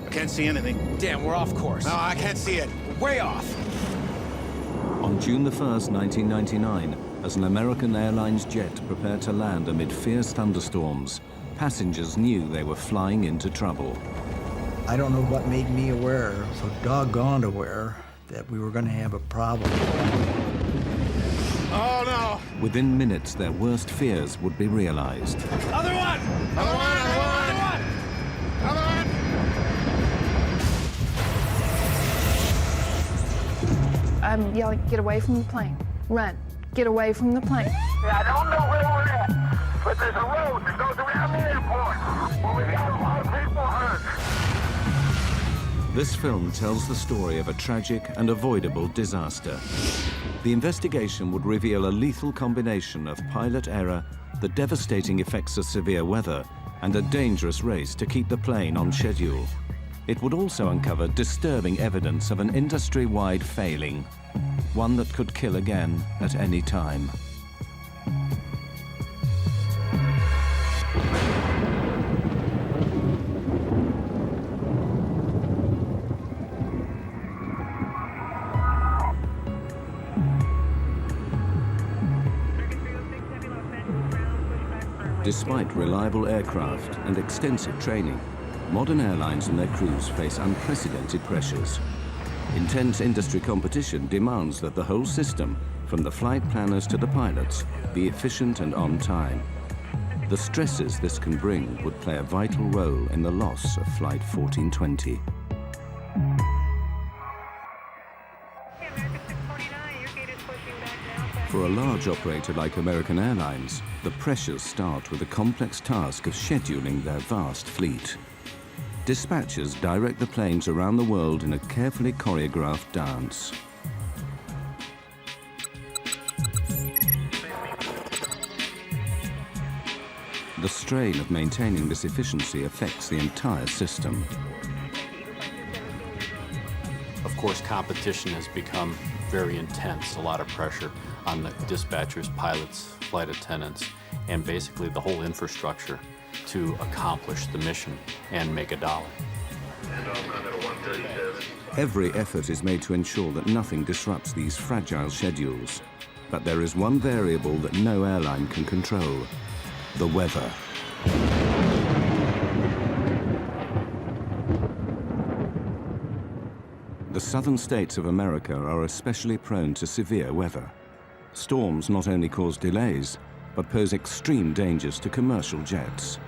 I can't see anything. Damn, we're off course. No, I can't see it. We're way off. On June the 1st, 1999, as an American Airlines jet prepared to land amid fierce thunderstorms, passengers knew they were flying into trouble. I don't know what made me aware, so doggone aware, that we were going to have a problem. Oh, no! Within minutes, their worst fears would be realized. Other one! Other one! Other one! I'm yelling, get away from the plane. Run. Get away from the plane. I don't know where we're at, but there's a road that goes around the airport. Well, we got a lot of people hurt. This film tells the story of a tragic and avoidable disaster. The investigation would reveal a lethal combination of pilot error, the devastating effects of severe weather, and a dangerous race to keep the plane on schedule. It would also uncover disturbing evidence of an industry-wide failing, one that could kill again at any time. Despite reliable aircraft and extensive training, modern airlines and their crews face unprecedented pressures. Intense industry competition demands that the whole system, from the flight planners to the pilots, be efficient and on time. The stresses this can bring would play a vital role in the loss of Flight 1420. For a large operator like American Airlines, the pressures start with the complex task of scheduling their vast fleet. Dispatchers direct the planes around the world in a carefully choreographed dance. The strain of maintaining this efficiency affects the entire system. Of course, competition has become very intense, a lot of pressure on the dispatchers, pilots, flight attendants, and basically the whole infrastructure to accomplish the mission and make a dollar. Every effort is made to ensure that nothing disrupts these fragile schedules. But there is one variable that no airline can control: the weather. The southern states of America are especially prone to severe weather. Storms not only cause delays, but pose extreme dangers to commercial jets.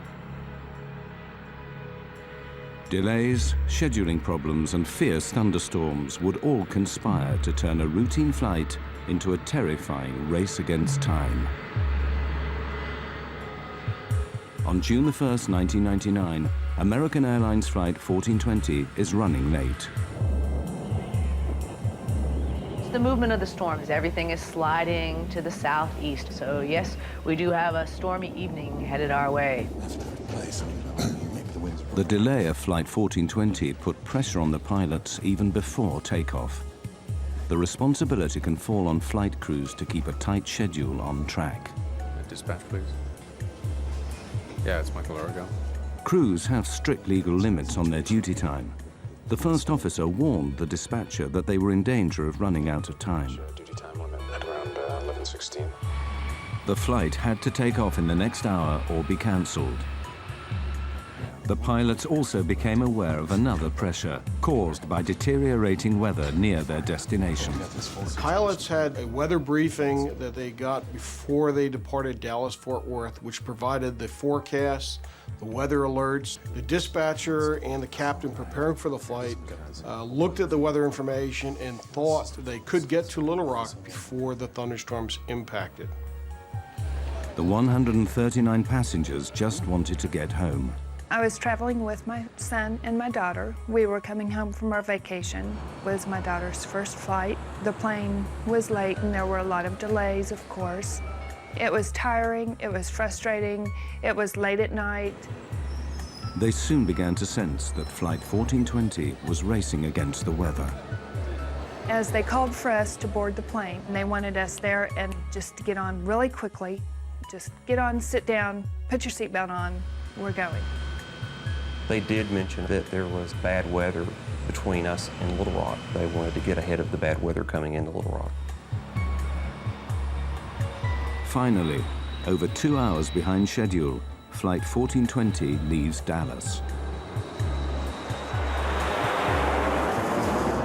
Delays, scheduling problems, and fierce thunderstorms would all conspire to turn a routine flight into a terrifying race against time. On June the 1st, 1999, American Airlines Flight 1420 is running late. The movement of the storms, everything is sliding to the southeast. So yes, we do have a stormy evening headed our way. The delay of Flight 1420 put pressure on the pilots even before takeoff. The responsibility can fall on flight crews to keep a tight schedule on track. Dispatch, please. Yeah, it's Michael Arago. Crews have strict legal limits on their duty time. The first officer warned the dispatcher that they were in danger of running out of time. Duty time limit at around 11:16. The flight had to take off in the next hour or be cancelled. The pilots also became aware of another pressure caused by deteriorating weather near their destination. Pilots had a weather briefing that they got before they departed Dallas-Fort Worth, which provided the forecasts, the weather alerts. The dispatcher and the captain preparing for the flight looked at the weather information and thought they could get to Little Rock before the thunderstorms impacted. The 139 passengers just wanted to get home. I was traveling with my son and my daughter. We were coming home from our vacation. It was my daughter's first flight. The plane was late and there were a lot of delays, of course. It was tiring, it was frustrating, it was late at night. They soon began to sense that Flight 1420 was racing against the weather. As they called for us to board the plane, and they wanted us there and just to get on really quickly. Just get on, sit down, put your seatbelt on, we're going. They did mention that there was bad weather between us and Little Rock. They wanted to get ahead of the bad weather coming into Little Rock. Finally, over 2 hours behind schedule, Flight 1420 leaves Dallas.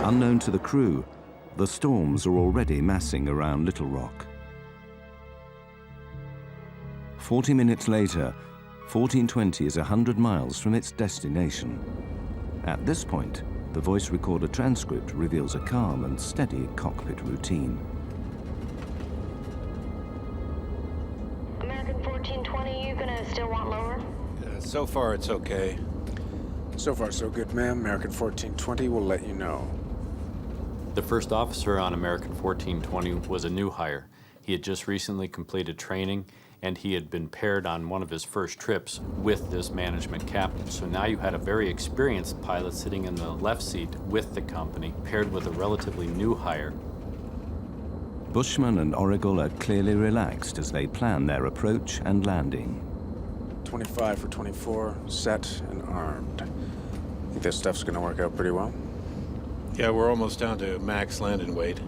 Unknown to the crew, the storms are already massing around Little Rock. 40 minutes later, 1420 is 100 miles from its destination. At this point, the voice recorder transcript reveals a calm and steady cockpit routine. American 1420, you gonna still want lower? So far, it's okay. So far, so good, ma'am. American 1420 will let you know. The first officer on American 1420 was a new hire. He had just recently completed training, and he had been paired on one of his first trips with this management captain. So now you had a very experienced pilot sitting in the left seat with the company, paired with a relatively new hire. Bushman and Origal are clearly relaxed as they plan their approach and landing. 25 for 24, set and armed. Think this stuff's gonna work out pretty well? Yeah, we're almost down to max landing weight.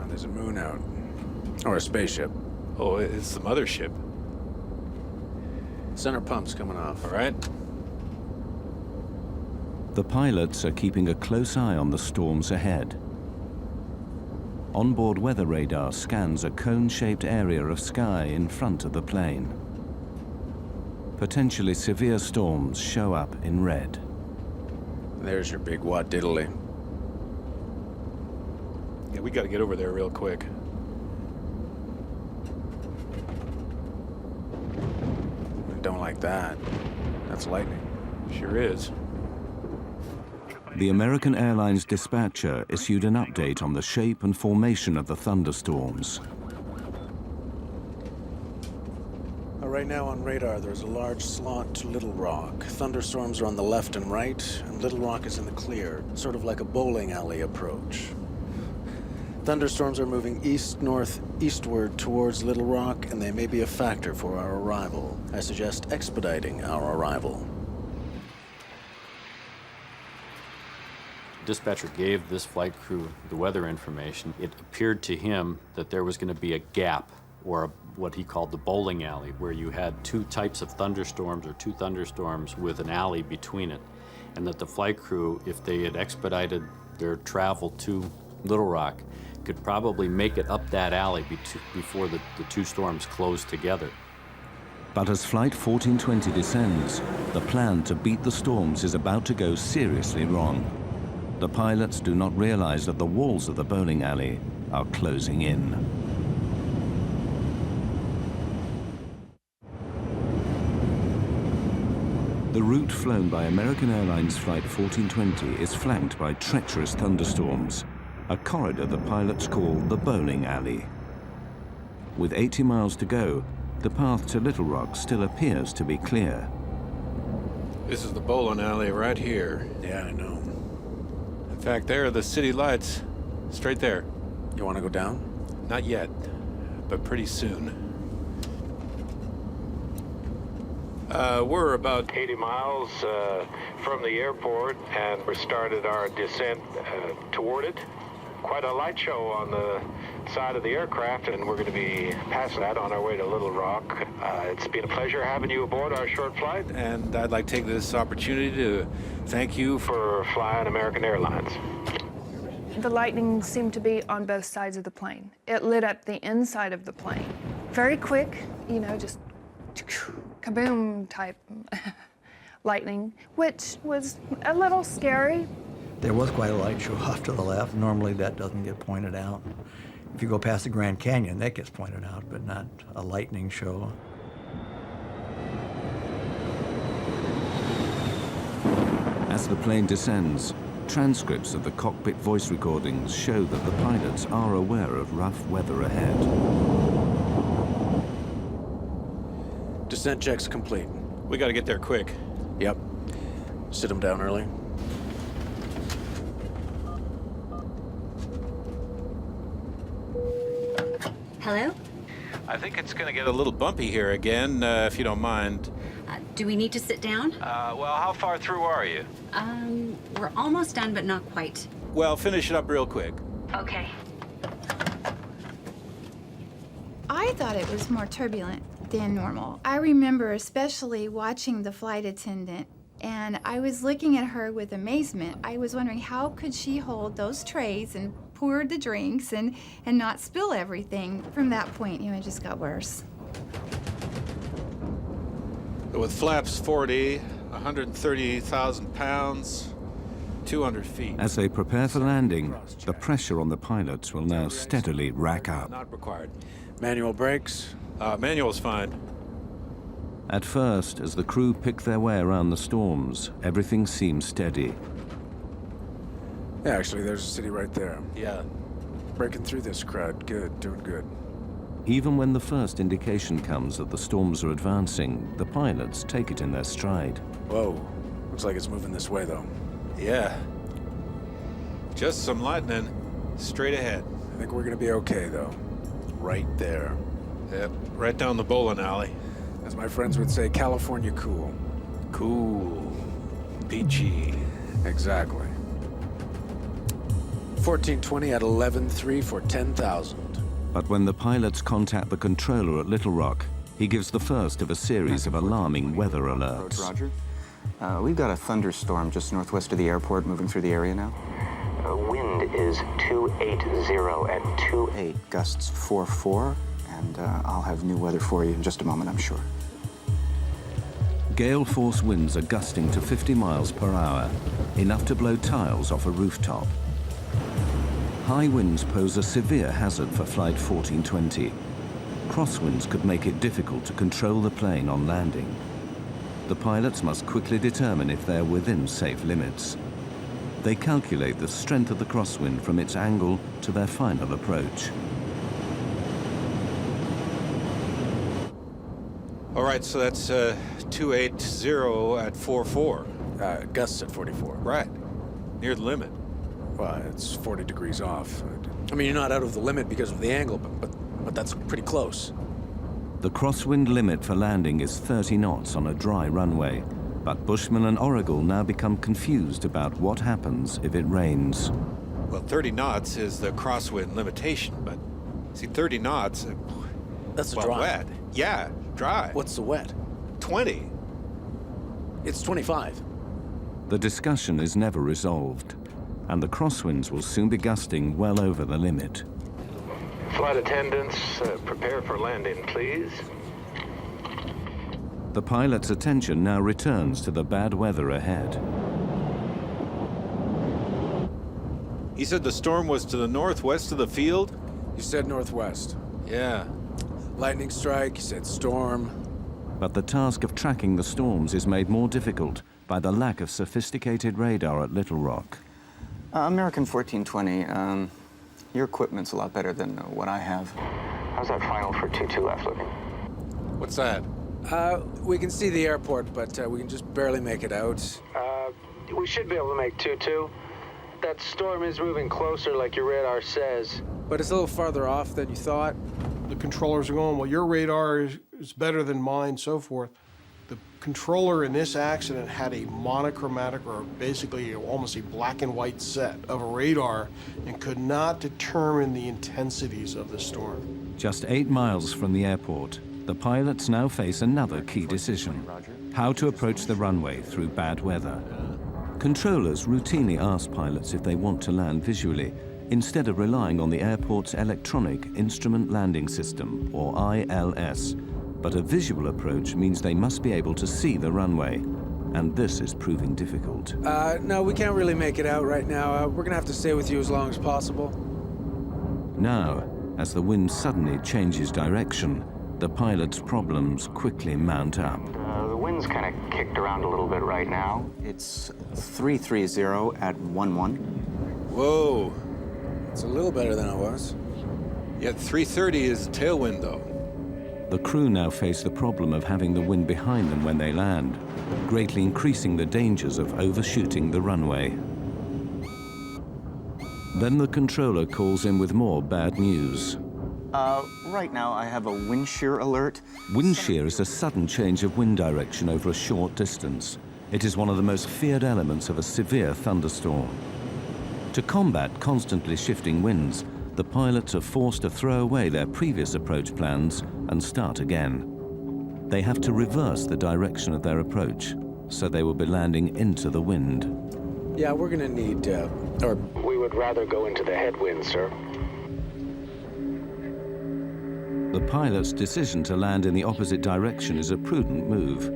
There's a moon out. Or a spaceship. Oh, it's the mothership. Center pump's coming off. All right. The pilots are keeping a close eye on the storms ahead. Onboard weather radar scans a cone-shaped area of sky in front of the plane. Potentially severe storms show up in red. There's your big wad diddly. Yeah, we got to get over there real quick. Don't like that. That's lightning. Sure is. The American Airlines dispatcher issued an update on the shape and formation of the thunderstorms. Right now on radar, there's a large slot to Little Rock. Thunderstorms are on the left and right, and Little Rock is in the clear, sort of like a bowling alley approach. Thunderstorms are moving east-north-eastward towards Little Rock, and they may be a factor for our arrival. I suggest expediting our arrival. Dispatcher gave this flight crew the weather information. It appeared to him that there was going to be a gap, or what he called the bowling alley, where you had two types of thunderstorms or two thunderstorms with an alley between it. And that the flight crew, if they had expedited their travel to Little Rock, could probably make it up that alley before the two storms closed together. But as Flight 1420 descends, the plan to beat the storms is about to go seriously wrong. The pilots do not realize that the walls of the bowling alley are closing in. The route flown by American Airlines Flight 1420 is flanked by treacherous thunderstorms, a corridor the pilots call the bowling alley. With 80 miles to go, the path to Little Rock still appears to be clear. This is the bowling alley right here. Yeah, I know. In fact, there are the city lights. Straight there. You want to go down? Not yet, but pretty soon. We're about 80 miles from the airport, and we started our descent toward it. Quite a light show on the side of the aircraft, and we're going to be passing that on our way to Little Rock. It's been a pleasure having you aboard our short flight. And I'd like to take this opportunity to thank you for flying American Airlines. The lightning seemed to be on both sides of the plane. It lit up the inside of the plane. Very quick, you know, just kaboom type lightning, which was a little scary. There was quite a light show off to the left. Normally that doesn't get pointed out. If you go past the Grand Canyon, that gets pointed out, but not a lightning show. As the plane descends, transcripts of the cockpit voice recordings show that the pilots are aware of rough weather ahead. Descent checks complete. We got to get there quick. Yep. Sit them down early. Hello? I think it's going to get a little bumpy here again, if you don't mind. Do we need to sit down? Well, how far through are you? We're almost done, but not quite. Well, finish it up real quick. Okay. I thought it was more turbulent than normal. I remember especially watching the flight attendant, and I was looking at her with amazement. I was wondering how could she hold those trays and pour the drinks and not spill everything. From that point, it just got worse. With flaps 40, 130,000 pounds, 200 feet. As they prepare for landing, the pressure on the pilots will now steadily rack up. Not required. Manual brakes? Manual's fine. At first, as the crew pick their way around the storms, everything seems steady. Yeah, actually, there's a city right there. Yeah. Breaking through this crowd. Good, doing good. Even when the first indication comes that the storms are advancing, the pilots take it in their stride. Whoa. Looks like it's moving this way, though. Yeah. Just some lightning straight ahead. I think we're gonna be okay, though. Right there. Yep, right down the bowling alley. As my friends would say, California cool. Cool. Peachy. Exactly. 1420 at 11.3 for 10,000. But when the pilots contact the controller at Little Rock, he gives the first of a series of alarming weather alerts. Roger. We've got a thunderstorm just northwest of the airport moving through the area now. Wind is 280 at 2.8, gusts 4.4, and I'll have new weather for you in just a moment, I'm sure. Gale force winds are gusting to 50 miles per hour, enough to blow tiles off a rooftop. High winds pose a severe hazard for Flight 1420. Crosswinds could make it difficult to control the plane on landing. The pilots must quickly determine if they're within safe limits. They calculate the strength of the crosswind from its angle to their final approach. All right, so that's 280 at 4.4. Gusts at 44. Right, near the limit. Well, it's 40 degrees off. I mean, you're not out of the limit because of the angle, but that's pretty close. The crosswind limit for landing is 30 knots on a dry runway, but Bushman and Origal now become confused about what happens if it rains. Well, 30 knots is the crosswind limitation, but see, 30 knots, that's well, dry. Wet. Yeah, dry. What's the wet? 20. It's 25. The discussion is never resolved, and the crosswinds will soon be gusting well over the limit. Flight attendants, prepare for landing, please. The pilot's attention now returns to the bad weather ahead. He said the storm was to the northwest of the field? You said northwest. Yeah. Lightning strike, you said storm. But the task of tracking the storms is made more difficult by the lack of sophisticated radar at Little Rock. American 1420, your equipment's a lot better than what I have. How's that final for 22 left looking? What's that? We can see the airport, but we can just barely make it out. We should be able to make 22. That storm is moving closer like your radar says. But it's a little farther off than you thought. The controllers are going, well, your radar is better than mine, so forth. The controller in this accident had a monochromatic, or basically almost a black and white set of a radar, and could not determine the intensities of the storm. Just 8 miles from the airport, the pilots now face another key decision: how to approach the runway through bad weather. Controllers routinely ask pilots if they want to land visually, instead of relying on the airport's Electronic Instrument Landing System, or ILS. But a visual approach means they must be able to see the runway, and this is proving difficult. No, we can't really make it out right now. We're gonna have to stay with you as long as possible. Now, as the wind suddenly changes direction, the pilot's problems quickly mount up. The wind's kind of kicked around a little bit right now. It's 330 at 11. Whoa. It's a little better than it was. Yeah, 330 is a tailwind, though. The crew now face the problem of having the wind behind them when they land, greatly increasing the dangers of overshooting the runway. Then the controller calls in with more bad news. Right now, I have a wind shear alert. Wind shear is a sudden change of wind direction over a short distance. It is one of the most feared elements of a severe thunderstorm. To combat constantly shifting winds, the pilots are forced to throw away their previous approach plans and start again. They have to reverse the direction of their approach, so they will be landing into the wind. Yeah, we're gonna need, We would rather go into the headwind, sir. The pilot's decision to land in the opposite direction is a prudent move,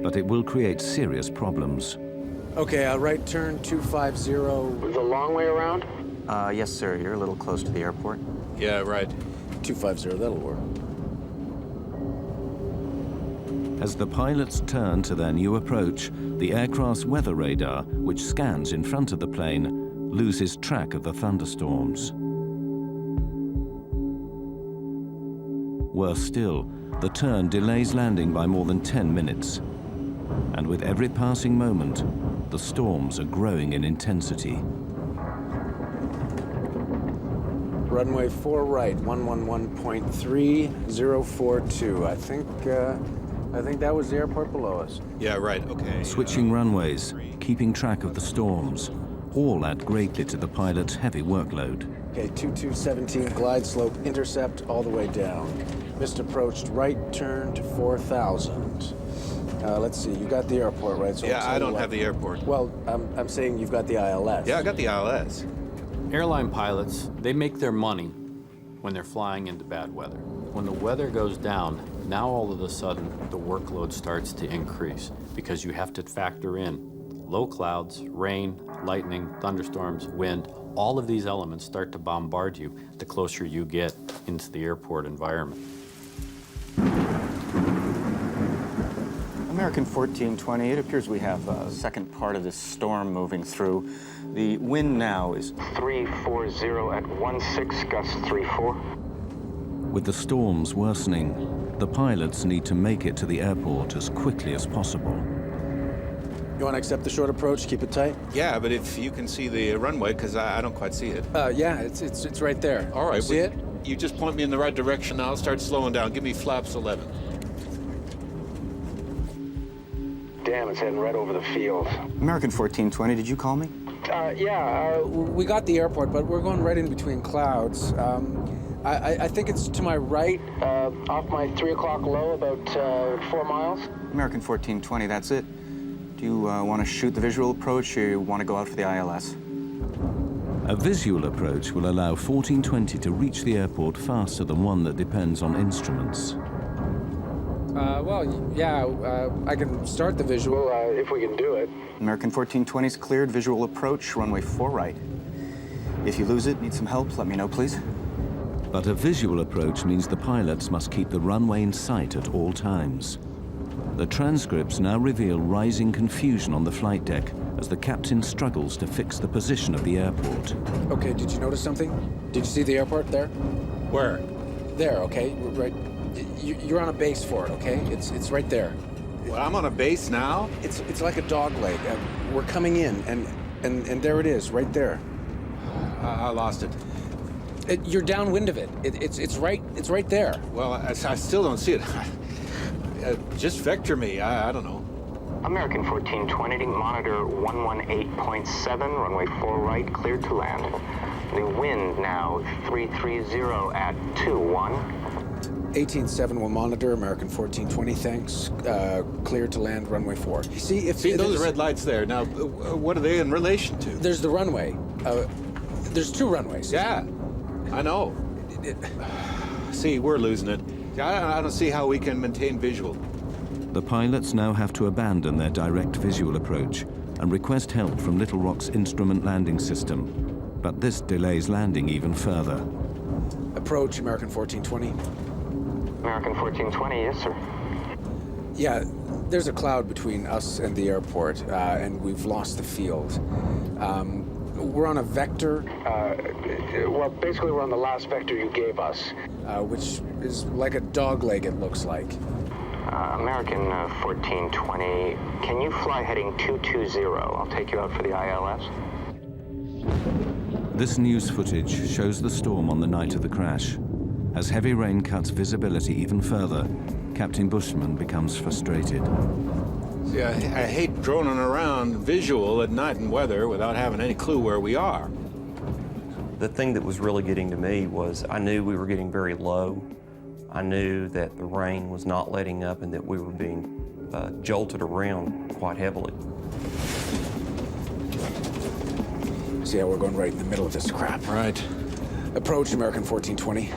but it will create serious problems. Okay, right turn 250. The long way around? Yes, sir. You're a little close to the airport. Yeah, right. 250, that'll work. As the pilots turn to their new approach, the aircraft's weather radar, which scans in front of the plane, loses track of the thunderstorms. Worse still, the turn delays landing by more than 10 minutes. And with every passing moment, the storms are growing in intensity. Runway 4 right, 111.3042. I think that was the airport below us. Yeah, right, okay. Switching runways, keeping track of the storms, all add greatly to the pilot's heavy workload. Okay, 2217, glide slope, intercept all the way down. Missed approached, right turn to 4000. Let's see, you got the airport, right? So Yeah, I don't have the airport. Well, I'm saying you've got the ILS. Yeah, I got the ILS. Airline pilots, they make their money when they're flying into bad weather. When the weather goes down, now all of a sudden the workload starts to increase because you have to factor in low clouds, rain, lightning, thunderstorms, wind. All of these elements start to bombard you the closer you get into the airport environment. American 1420, it appears we have a second part of this storm moving through. The wind now is 340 at 16, gust 34. With the storms worsening, the pilots need to make it to the airport as quickly as possible. You want to accept the short approach, keep it tight? Yeah, but if you can see the runway, because I don't quite see it. Yeah, it's right there. All right. You see it? You just point me in the right direction, I'll start slowing down. Give me flaps 11. Damn, it's heading right over the field. American 1420, did you call me? We got the airport, but we're going right in between clouds. I think it's to my right, Off my 3 o'clock low, about 4 miles. American 1420, that's it. Do you want to shoot the visual approach, or you want to go out for the ILS? A visual approach will allow 1420 to reach the airport faster than one that depends on instruments. I can start the visual. If we can do it. American 1420's cleared, visual approach, runway 4 right. If you lose it, need some help, let me know, please. But a visual approach means the pilots must keep the runway in sight at all times. The transcripts now reveal rising confusion on the flight deck as the captain struggles to fix the position of the airport. Okay, did you notice something? Did you see the airport there? Where? There, okay, right. You're on a base for it, okay? It's right there. Well, I'm on a base now? It's like a dog leg. We're coming in, and there it is, right there. I lost it. You're downwind of it. It's right there. Well, I still don't see it. Just vector me. I don't know. American 1420, monitor 118.7, runway 4 right, cleared to land. The wind now 330 at 21. 18.7 will monitor, American 1420, thanks. Cleared to land, runway 4. See those red lights there. Now, what are they in relation to? There's the runway. There's 2 runways. Yeah, I know. See, we're losing it. I don't see how we can maintain visual. The pilots now have to abandon their direct visual approach and request help from Little Rock's instrument landing system. But this delays landing even further. Approach, American 1420. American 1420, yes, sir. Yeah, there's a cloud between us and the airport, and we've lost the field. We're on a vector. Well, basically, we're on the last vector you gave us. Which is like a dog leg, it looks like. American 1420, can you fly heading 220? I'll take you out for the ILS. This news footage shows the storm on the night of the crash. As heavy rain cuts visibility even further, Captain Bushman becomes frustrated. See, I hate droning around visual at night and weather without having any clue where we are. The thing that was really getting to me was I knew we were getting very low. I knew that the rain was not letting up and that we were being jolted around quite heavily. See how we're going right in the middle of this crap? Right. Approach American 1420.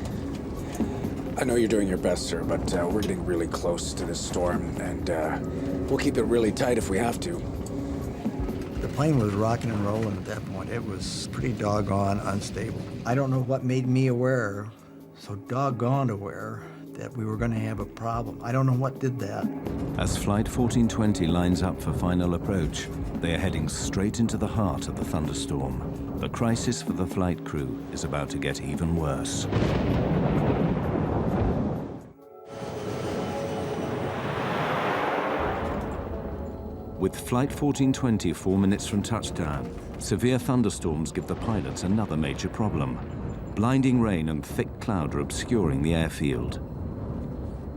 I know you're doing your best, sir, but we're getting really close to this storm, and we'll keep it really tight if we have to. The plane was rocking and rolling at that point. It was pretty doggone unstable. I don't know what made me aware, so doggone aware, that we were going to have a problem. I don't know what did that. As Flight 1420 lines up for final approach, they are heading straight into the heart of the thunderstorm. The crisis for the flight crew is about to get even worse. With Flight 1420 4 minutes from touchdown, severe thunderstorms give the pilots another major problem. Blinding rain and thick cloud are obscuring the airfield.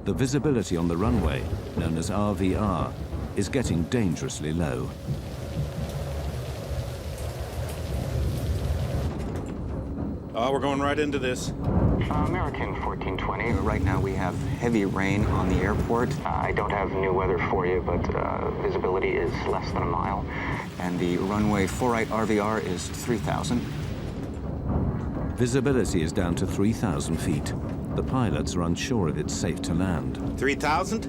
The visibility on the runway, known as RVR, is getting dangerously low. We're going right into this. American 1420. Right now we have heavy rain on the airport. I don't have new weather for you, but visibility is less than a mile. And the runway 4 right RVR is 3,000. Visibility is down to 3,000 feet. The pilots are unsure if it's safe to land. 3,000?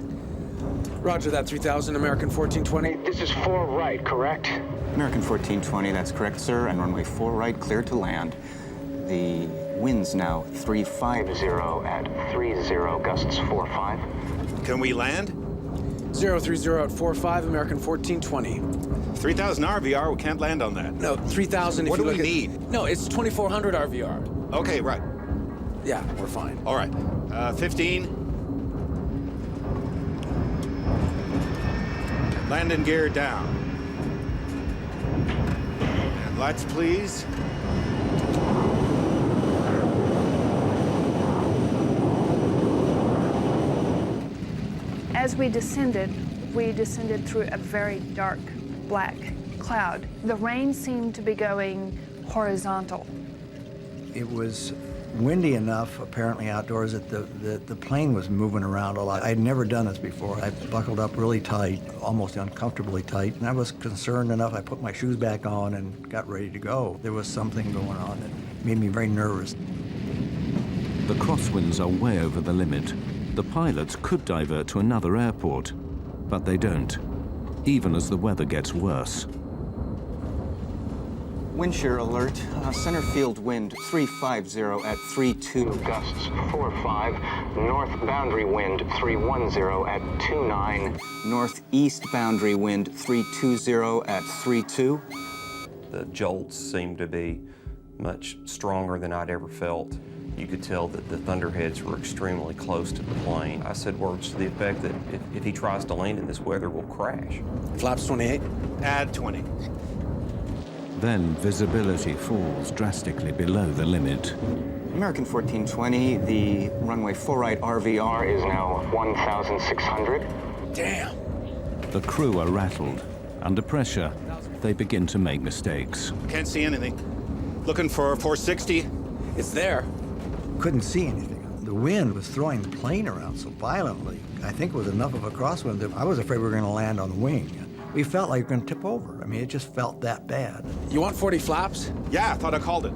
Roger that, 3,000, American 1420. This is 4 right, correct? American 1420, that's correct, sir, and runway 4 right, clear to land. The wind's now 350 at 30, gusts 45. Can we land? 030 at 45, American 1420. 3,000 RVR, we can't land on that. No, 3,000 if what you do look we at... need? No, it's 2,400 RVR. Okay, right. Yeah, we're fine. All right. 15. Landing gear down. And lights, please. As we descended through a very dark black cloud. The rain seemed to be going horizontal. It was windy enough, apparently outdoors, that the plane was moving around a lot. I'd never done this before. I buckled up really tight, almost uncomfortably tight, and I was concerned enough. I put my shoes back on and got ready to go. There was something going on that made me very nervous. The crosswinds are way over the limit. The pilots could divert to another airport, but they don't, even as the weather gets worse. Wind shear alert. Center field wind 350 at 32. Gusts 45. North boundary wind 310 at 29. Northeast boundary wind 320 at 32. The jolts seemed to be much stronger than I'd ever felt. You could tell that the thunderheads were extremely close to the plane. I said words to the effect that if he tries to land in this weather, we'll crash. Flaps 28. Add 20. Then visibility falls drastically below the limit. American 1420, the runway 4 right RVR is now 1,600. Damn. The crew are rattled. Under pressure, they begin to make mistakes. Can't see anything. Looking for 460. It's there. Couldn't see anything. The wind was throwing the plane around so violently. I think it was enough of a crosswind that I was afraid we were going to land on the wing. We felt like we were going to tip over. I mean, it just felt that bad. You want 40 flaps? Yeah, I thought I called it.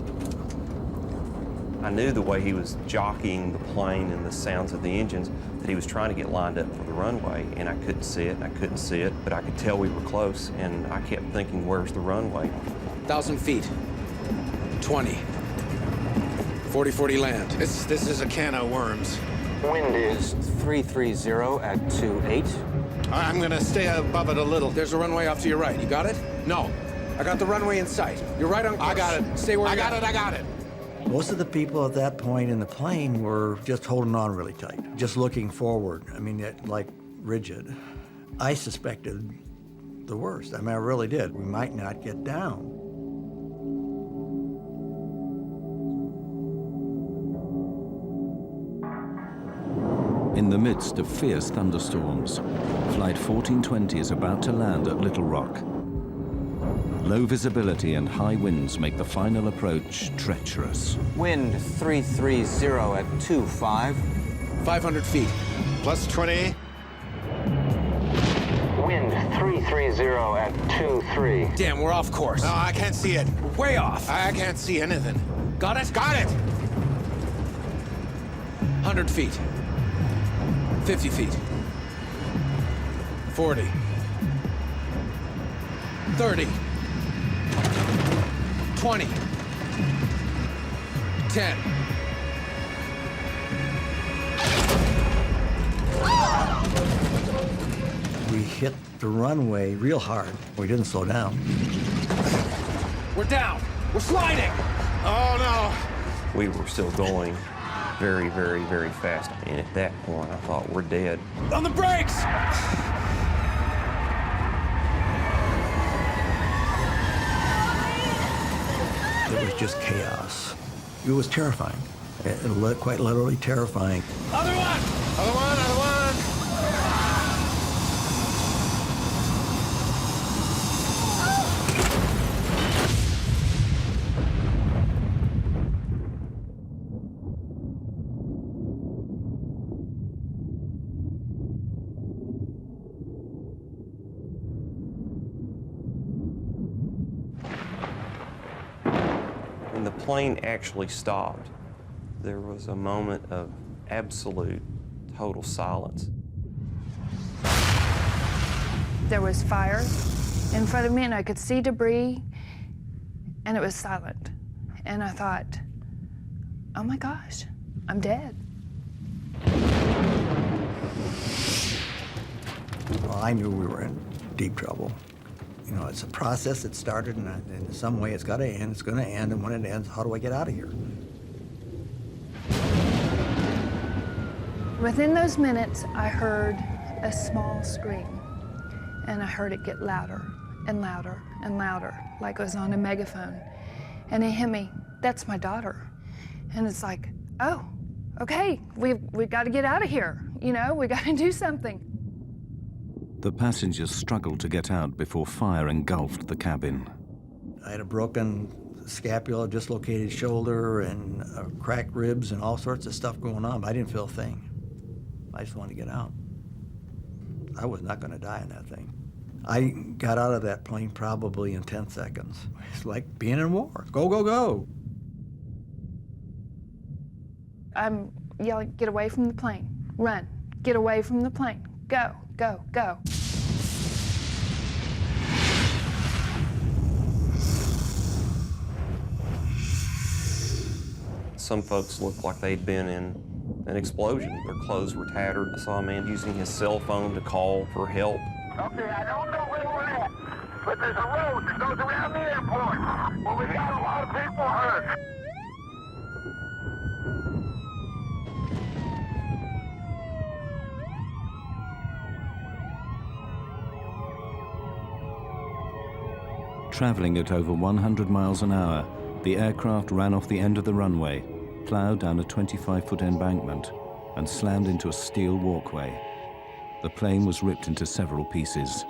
I knew the way he was jockeying the plane and the sounds of the engines that he was trying to get lined up for the runway, and I couldn't see it, and I couldn't see it, but I could tell we were close, and I kept thinking, where's the runway? 1,000 feet. 20. 40-40 land. This is a can of worms. Wind is 330 at 28. I'm gonna stay above it a little. There's a runway off to your right. You got it? No. I got the runway in sight. You're right on course. I got it. Stay where I you got it. I got it. Most of the people at that point in the plane were just holding on really tight, just looking forward. I mean, like rigid. I suspected the worst. I mean, I really did. We might not get down. In the midst of fierce thunderstorms, Flight 1420 is about to land at Little Rock. Low visibility and high winds make the final approach treacherous. Wind 330 at 25. 500 feet. Plus 20. Wind 330 at 23. Damn, we're off course. No, I can't see it. Way off. I can't see anything. Got it? Got it! 100 feet. 50 feet. 40. 30. 20. 10. We hit the runway real hard. We didn't slow down. We're down. We're sliding. Oh, no. We were still going very, very, very fast. And at that point, I thought, we're dead. On the brakes! It was just chaos. It was terrifying. Quite literally terrifying. Other one! Other one, other one! When the plane actually stopped, there was a moment of absolute, total silence. There was fire in front of me, and I could see debris, and it was silent. And I thought, oh my gosh, I'm dead. Well, I knew we were in deep trouble. You know, it's a process that started, and in some way it's got to end. It's going to end, and when it ends, how do I get out of here? Within those minutes, I heard a small scream, and I heard it get louder and louder and louder, like it was on a megaphone. And it hit me, that's my daughter. And it's like, oh, okay, we've got to get out of here. You know, we got to do something. The passengers struggled to get out before fire engulfed the cabin. I had a broken scapula, dislocated shoulder, and cracked ribs, and all sorts of stuff going on, but I didn't feel a thing. I just wanted to get out. I was not going to die in that thing. I got out of that plane probably in 10 seconds. It's like being in war. Go, go, go. I'm yelling, get away from the plane. Run, get away from the plane. Go, go, go. Some folks looked like they'd been in an explosion. Their clothes were tattered. I saw a man using his cell phone to call for help. Okay, I don't know where we're at, but there's a road that goes around the airport. Well, we got a lot of people hurt. Traveling at over 100 miles an hour, the aircraft ran off the end of the runway, plowed down a 25-foot embankment, and slammed into a steel walkway. The plane was ripped into several pieces.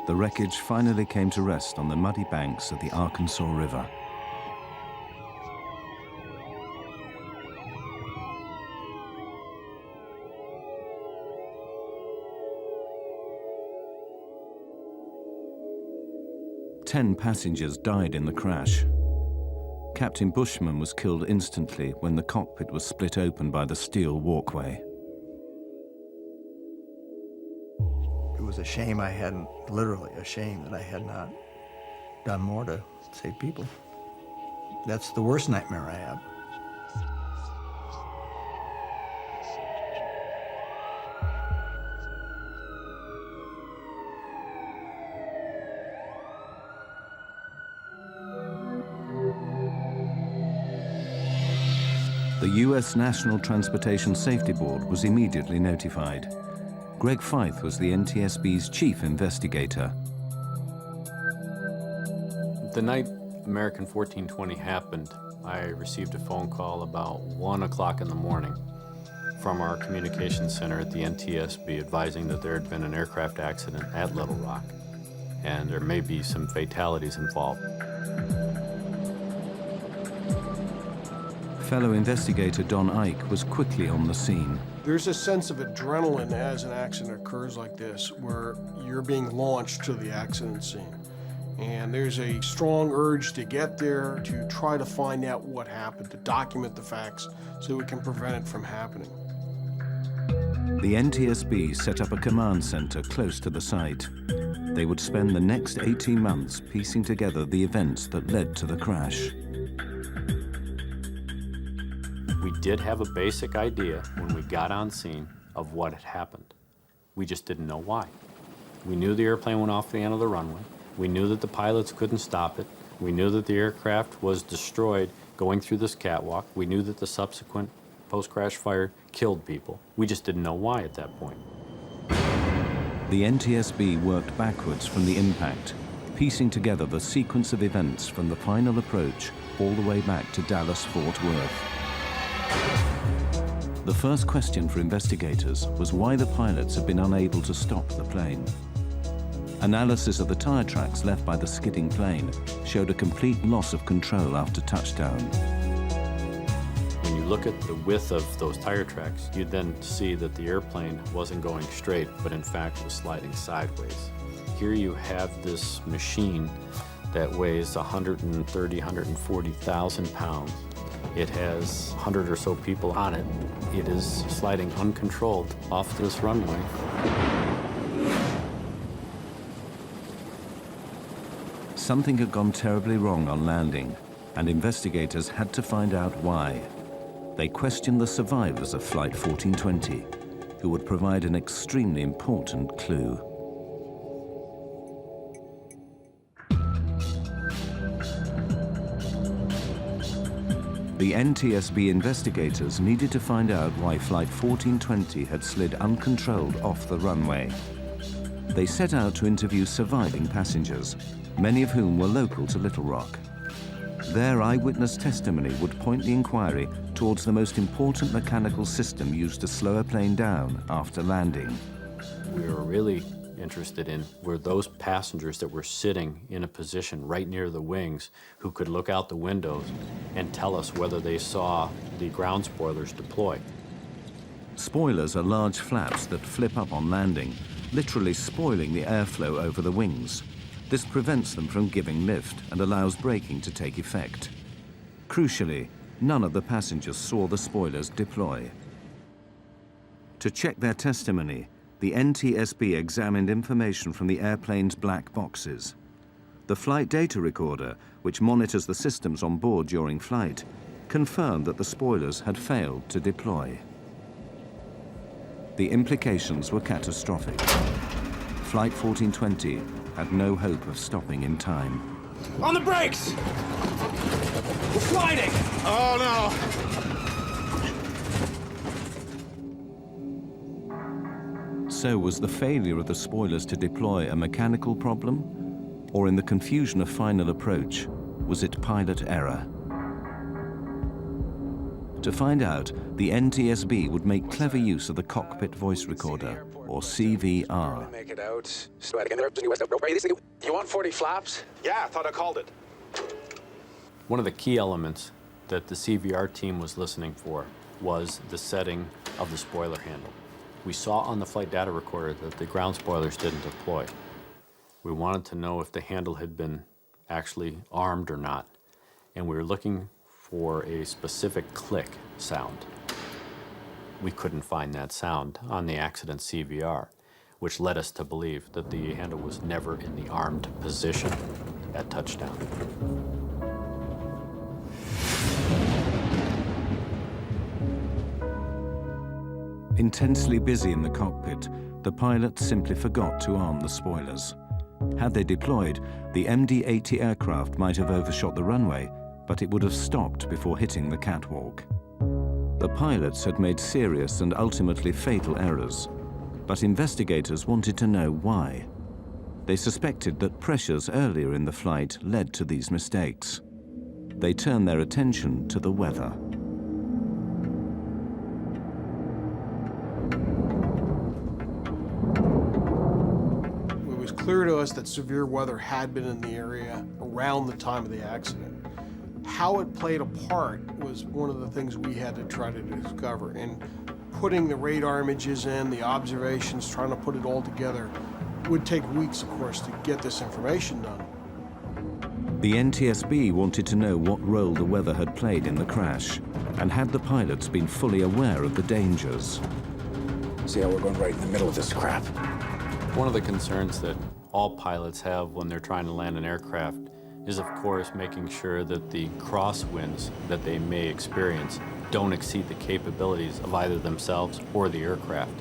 The wreckage finally came to rest on the muddy banks of the Arkansas River. Ten passengers died in the crash. Captain Bushman was killed instantly when the cockpit was split open by the steel walkway. It was a shame I hadn't, literally a shame that I had not done more to save people. That's the worst nightmare I have. The U.S. National Transportation Safety Board was immediately notified. Greg Fife was the NTSB's chief investigator. The night American 1420 happened, I received a phone call about 1 o'clock in the morning. from our communications center at the NTSB advising that there had been an aircraft accident at Little Rock, and there may be some fatalities involved. Fellow investigator Don Ike was quickly on the scene. There's a sense of adrenaline as an accident occurs like this, where you're being launched to the accident scene. And there's a strong urge to get there, to try to find out what happened, to document the facts so we can prevent it from happening. The NTSB set up a command center close to the site. They would spend the next 18 months piecing together the events that led to the crash. We did have a basic idea when we got on scene of what had happened. We just didn't know why. We knew the airplane went off the end of the runway. We knew that the pilots couldn't stop it. We knew that the aircraft was destroyed going through this catwalk. We knew that the subsequent post-crash fire killed people. We just didn't know why at that point. The NTSB worked backwards from the impact, piecing together the sequence of events from the final approach all the way back to Dallas-Fort Worth. The first question for investigators was why the pilots had been unable to stop the plane. Analysis of the tire tracks left by the skidding plane showed a complete loss of control after touchdown. When you look at the width of those tire tracks, you then see that the airplane wasn't going straight, but in fact was sliding sideways. Here you have this machine that weighs 130, 140,000 pounds. It has 100 or so people on it. It is sliding uncontrolled off this runway. Something had gone terribly wrong on landing, and investigators had to find out why. They questioned the survivors of Flight 1420, who would provide an extremely important clue. The NTSB investigators needed to find out why Flight 1420 had slid uncontrolled off the runway. They set out to interview surviving passengers, many of whom were local to Little Rock. Their eyewitness testimony would point the inquiry towards the most important mechanical system used to slow a plane down after landing. We were really interested in were those passengers that were sitting in a position right near the wings who could look out the windows and tell us whether they saw the ground spoilers deploy. Spoilers are large flaps that flip up on landing, literally spoiling the airflow over the wings. This prevents them from giving lift and allows braking to take effect. Crucially, none of the passengers saw the spoilers deploy. To check their testimony, the NTSB examined information from the airplane's black boxes. The flight data recorder, which monitors the systems on board during flight, confirmed that the spoilers had failed to deploy. The implications were catastrophic. Flight 1420 had no hope of stopping in time. On the brakes! We're sliding! Oh, no! So was the failure of the spoilers to deploy a mechanical problem? Or in the confusion of final approach, was it pilot error? To find out, the NTSB would make clever use of the cockpit voice recorder, or CVR. Make it out. You want 40 flaps? Yeah, I thought I called it. One of the key elements that the CVR team was listening for was the setting of the spoiler handle. We saw on the flight data recorder that the ground spoilers didn't deploy. We wanted to know if the handle had been actually armed or not, and we were looking for a specific click sound. We couldn't find that sound on the accident CVR, which led us to believe that the handle was never in the armed position at touchdown. Intensely busy in the cockpit, the pilots simply forgot to arm the spoilers. Had they deployed, the MD-80 aircraft might have overshot the runway, but it would have stopped before hitting the catwalk. The pilots had made serious and ultimately fatal errors, but investigators wanted to know why. They suspected that pressures earlier in the flight led to these mistakes. They turned their attention to the weather. clear to us that severe weather had been in the area around the time of the accident. How it played a part was one of the things we had to try to discover. And putting the radar images in, the observations, trying to put it all together, would take weeks, of course, to get this information done. The NTSB wanted to know what role the weather had played in the crash, and had the pilots been fully aware of the dangers. See how we're going right in the middle of this crap? One of the concerns that all pilots have when they're trying to land an aircraft is, of course, making sure that the crosswinds that they may experience don't exceed the capabilities of either themselves or the aircraft.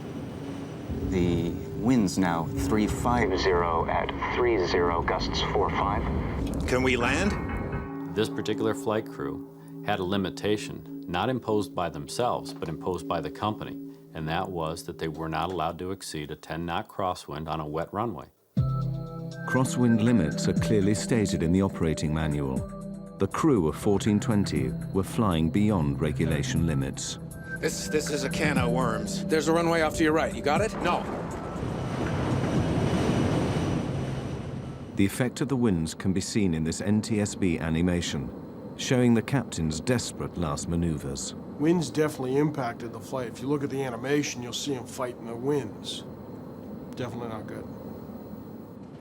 The wind's now 350 at 30, gusts 4-5. Can we land? This particular flight crew had a limitation, not imposed by themselves, but imposed by the company, and that was that they were not allowed to exceed a 10-knot crosswind on a wet runway. Crosswind limits are clearly stated in the operating manual. The crew of 1420 were flying beyond regulation limits. This is a can of worms. There's a runway off to your right. You got it? No. The effect of the winds can be seen in this NTSB animation, showing the captain's desperate last maneuvers. Winds definitely impacted the flight. If you look at the animation, you'll see them fighting the winds. Definitely not good.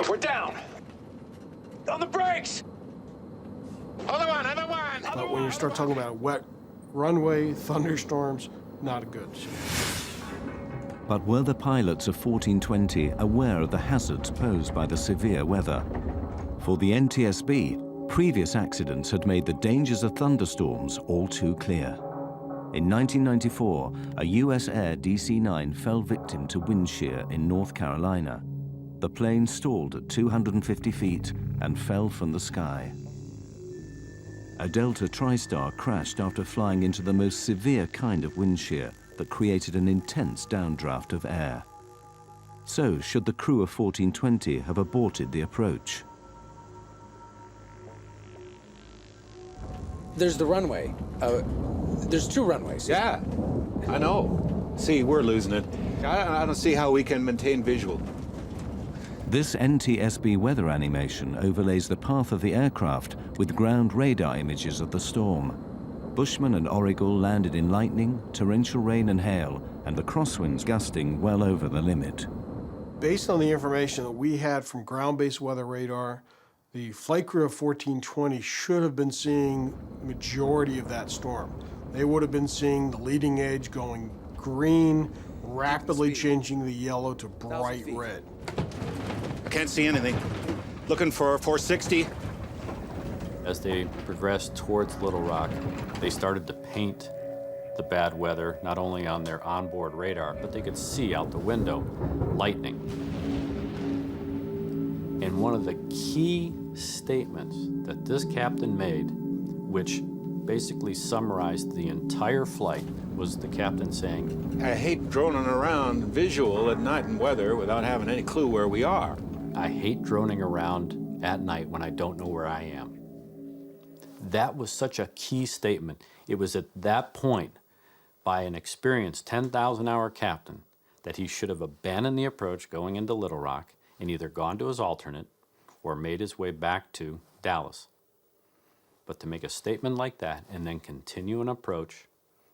We're down. On the brakes. Other one. But when you start talking about a wet runway, thunderstorms, not good. But were the pilots of 1420 aware of the hazards posed by the severe weather? For the NTSB, previous accidents had made the dangers of thunderstorms all too clear. In 1994, a US Air DC-9 fell victim to wind shear in North Carolina. The plane stalled at 250 feet and fell from the sky. A Delta TriStar crashed after flying into the most severe kind of wind shear that created an intense downdraft of air. So, should the crew of 1420 have aborted the approach? There's the runway. There's two runways. Yeah, I know. See, we're losing it. I don't see how we can maintain visual. This NTSB weather animation overlays the path of the aircraft with ground radar images of the storm. Bushman and Origal landed in lightning, torrential rain and hail, and the crosswinds gusting well over the limit. Based on the information that we had from ground-based weather radar, the flight crew of 1420 should have been seeing majority of that storm. They would have been seeing the leading edge going green, rapidly changing the yellow to bright red. Can't see anything. Looking for 460. As they progressed towards Little Rock, they started to paint the bad weather not only on their onboard radar, but they could see out the window lightning. And one of the key statements that this captain made, which basically summarized the entire flight, was the captain saying, I hate droning around visual at night in weather without having any clue where we are. I hate droning around at night when I don't know where I am. That was such a key statement. It was at that point, by an experienced 10,000-hour captain, that he should have abandoned the approach going into Little Rock and either gone to his alternate or made his way back to Dallas. But to make a statement like that and then continue an approach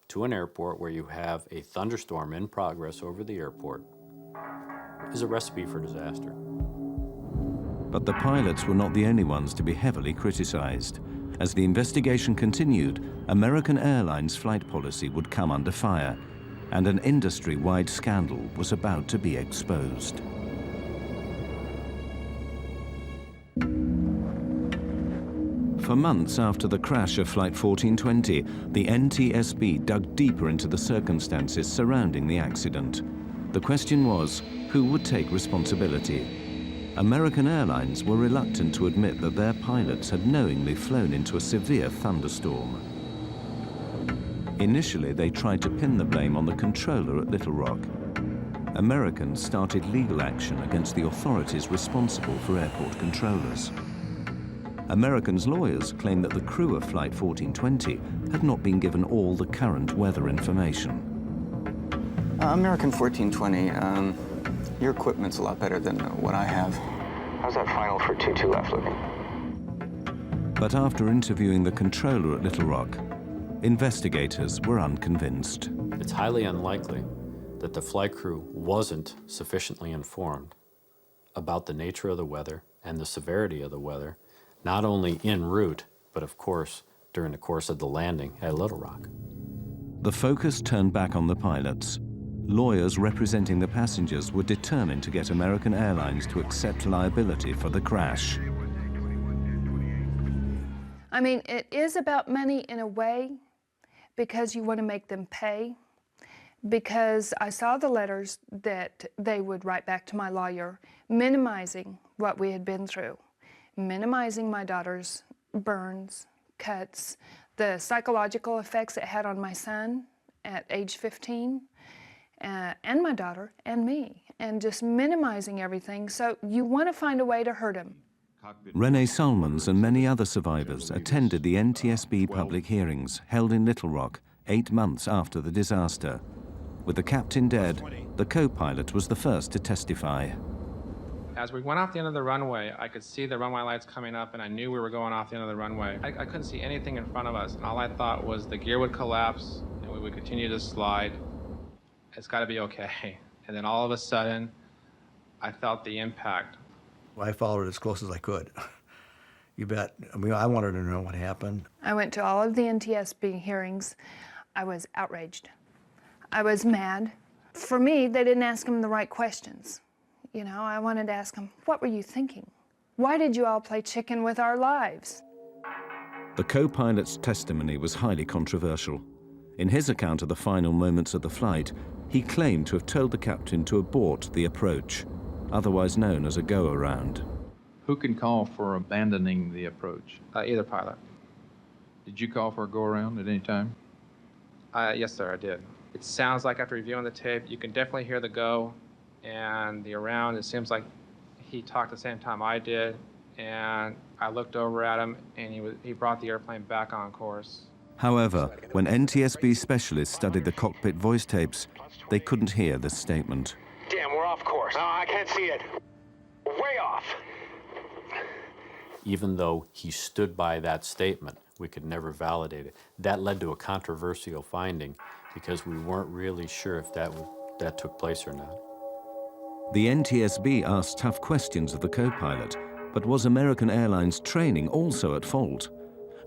to an airport where you have a thunderstorm in progress over the airport is a recipe for disaster. But the pilots were not the only ones to be heavily criticized. As the investigation continued, American Airlines flight policy would come under fire, and an industry-wide scandal was about to be exposed. For months after the crash of Flight 1420, the NTSB dug deeper into the circumstances surrounding the accident. The question was, who would take responsibility? American Airlines were reluctant to admit that their pilots had knowingly flown into a severe thunderstorm. Initially, they tried to pin the blame on the controller at Little Rock. Americans started legal action against the authorities responsible for airport controllers. Americans' lawyers claimed that the crew of Flight 1420 had not been given all the current weather information. American 1420, your equipment's a lot better than what I have. How's that final for 22 left looking? But after interviewing the controller at Little Rock, investigators were unconvinced. It's highly unlikely that the flight crew wasn't sufficiently informed about the nature of the weather and the severity of the weather, not only en route, but of course during the course of the landing at Little Rock. The focus turned back on the pilots. Lawyers representing the passengers were determined to get American Airlines to accept liability for the crash. I mean, it is about money in a way, because you want to make them pay. Because I saw the letters that they would write back to my lawyer, minimizing what we had been through, minimizing my daughter's burns, cuts, the psychological effects it had on my son at age 15, and my daughter and me, and just minimizing everything. So you want to find a way to hurt him. Renee Solomons and many other survivors attended the NTSB public hearings held in Little Rock 8 months after the disaster. With the captain dead, the co-pilot was the first to testify. As we went off the end of the runway, I could see the runway lights coming up, and I knew we were going off the end of the runway. I couldn't see anything in front of us, and all I thought was the gear would collapse, and we would continue to slide. It's got to be okay. And then all of a sudden, I felt the impact. Well, I followed it as close as I could. You bet. I mean, I wanted to know what happened. I went to all of the NTSB hearings. I was outraged. I was mad. For me, they didn't ask him the right questions. You know, I wanted to ask him, what were you thinking? Why did you all play chicken with our lives? The co-pilot's testimony was highly controversial. In his account of the final moments of the flight, he claimed to have told the captain to abort the approach, otherwise known as a go-around. Who can call for abandoning the approach? Either pilot. Did you call for a go-around at any time? Yes, sir, I did. It sounds like after reviewing the tape, you can definitely hear the go and the around. It seems like he talked the same time I did, and I looked over at him, and he brought the airplane back on course. However, when NTSB specialists studied the cockpit voice tapes, they couldn't hear this statement. Damn, we're off course. No, I can't see it. Way off. Even though he stood by that statement, we could never validate it. That led to a controversial finding because we weren't really sure if that took place or not. The NTSB asked tough questions of the co-pilot, but was American Airlines training also at fault?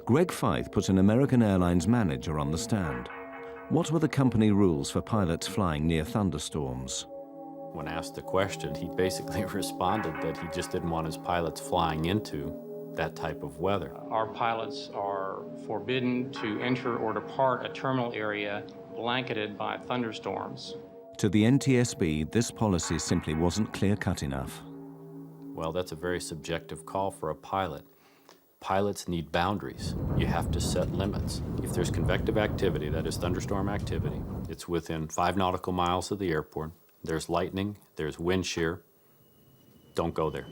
Greg Feith put an American Airlines manager on the stand. What were the company rules for pilots flying near thunderstorms? When asked the question, he basically responded that he just didn't want his pilots flying into that type of weather. Our pilots are forbidden to enter or depart a terminal area blanketed by thunderstorms. To the NTSB, this policy simply wasn't clear-cut enough. Well, that's a very subjective call for a pilot. Pilots need boundaries. You have to set limits. If there's convective activity, that is thunderstorm activity, it's within 5 nautical miles of the airport, there's lightning, there's wind shear, don't go there.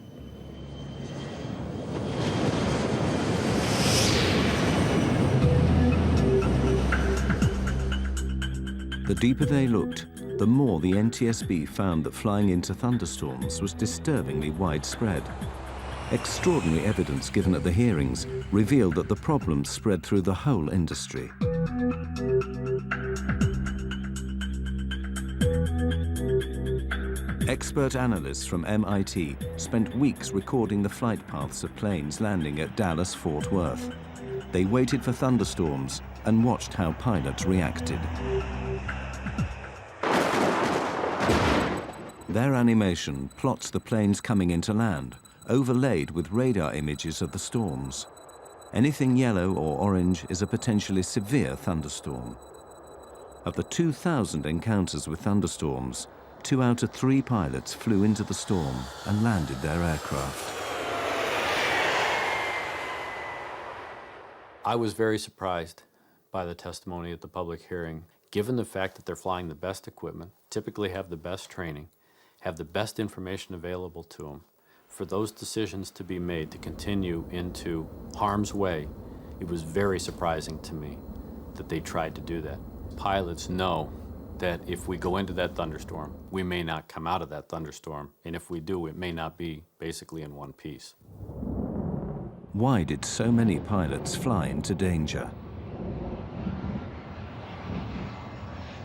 The deeper they looked, the more the NTSB found that flying into thunderstorms was disturbingly widespread. Extraordinary evidence given at the hearings revealed that the problem spread through the whole industry. Expert analysts from MIT spent weeks recording the flight paths of planes landing at Dallas-Fort Worth. They waited for thunderstorms and watched how pilots reacted. Their animation plots the planes coming into land, overlaid with radar images of the storms. Anything yellow or orange is a potentially severe thunderstorm. Of the 2,000 encounters with thunderstorms, 2 out of 3 pilots flew into the storm and landed their aircraft. I was very surprised by the testimony at the public hearing, given the fact that they're flying the best equipment, typically have the best training, have the best information available to them. For those decisions to be made to continue into harm's way, it was very surprising to me that they tried to do that. Pilots know that if we go into that thunderstorm, we may not come out of that thunderstorm, and if we do, it may not be basically in one piece. Why did so many pilots fly into danger?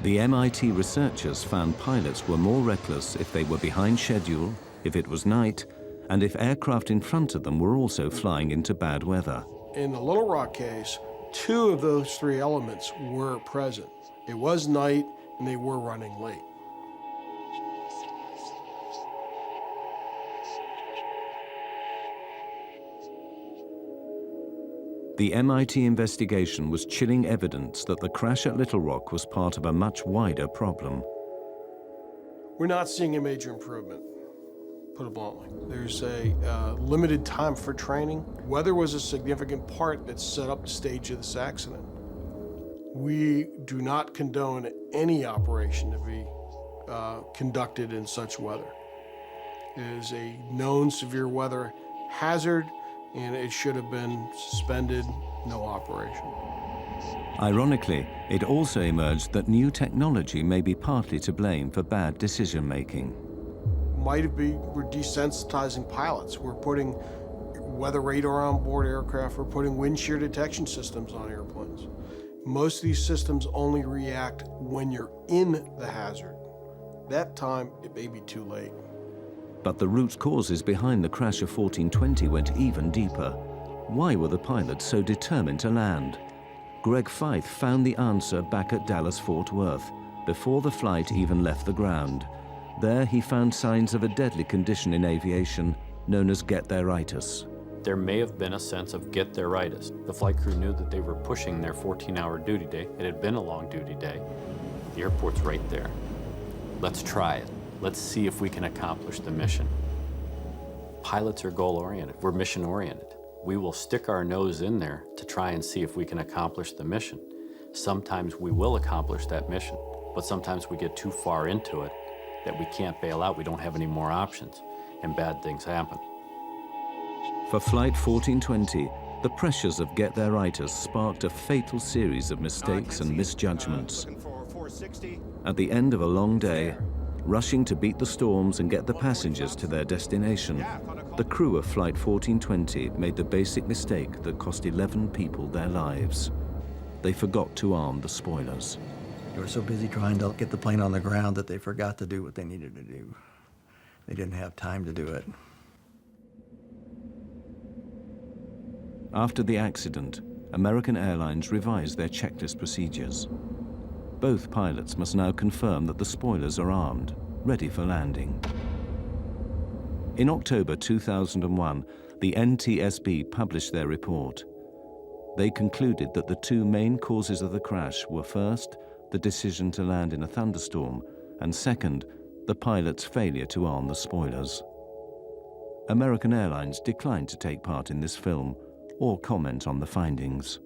The MIT researchers found pilots were more reckless if they were behind schedule, if it was night, and if aircraft in front of them were also flying into bad weather. In the Little Rock case, 2 of those 3 elements were present. It was night, and they were running late. The MIT investigation was chilling evidence that the crash at Little Rock was part of a much wider problem. We're not seeing a major improvement, put it bluntly. There's a limited time for training. Weather was a significant part that set up the stage of this accident. We do not condone any operation to be conducted in such weather. It is a known severe weather hazard, and it should have been suspended, no operation. Ironically, it also emerged that new technology may be partly to blame for bad decision-making. We're desensitizing pilots. We're putting weather radar on board aircraft. We're putting wind shear detection systems on airplanes. Most of these systems only react when you're in the hazard. That time, it may be too late. But the root causes behind the crash of 1420 went even deeper. Why were the pilots so determined to land? Greg Feith found the answer back at Dallas-Fort Worth, before the flight even left the ground. There he found signs of a deadly condition in aviation known as get-there-itis. There may have been a sense of get-there-itis. The flight crew knew that they were pushing their 14-hour duty day. It had been a long duty day. The airport's right there. Let's try it. Let's see if we can accomplish the mission. Pilots are goal-oriented. We're mission-oriented. We will stick our nose in there to try and see if we can accomplish the mission. Sometimes we will accomplish that mission, but sometimes we get too far into it that we can't bail out. We don't have any more options, and bad things happen. For Flight 1420, the pressures of get-there-itis sparked a fatal series of mistakes and misjudgments. At the end of a long day, rushing to beat the storms and get the passengers to their destination, the crew of Flight 1420 made the basic mistake that cost 11 people their lives. They forgot to arm the spoilers. They were so busy trying to get the plane on the ground that they forgot to do what they needed to do. They didn't have time to do it. After the accident, American Airlines revised their checklist procedures. Both pilots must now confirm that the spoilers are armed, ready for landing. In October 2001, the NTSB published their report. They concluded that the 2 main causes of the crash were first, the decision to land in a thunderstorm, and second, the pilot's failure to arm the spoilers. American Airlines declined to take part in this film or comment on the findings.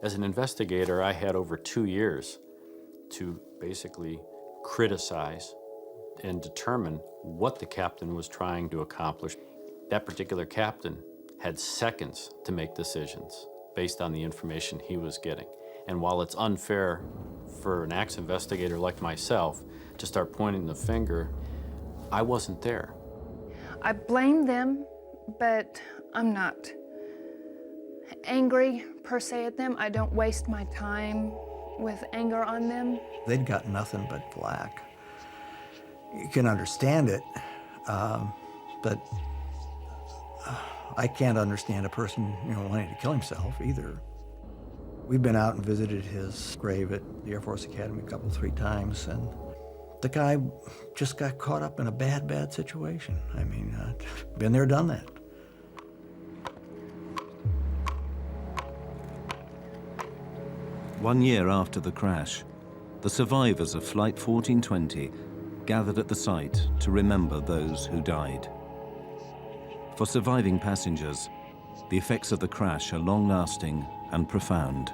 As an investigator, I had over 2 years to basically criticize and determine what the captain was trying to accomplish. That particular captain had seconds to make decisions based on the information he was getting. And while it's unfair for an acts investigator like myself to start pointing the finger, I wasn't there. I blame them, but I'm not angry per se at them. I don't waste my time with anger on them. They'd got nothing but flack. You can understand it, but I can't understand a person, wanting to kill himself either. We've been out and visited his grave at the Air Force Academy 3 times, and the guy just got caught up in a bad situation. I mean, been there, done that. One year after the crash, the survivors of Flight 1420 gathered at the site to remember those who died. For surviving passengers, the effects of the crash are long-lasting and profound.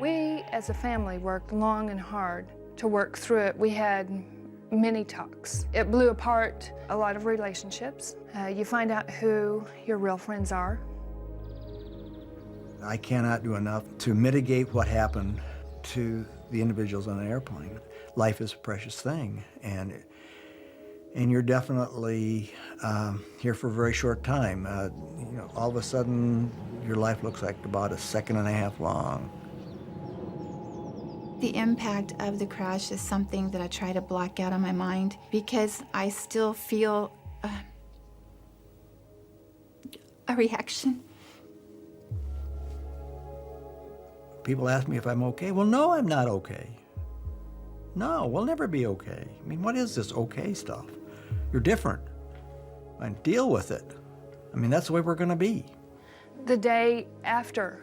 We, as a family, worked long and hard to work through it. We had many talks. It blew apart a lot of relationships. You find out who your real friends are. I cannot do enough to mitigate what happened to the individuals on an airplane. Life is a precious thing, and you're definitely here for a very short time. You know, all of a sudden, your life looks like about a second and a half long. The impact of the crash is something that I try to block out of my mind because I still feel a reaction. People ask me if I'm okay. Well, no, I'm not okay. No, we'll never be okay. I mean, what is this okay stuff? You're different. And deal with it. I mean, that's the way we're going to be. The day after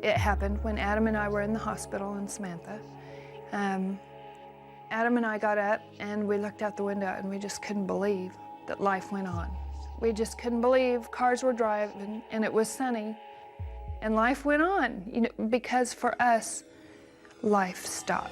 it happened, when Adam and I were in the hospital in Samantha, Adam and I got up and we looked out the window and we just couldn't believe that life went on. We just couldn't believe cars were driving and it was sunny and life went on, you know, because for us, life stopped.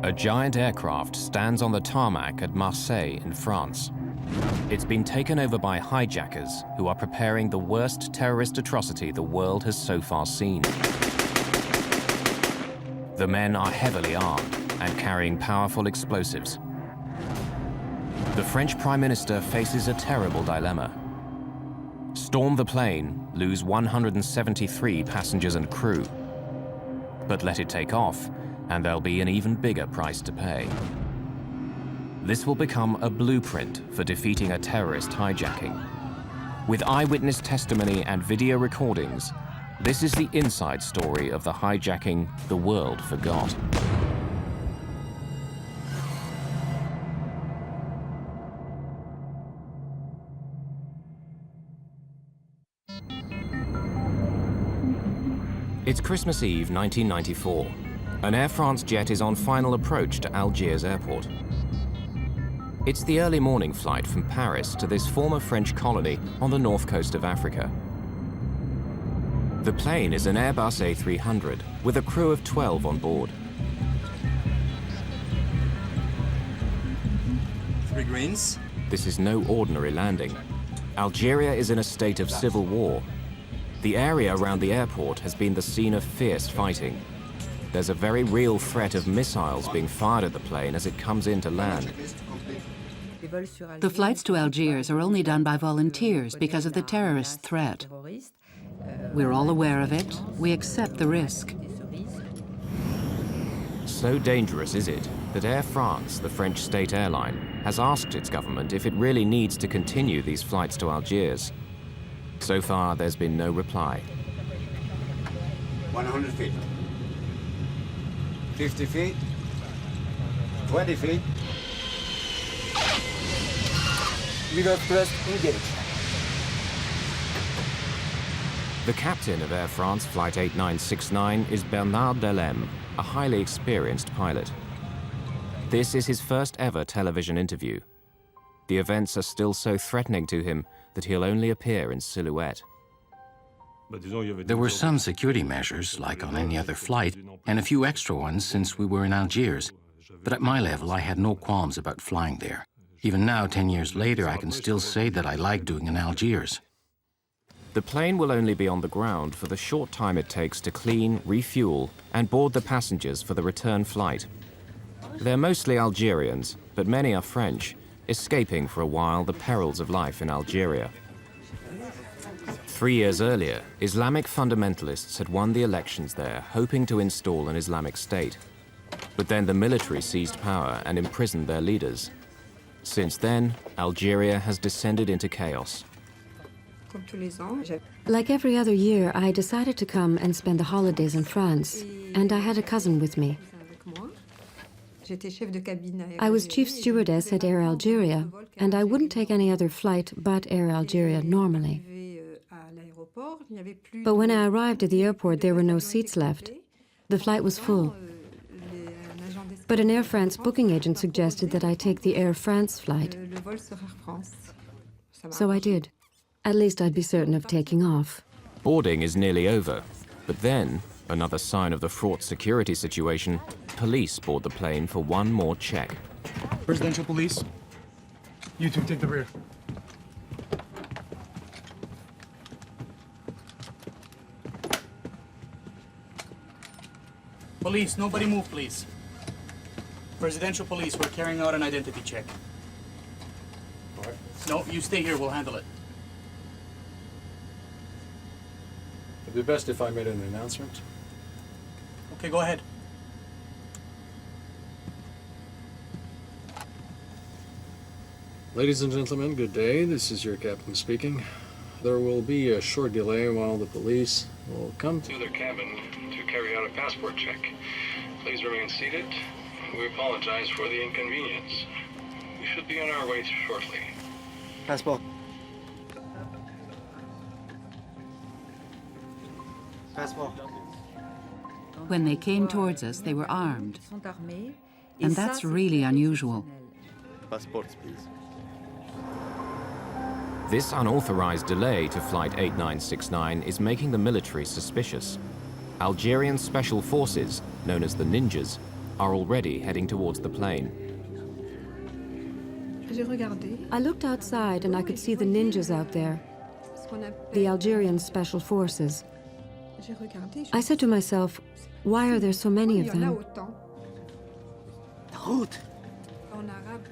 A giant aircraft stands on the tarmac at Marseille in France. It's been taken over by hijackers who are preparing the worst terrorist atrocity the world has so far seen. The men are heavily armed and carrying powerful explosives. The French Prime Minister faces a terrible dilemma. Storm the plane, lose 173 passengers and crew. But let it take off, and there'll be an even bigger price to pay. This will become a blueprint for defeating a terrorist hijacking. With eyewitness testimony and video recordings, this is the inside story of the hijacking the world forgot. It's Christmas Eve, 1994. An Air France jet is on final approach to Algiers airport. It's the early morning flight from Paris to this former French colony on the north coast of Africa. The plane is an Airbus A300 with a crew of 12 on board. 3 greens. This is no ordinary landing. Algeria is in a state of civil war. The area around the airport has been the scene of fierce fighting. There's a very real threat of missiles being fired at the plane as it comes in to land. The flights to Algiers are only done by volunteers because of the terrorist threat. We're all aware of it. We accept the risk. So dangerous is it that Air France, the French state airline, has asked its government if it really needs to continue these flights to Algiers. So far, there's been no reply. 100 feet. 50 feet. 20 feet. Lever thrust engage. The captain of Air France Flight 8969 is Bernard Delem, a highly experienced pilot. This is his first ever television interview. The events are still so threatening to him that he'll only appear in silhouette. There were some security measures, like on any other flight, and a few extra ones since we were in Algiers. But at my level, I had no qualms about flying there. Even now, 10 years later, I can still say that I like doing in Algiers. The plane will only be on the ground for the short time it takes to clean, refuel, and board the passengers for the return flight. They're mostly Algerians, but many are French, escaping for a while the perils of life in Algeria. 3 years earlier, Islamic fundamentalists had won the elections there, hoping to install an Islamic state. But then the military seized power and imprisoned their leaders. Since then, Algeria has descended into chaos. Like every other year, I decided to come and spend the holidays in France, and I had a cousin with me. I was chief stewardess at Air Algeria, and I wouldn't take any other flight but Air Algeria normally. But when I arrived at the airport, there were no seats left. The flight was full. But an Air France booking agent suggested that I take the Air France flight. So I did. At least I'd be certain of taking off. Boarding is nearly over, but then, another sign of the fraught security situation, police board the plane for one more check. Presidential police, you two take the rear. Police, nobody move, please. Presidential police, we're carrying out an identity check. All right. No, you stay here, we'll handle it. It'd be best if I made an announcement. Okay, go ahead. Ladies and gentlemen, good day. This is your captain speaking. There will be a short delay while the police will come to their cabin to carry out a passport check. Please remain seated. We apologize for the inconvenience. We should be on our way shortly. Passport. Passport. When they came towards us, they were armed. And that's really unusual. Passports, please. This unauthorized delay to Flight 8969 is making the military suspicious. Algerian special forces, known as the Ninjas, are already heading towards the plane. I looked outside and I could see the ninjas out there, the Algerian special forces. I said to myself, why are there so many of them?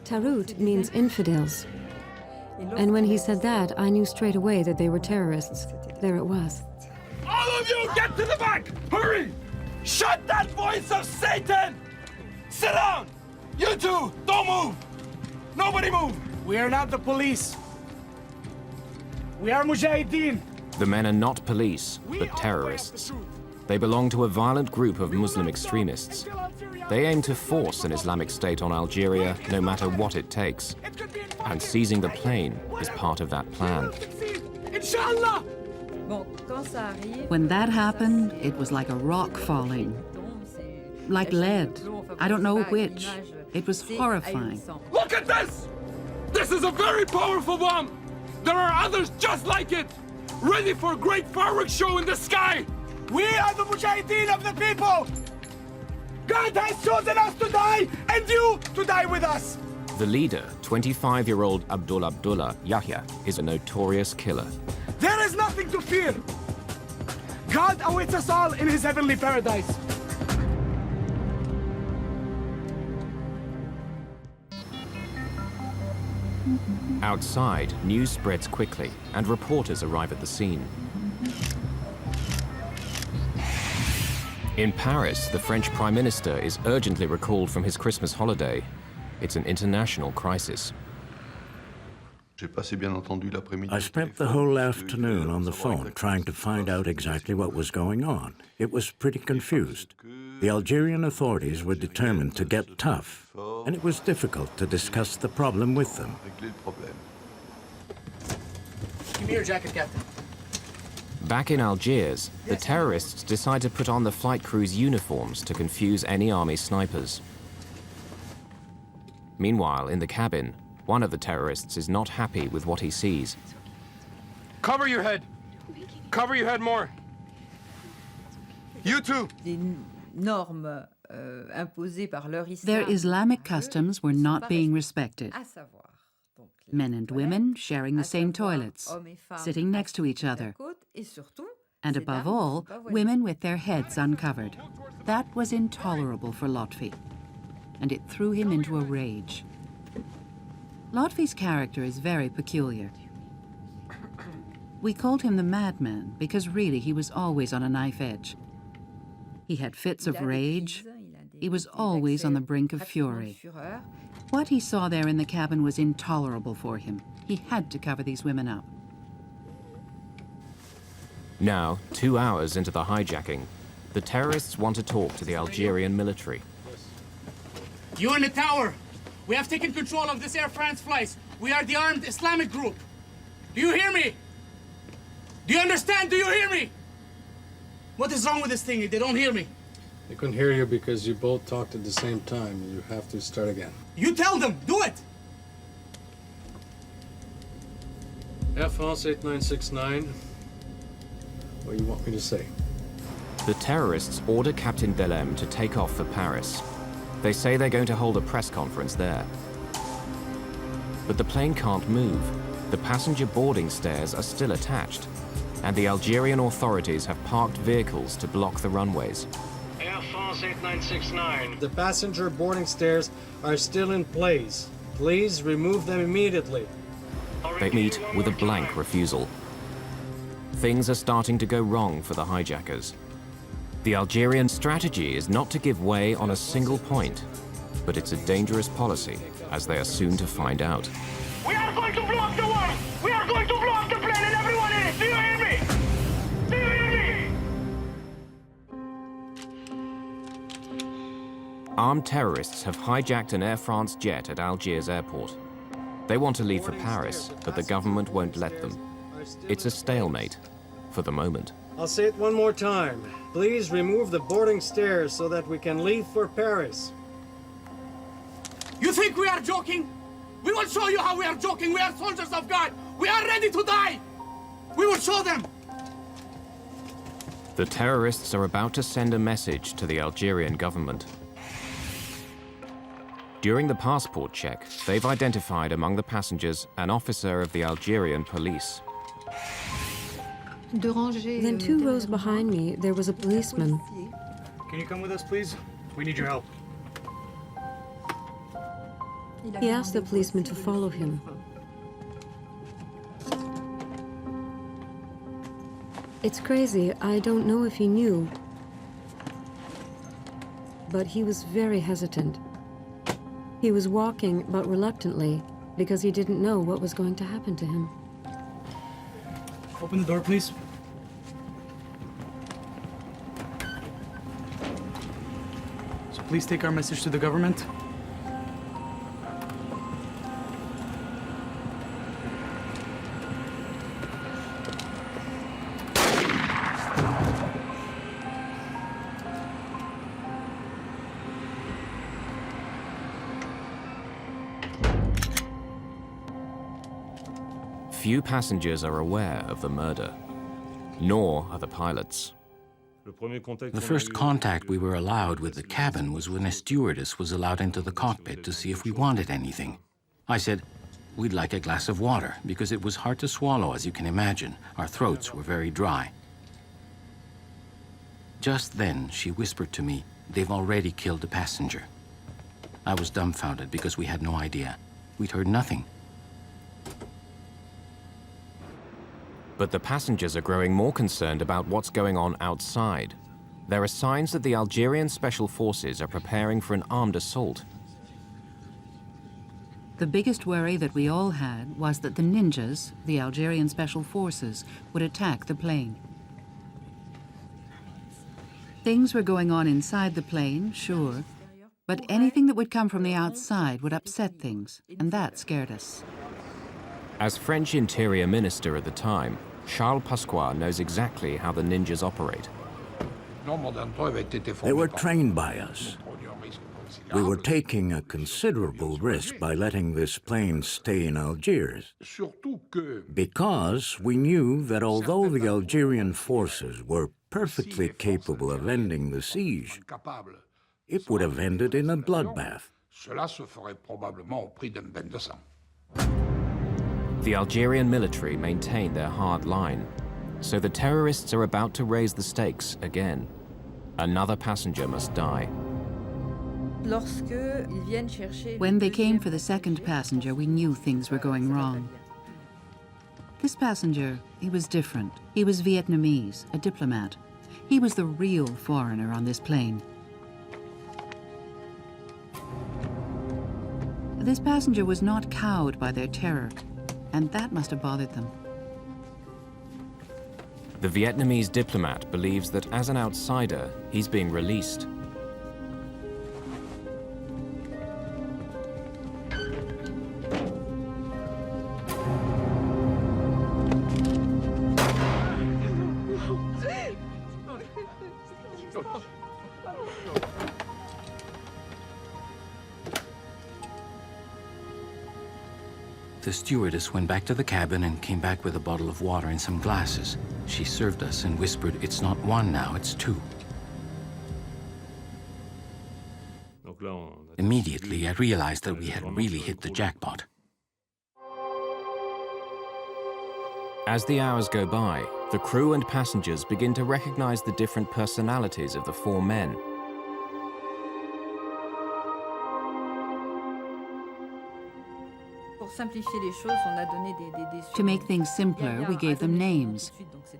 Tarut means infidels. And when he said that, I knew straight away that they were terrorists. There it was. All of you, get to the back! Hurry! Shut that voice of Satan! Sit down! You two, don't move! Nobody move! We are not the police. We are Mujahideen. The men are not police, but terrorists. They belong to a violent group of Muslim extremists. They aim to force an Islamic state on Algeria, no matter what it takes. And seizing the plane is part of that plan. Inshallah! When that happened, it was like a rock falling. Like lead. I don't know which. It was horrifying. Look at this! This is a very powerful bomb! There are others just like it! Ready for a great fireworks show in the sky! We are the Mujahideen of the people! God has chosen us to die, and you to die with us! The leader, 25-year-old Abdullah Yahya, is a notorious killer. There is nothing to fear! God awaits us all in his heavenly paradise! Outside, news spreads quickly, and reporters arrive at the scene. In Paris, the French Prime Minister is urgently recalled from his Christmas holiday. It's an international crisis. I spent the whole afternoon on the phone trying to find out exactly what was going on. It was pretty confused. The Algerian authorities were determined to get tough, and it was difficult to discuss the problem with them. Give me your jacket, Captain. Back in Algiers, the terrorists decide to put on the flight crew's uniforms to confuse any army snipers. Meanwhile, in the cabin, one of the terrorists is not happy with what he sees. Cover your head! Cover your head more! You too! Their Islamic customs were not being respected. Men and women sharing the same toilets, sitting next to each other. And above all, women with their heads uncovered. That was intolerable for Lotfi. and it threw him into a rage. Lotfi's character is very peculiar. We called him the madman because really he was always on a knife edge. He had fits of rage. He was always on the brink of fury. What he saw there in the cabin was intolerable for him. He had to cover these women up. Now, 2 hours into the hijacking, the terrorists want to talk to the Algerian military. You in the tower! We have taken control of this Air France flights. We are the armed Islamic group. Do you hear me? Do you understand? Do you hear me? What is wrong with this thing? They don't hear me. They couldn't hear you because you both talked at the same time. You have to start again. You tell them. Do it. Air France 8969. What do you want me to say? The terrorists order Captain Delem to take off for Paris. They say they're going to hold a press conference there. But the plane can't move. The passenger boarding stairs are still attached, and the Algerian authorities have parked vehicles to block the runways. Air France 8969. The passenger boarding stairs are still in place. Please remove them immediately. They meet with a blank refusal. Things are starting to go wrong for the hijackers. The Algerian strategy is not to give way on a single point, but it's a dangerous policy, as they are soon to find out. We are going to blow up the wall! We are going to blow up the plane and everyone in it! Do you hear me? Do you hear me? Armed terrorists have hijacked an Air France jet at Algiers airport. They want to leave for Paris, but the government won't let them. It's a stalemate, for the moment. I'll say it one more time. Please remove the boarding stairs so that we can leave for Paris. You think we are joking? We will show you how we are joking. We are soldiers of God. We are ready to die. We will show them. The terrorists are about to send a message to the Algerian government. During the passport check, they've identified among the passengers an officer of the Algerian police. Then 2 rows behind me, there was a policeman. Can you come with us, please? We need your help. He asked the policeman to follow him. It's crazy, I don't know if he knew, but he was very hesitant. He was walking, but reluctantly, because he didn't know what was going to happen to him. Open the door, please. So please take our message to the government. Few passengers are aware of the murder, nor are the pilots. The first contact we were allowed with the cabin was when a stewardess was allowed into the cockpit to see if we wanted anything. I said, we'd like a glass of water, because it was hard to swallow, as you can imagine. Our throats were very dry. Just then, she whispered to me, they've already killed a passenger. I was dumbfounded because we had no idea. We'd heard nothing. But the passengers are growing more concerned about what's going on outside. There are signs that the Algerian Special Forces are preparing for an armed assault. The biggest worry that we all had was that the ninjas, the Algerian Special Forces, would attack the plane. Things were going on inside the plane, sure, but anything that would come from the outside would upset things, and that scared us. As French Interior Minister at the time, Charles Pasqua knows exactly how the ninjas operate. They were trained by us. We were taking a considerable risk by letting this plane stay in Algiers, because we knew that although the Algerian forces were perfectly capable of ending the siege, it would have ended in a bloodbath. The Algerian military maintain their hard line, so the terrorists are about to raise the stakes again. Another passenger must die. When they came for the second passenger, we knew things were going wrong. This passenger, he was different. He was Vietnamese, a diplomat. He was the real foreigner on this plane. This passenger was not cowed by their terror, and that must have bothered them. The Vietnamese diplomat believes that as an outsider, he's being released. The stewardess went back to the cabin and came back with a bottle of water and some glasses. She served us and whispered, "It's not one now, it's two." Immediately, I realized that we had really hit the jackpot. As the hours go by, the crew and passengers begin to recognize the different personalities of the four men. To make things simpler, we gave them names.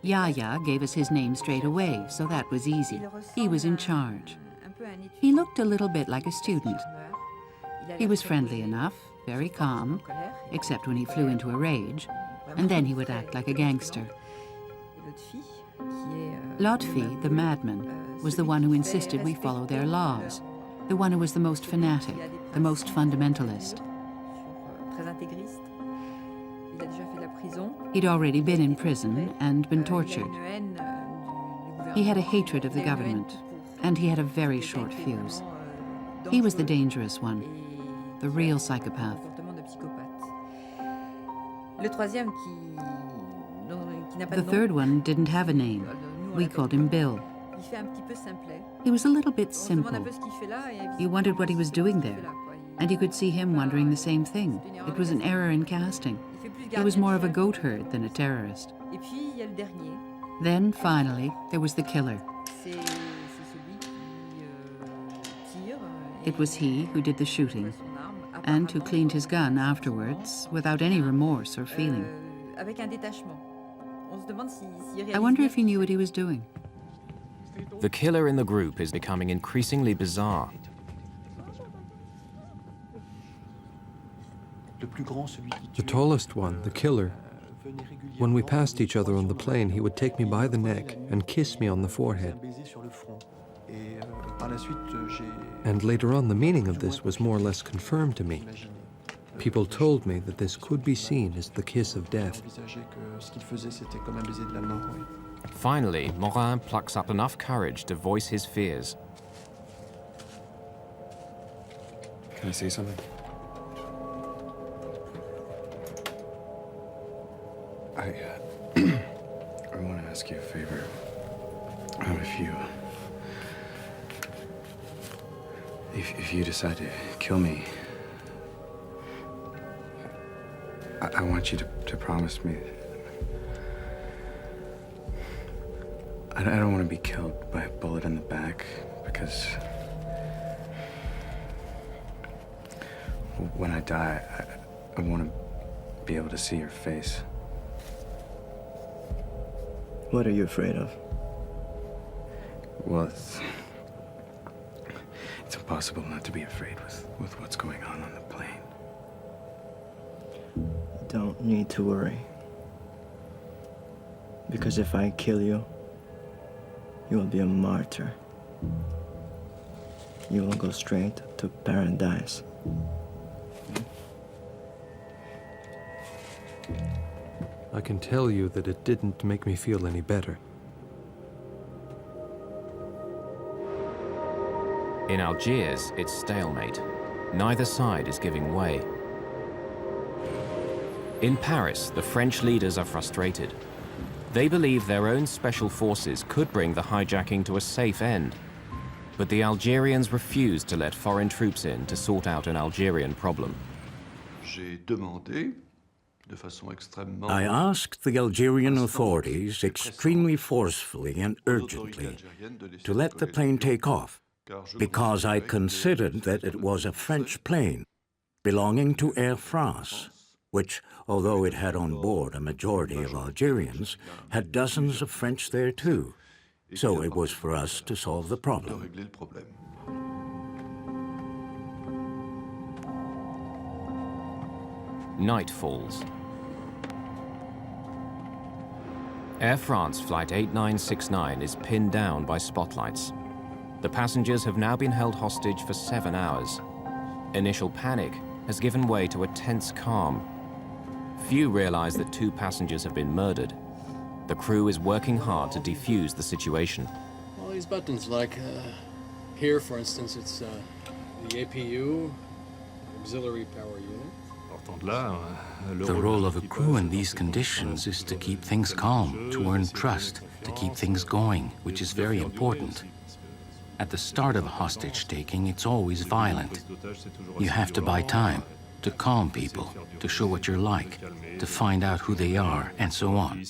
Yaya gave us his name straight away, so that was easy. He was in charge. He looked a little bit like a student. He was friendly enough, very calm, except when he flew into a rage, and then he would act like a gangster. Lotfi, the madman, was the one who insisted we follow their laws, the one who was the most fanatic, the most fundamentalist. He'd already been in prison and been tortured. He had a hatred of the government, and he had a very short fuse. He was the dangerous one, the real psychopath. The third one didn't have a name. We called him Bill. He was a little bit simple. You wondered what he was doing there, and you could see him wondering the same thing. It was an error in casting. He was more of a goat herd than a terrorist. Then, finally, there was the killer. It was he who did the shooting, and who cleaned his gun afterwards without any remorse or feeling. I wonder if he knew what he was doing. The killer in the group is becoming increasingly bizarre. The tallest one, the killer, when we passed each other on the plane, he would take me by the neck and kiss me on the forehead. And later on, the meaning of this was more or less confirmed to me. People told me that this could be seen as the kiss of death. Finally, Morin plucks up enough courage to voice his fears. Can I say something? I want to ask you a favor. If you decide to kill me, I want you to promise me. I don't want to be killed by a bullet in the back, because when I die, I want to be able to see your face. What are you afraid of? Well, it's impossible not to be afraid with what's going on the plane. You don't need to worry. Because if I kill you, you will be a martyr. You will go straight to paradise. I can tell you that it didn't make me feel any better. In Algiers, it's stalemate. Neither side is giving way. In Paris, the French leaders are frustrated. They believe their own special forces could bring the hijacking to a safe end. But the Algerians refuse to let foreign troops in to sort out an Algerian problem. I asked the Algerian authorities extremely forcefully and urgently to let the plane take off, because I considered that it was a French plane belonging to Air France, which, although it had on board a majority of Algerians, had dozens of French there too. So it was for us to solve the problem. Night falls. Air France Flight 8969 is pinned down by spotlights. The passengers have now been held hostage for 7 hours. Initial panic has given way to a tense calm. Few realize that 2 passengers have been murdered. The crew is working hard to defuse the situation. All these buttons, like here, for instance, it's the APU, auxiliary power unit. The role of a crew in these conditions is to keep things calm, to earn trust, to keep things going, which is very important. At the start of a hostage-taking, it's always violent. You have to buy time, to calm people, to show what you're like, to find out who they are, and so on.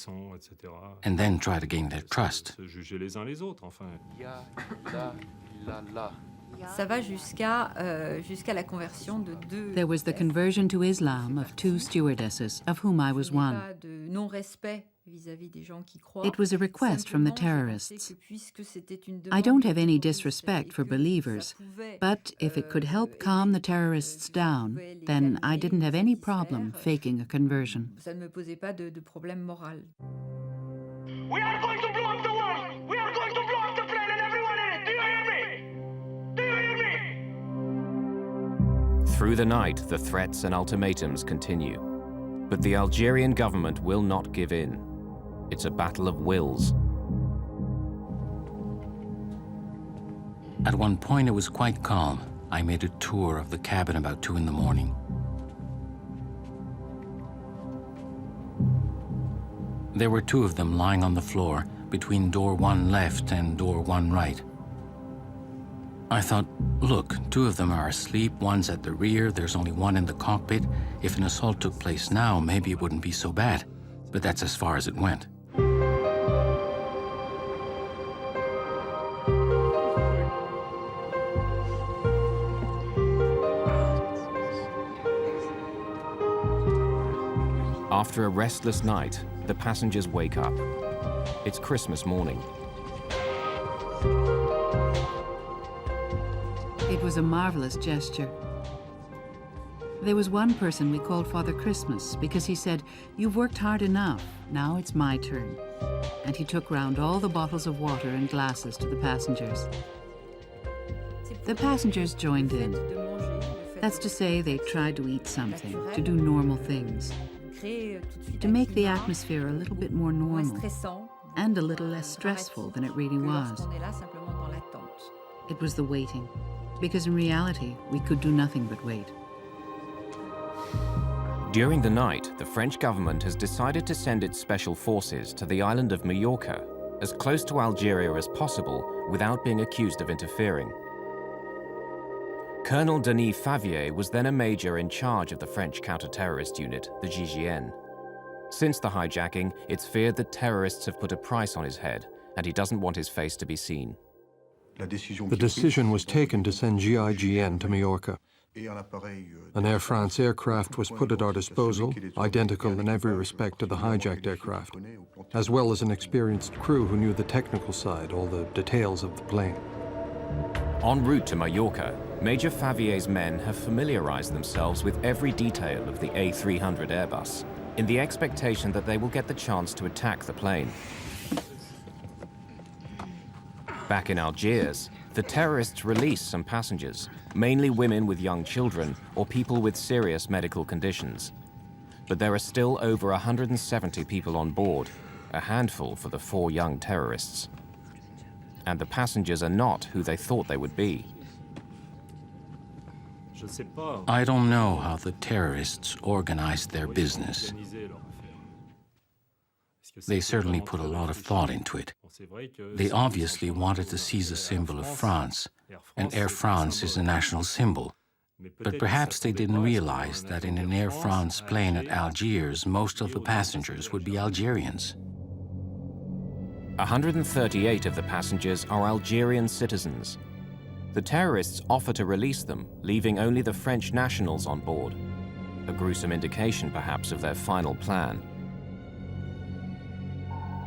And then try to gain their trust. There was the conversion to Islam of 2 stewardesses, of whom I was one. It was a request from the terrorists. I don't have any disrespect for believers, but if it could help calm the terrorists down, then I didn't have any problem faking a conversion. We are going to blow up the world! We are going to blow up the plane and everyone in it! Do you hear me? Do you hear me? Through the night, the threats and ultimatums continue. But the Algerian government will not give in. It's a battle of wills. At one point, it was quite calm. I made a tour of the cabin about 2 in the morning. There were 2 of them lying on the floor, between door 1 left and door 1 right. I thought, look, 2 of them are asleep, one's at the rear, there's only 1 in the cockpit. If an assault took place now, maybe it wouldn't be so bad. But that's as far as it went. After a restless night, the passengers wake up. It's Christmas morning. It was a marvelous gesture. There was one person we called Father Christmas because he said, "You've worked hard enough, now it's my turn." And he took round all the bottles of water and glasses to the passengers. The passengers joined in. That's to say, they tried to eat something, to do normal things, to make the atmosphere a little bit more normal and a little less stressful than it really was. It was the waiting, because in reality, we could do nothing but wait. During the night, the French government has decided to send its special forces to the island of Majorca, as close to Algeria as possible without being accused of interfering. Colonel Denis Favier was then a major in charge of the French counter-terrorist unit, the GIGN. Since the hijacking, it's feared that terrorists have put a price on his head, and he doesn't want his face to be seen. The decision was taken to send GIGN to Majorca. An Air France aircraft was put at our disposal, identical in every respect to the hijacked aircraft, as well as an experienced crew who knew the technical side, all the details of the plane. En route to Majorca, Major Favier's men have familiarized themselves with every detail of the A300 Airbus, in the expectation that they will get the chance to attack the plane. Back in Algiers, the terrorists release some passengers, mainly women with young children or people with serious medical conditions. But there are still over 170 people on board, a handful for the 4 young terrorists. And the passengers are not who they thought they would be. I don't know how the terrorists organized their business. They certainly put a lot of thought into it. They obviously wanted to seize a symbol of France, and Air France is a national symbol. But perhaps they didn't realize that in an Air France plane at Algiers, most of the passengers would be Algerians. 138 of the passengers are Algerian citizens. The terrorists offer to release them, leaving only the French nationals on board. A gruesome indication, perhaps, of their final plan.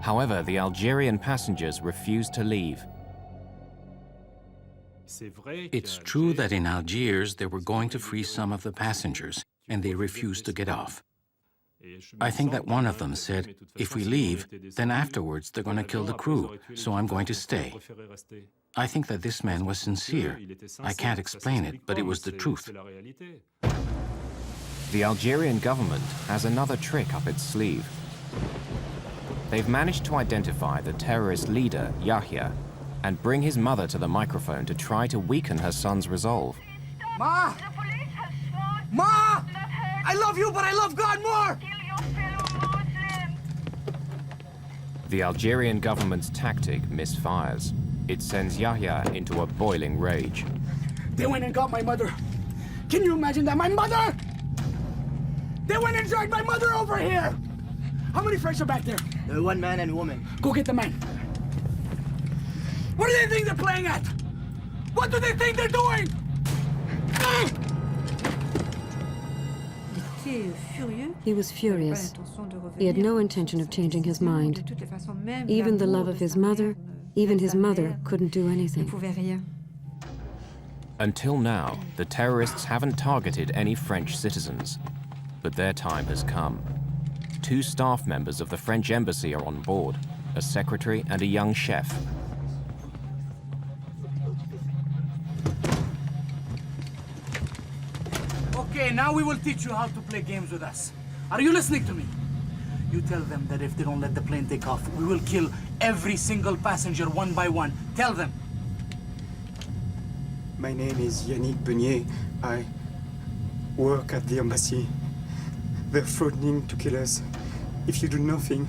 However, the Algerian passengers refuse to leave. It's true that in Algiers they were going to free some of the passengers, and they refused to get off. I think that one of them said, if we leave, then afterwards they're going to kill the crew, so I'm going to stay. I think that this man was sincere. I can't explain it, but it was the truth. The Algerian government has another trick up its sleeve. They've managed to identify the terrorist leader, Yahya, and bring his mother to the microphone to try to weaken her son's resolve. Ma! Ma! I love you, but I love God more! The Algerian government's tactic misfires. It sends Yahya into a boiling rage. They went and got my mother. Can you imagine that? My mother! They went and dragged my mother over here! How many French are back there? One man and woman. Go get the man. What do they think they're playing at? What do they think they're doing? He was furious. He had no intention of changing his mind. Even the love of his mother, even his mother couldn't do anything. Until now, the terrorists haven't targeted any French citizens. But their time has come. 2 staff members of the French embassy are on board, a secretary and a young chef. Okay, now we will teach you how to play games with us. Are you listening to me? You tell them that if they don't let the plane take off, we will kill every single passenger one by one. Tell them. My name is Yannick Beignet. I work at the embassy. They're threatening to kill us. If you do nothing,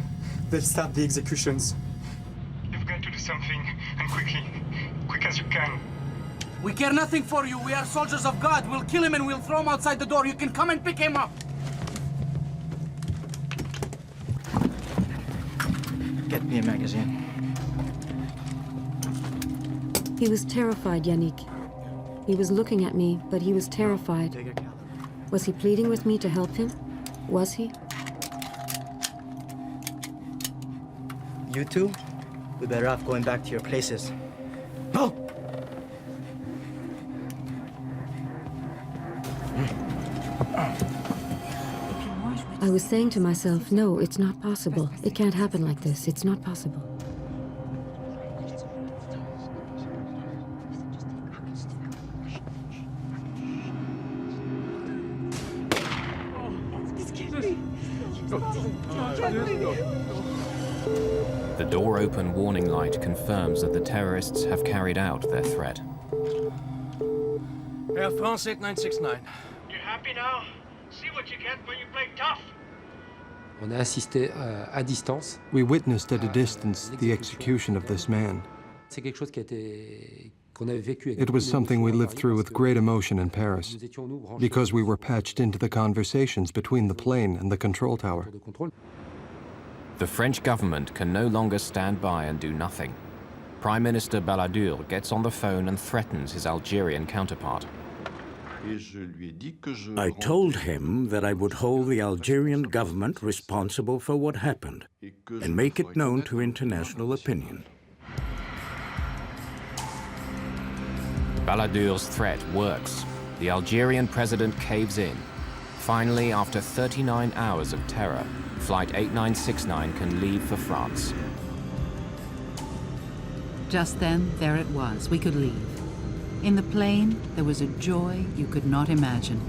they'll start the executions. You've got to do something, and quickly. Quick as you can. We care nothing for you. We are soldiers of God. We'll kill him and we'll throw him outside the door. You can come and pick him up. Get me a magazine. He was terrified, Yannick. He was looking at me, but he was terrified. Was he pleading with me to help him? Was he? You two, we better off going back to your places. Go! I was saying to myself, no, it's not possible. It can't happen like this. It's not possible. The door-open warning light confirms that the terrorists have carried out their threat. Air France 8969. You happy now? See what you get when you play tough. On a assisté à distance. We witnessed at a distance the execution of this man. C'est quelque chose qui a été qu'on avait vécu. It was something we lived through with great emotion in Paris, because we were patched into the conversations between the plane and the control tower. The French government can no longer stand by and do nothing. Prime Minister Balladur gets on the phone and threatens his Algerian counterpart. I told him that I would hold the Algerian government responsible for what happened and make it known to international opinion. Balladur's threat works. The Algerian president caves in. Finally, after 39 hours of terror, Flight 8969 can leave for France. Just then, there it was. We could leave. In the plane, there was a joy you could not imagine.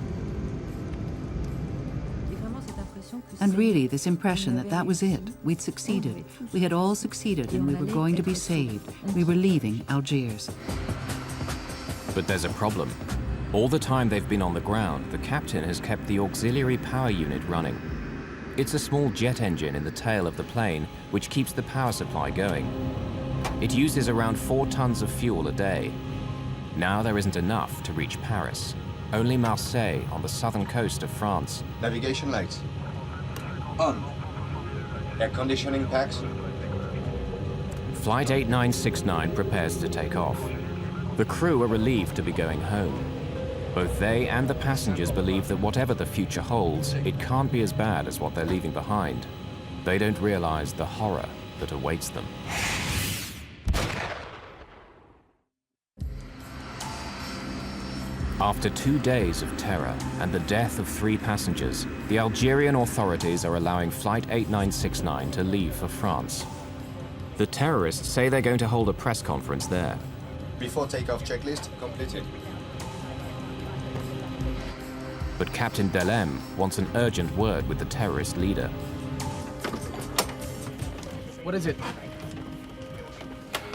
And really, this impression that that was it. We'd succeeded. We had all succeeded and we were going to be saved. We were leaving Algiers. But there's a problem. All the time they've been on the ground, the captain has kept the auxiliary power unit running. It's a small jet engine in the tail of the plane which keeps the power supply going. It uses around 4 tons of fuel a day. Now there isn't enough to reach Paris. Only Marseille on the southern coast of France. Navigation lights. On. Air conditioning packs. Flight 8969 prepares to take off. The crew are relieved to be going home. Both they and the passengers believe that whatever the future holds, it can't be as bad as what they're leaving behind. They don't realize the horror that awaits them. After 2 days of terror and the death of 3 passengers, the Algerian authorities are allowing Flight 8969 to leave for France. The terrorists say they're going to hold a press conference there. Before takeoff checklist completed. But Captain Delem wants an urgent word with the terrorist leader. What is it?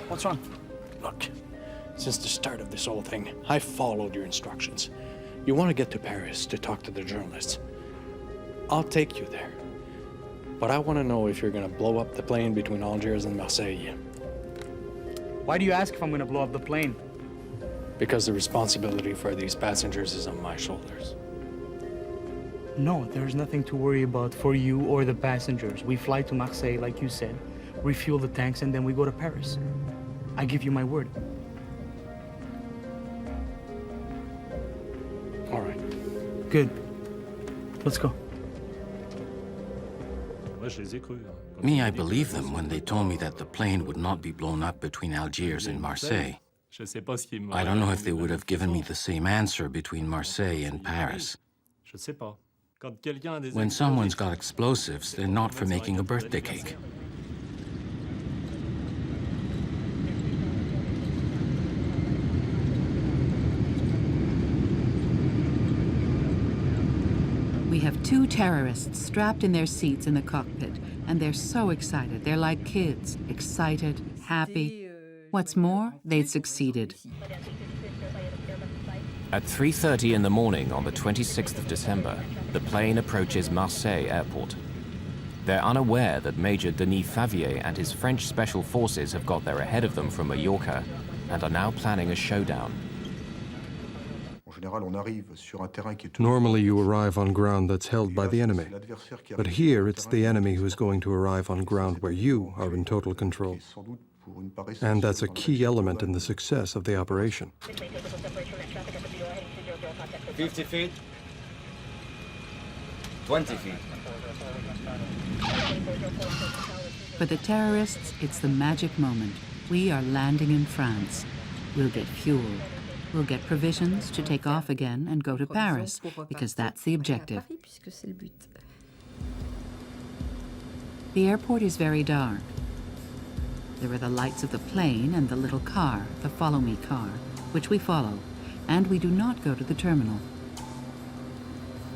What's wrong? Look, since the start of this whole thing, I followed your instructions. You want to get to Paris to talk to the journalists. I'll take you there. But I want to know if you're going to blow up the plane between Algiers and Marseille. Why do you ask if I'm going to blow up the plane? Because the responsibility for these passengers is on my shoulders. No, there's nothing to worry about for you or the passengers. We fly to Marseille, like you said, refuel the tanks, and then we go to Paris. I give you my word. All right. Good. Let's go. Me, I believed them when they told me that the plane would not be blown up between Algiers and Marseille. I don't know if they would have given me the same answer between Marseille and Paris. When someone's got explosives, they're not for making a birthday cake. We have 2 terrorists strapped in their seats in the cockpit, and they're so excited. They're like kids, excited, happy. What's more, they'd succeeded. At 3:30 in the morning on the 26th of December, the plane approaches Marseille airport. They're unaware that Major Denis Favier and his French special forces have got there ahead of them from Mallorca and are now planning a showdown. Normally you arrive on ground that's held by the enemy. But here it's the enemy who's going to arrive on ground where you are in total control. And that's a key element in the success of the operation. 50 feet. 20 feet. For the terrorists, it's the magic moment. We are landing in France. We'll get fuel. We'll get provisions to take off again and go to Paris, because that's the objective. The airport is very dark. There are the lights of the plane and the little car, the Follow Me car, which we follow, and we do not go to the terminal.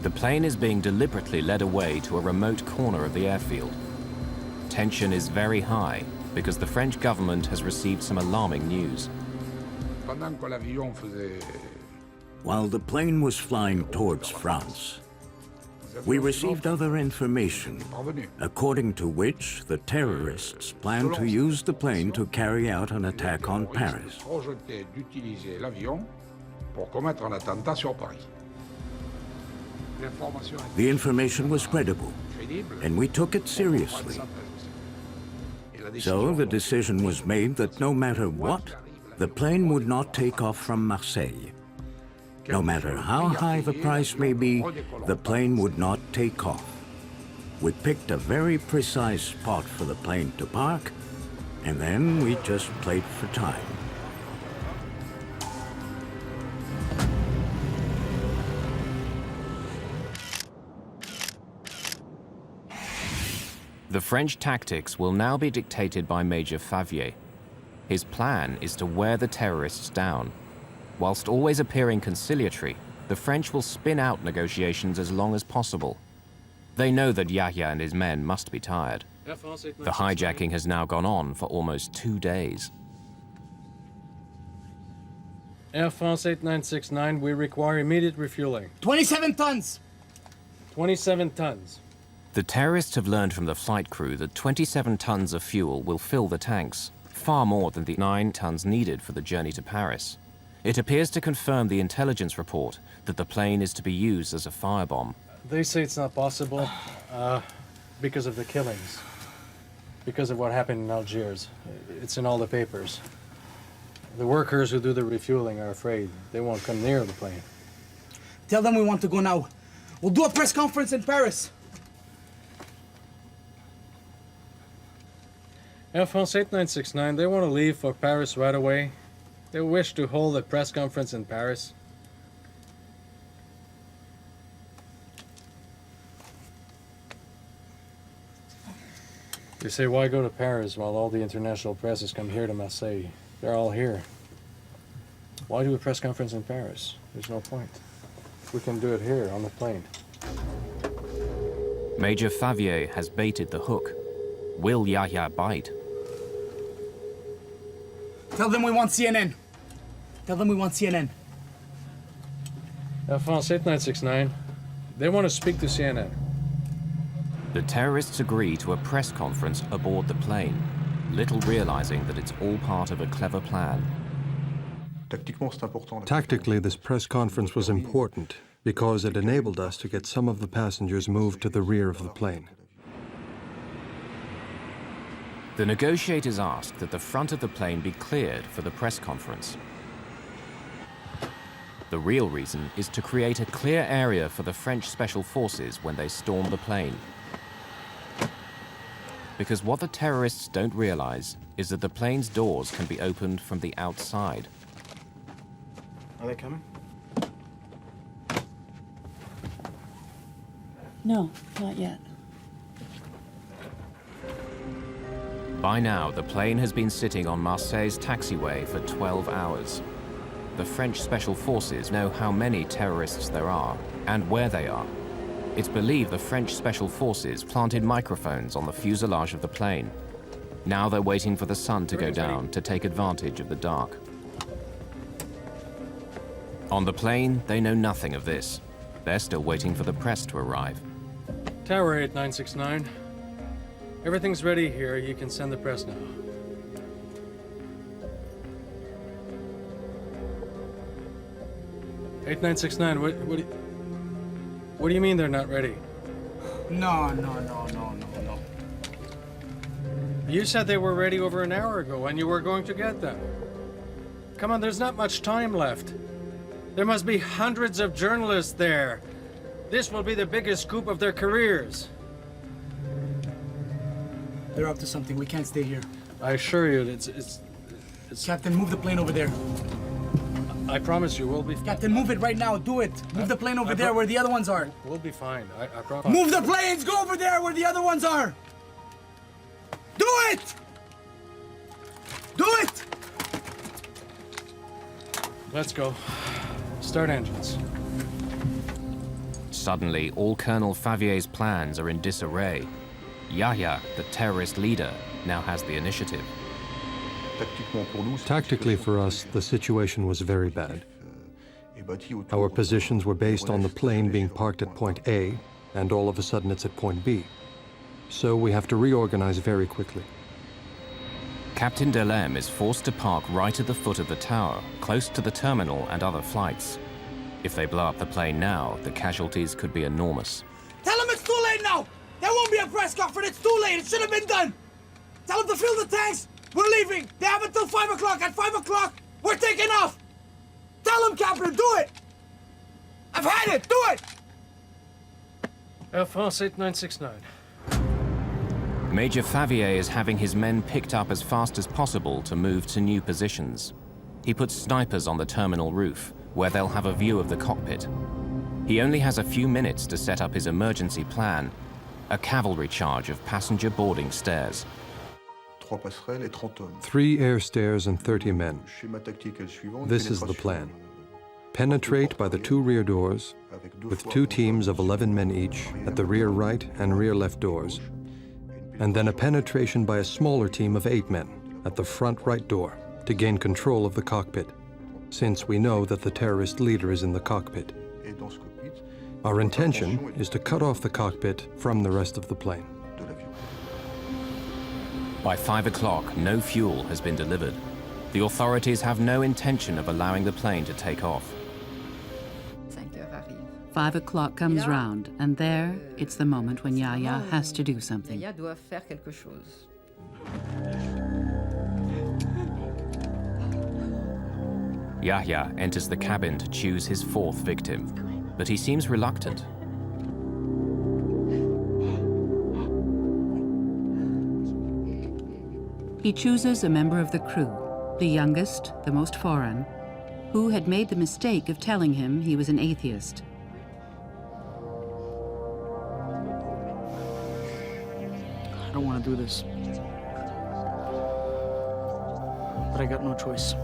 The plane is being deliberately led away to a remote corner of the airfield. Tension is very high because the French government has received some alarming news. While the plane was flying towards France, we received other information, according to which the terrorists planned to use the plane to carry out an attack on Paris. The information was credible, and we took it seriously. So the decision was made that no matter what, the plane would not take off from Marseille. No matter how high the price may be, the plane would not take off. We picked a very precise spot for the plane to park, and then we just played for time. The French tactics will now be dictated by Major Favier. His plan is to wear the terrorists down. Whilst always appearing conciliatory, the French will spin out negotiations as long as possible. They know that Yahya and his men must be tired. The hijacking has now gone on for almost 2 days. Air France 8969, we require immediate refueling. 27 tons! 27 tons. The terrorists have learned from the flight crew that 27 tons of fuel will fill the tanks, far more than the 9 tons needed for the journey to Paris. It appears to confirm the intelligence report that the plane is to be used as a firebomb. They say it's not possible because of the killings, because of what happened in Algiers. It's in all the papers. The workers who do the refueling are afraid. They won't come near the plane. Tell them we want to go now. We'll do a press conference in Paris. Air France 8969, they want to leave for Paris right away. They wish to hold a press conference in Paris. You say, why go to Paris while all the international press has come here to Marseille? They're all here. Why do a press conference in Paris? There's no point. We can do it here on the plane. Major Favier has baited the hook. Will Yahya bite? Tell them we want CNN. Tell them we want CNN. Air France 8969, they want to speak to CNN. The terrorists agree to a press conference aboard the plane, little realizing that it's all part of a clever plan. Tactically, this press conference was important because it enabled us to get some of the passengers moved to the rear of the plane. The negotiators asked that the front of the plane be cleared for the press conference. The real reason is to create a clear area for the French special forces when they storm the plane. Because what the terrorists don't realize is that the plane's doors can be opened from the outside. Are they coming? No, not yet. By now, the plane has been sitting on Marseille's taxiway for 12 hours. The French special forces know how many terrorists there are and where they are. It's believed the French special forces planted microphones on the fuselage of the plane. Now they're waiting for the sun to go down to take advantage of the dark. On the plane, they know nothing of this. They're still waiting for the press to arrive. Tower 8969, everything's ready here. You can send the press now. (8969), what do you mean they're not ready? No. You said they were ready over an hour ago and you were going to get them. Come on, there's not much time left. There must be hundreds of journalists there. This will be the biggest scoop of their careers. They're up to something. We can't stay here. I assure you, it's... Captain, move the plane over there. I promise you, we'll be... Captain, move it right now. Do it. Move the plane over there where the other ones are. We'll be fine. I promise. Move the planes! Go over there where the other ones are! Do it! Do it! Let's go. Start engines. Suddenly, all Colonel Favier's plans are in disarray. Yahya, the terrorist leader, now has the initiative. Tactically for us, the situation was very bad. Our positions were based on the plane being parked at point A, and all of a sudden it's at point B. So we have to reorganize very quickly. Captain Delem is forced to park right at the foot of the tower, close to the terminal and other flights. If they blow up the plane now, the casualties could be enormous. Tell them it's too late now! There won't be a press conference. It's too late. It should have been done. Tell them to fill the tanks. We're leaving. They have until 5 o'clock. At 5 o'clock, we're taking off. Tell them, Captain, do it. I've had it. Do it. Air France 8969. Major Favier is having his men picked up as fast as possible to move to new positions. He puts snipers on the terminal roof, where they'll have a view of the cockpit. He only has a few minutes to set up his emergency plan, a cavalry charge of passenger boarding stairs. 3 air stairs and 30 men. This is the plan. Penetrate by the 2 rear doors, with 2 teams of 11 men each at the rear right and rear left doors, and then a penetration by a smaller team of 8 men at the front right door to gain control of the cockpit, since we know that the terrorist leader is in the cockpit. Our intention is to cut off the cockpit from the rest of the plane. By 5 o'clock, no fuel has been delivered. The authorities have no intention of allowing the plane to take off. 5 o'clock comes round, and there, it's the moment when Yahya has to do something. Yahya enters the cabin to choose his fourth victim, but he seems reluctant. He chooses a member of the crew, the youngest, the most foreign, who had made the mistake of telling him he was an atheist. I don't want to do this, but I got no choice.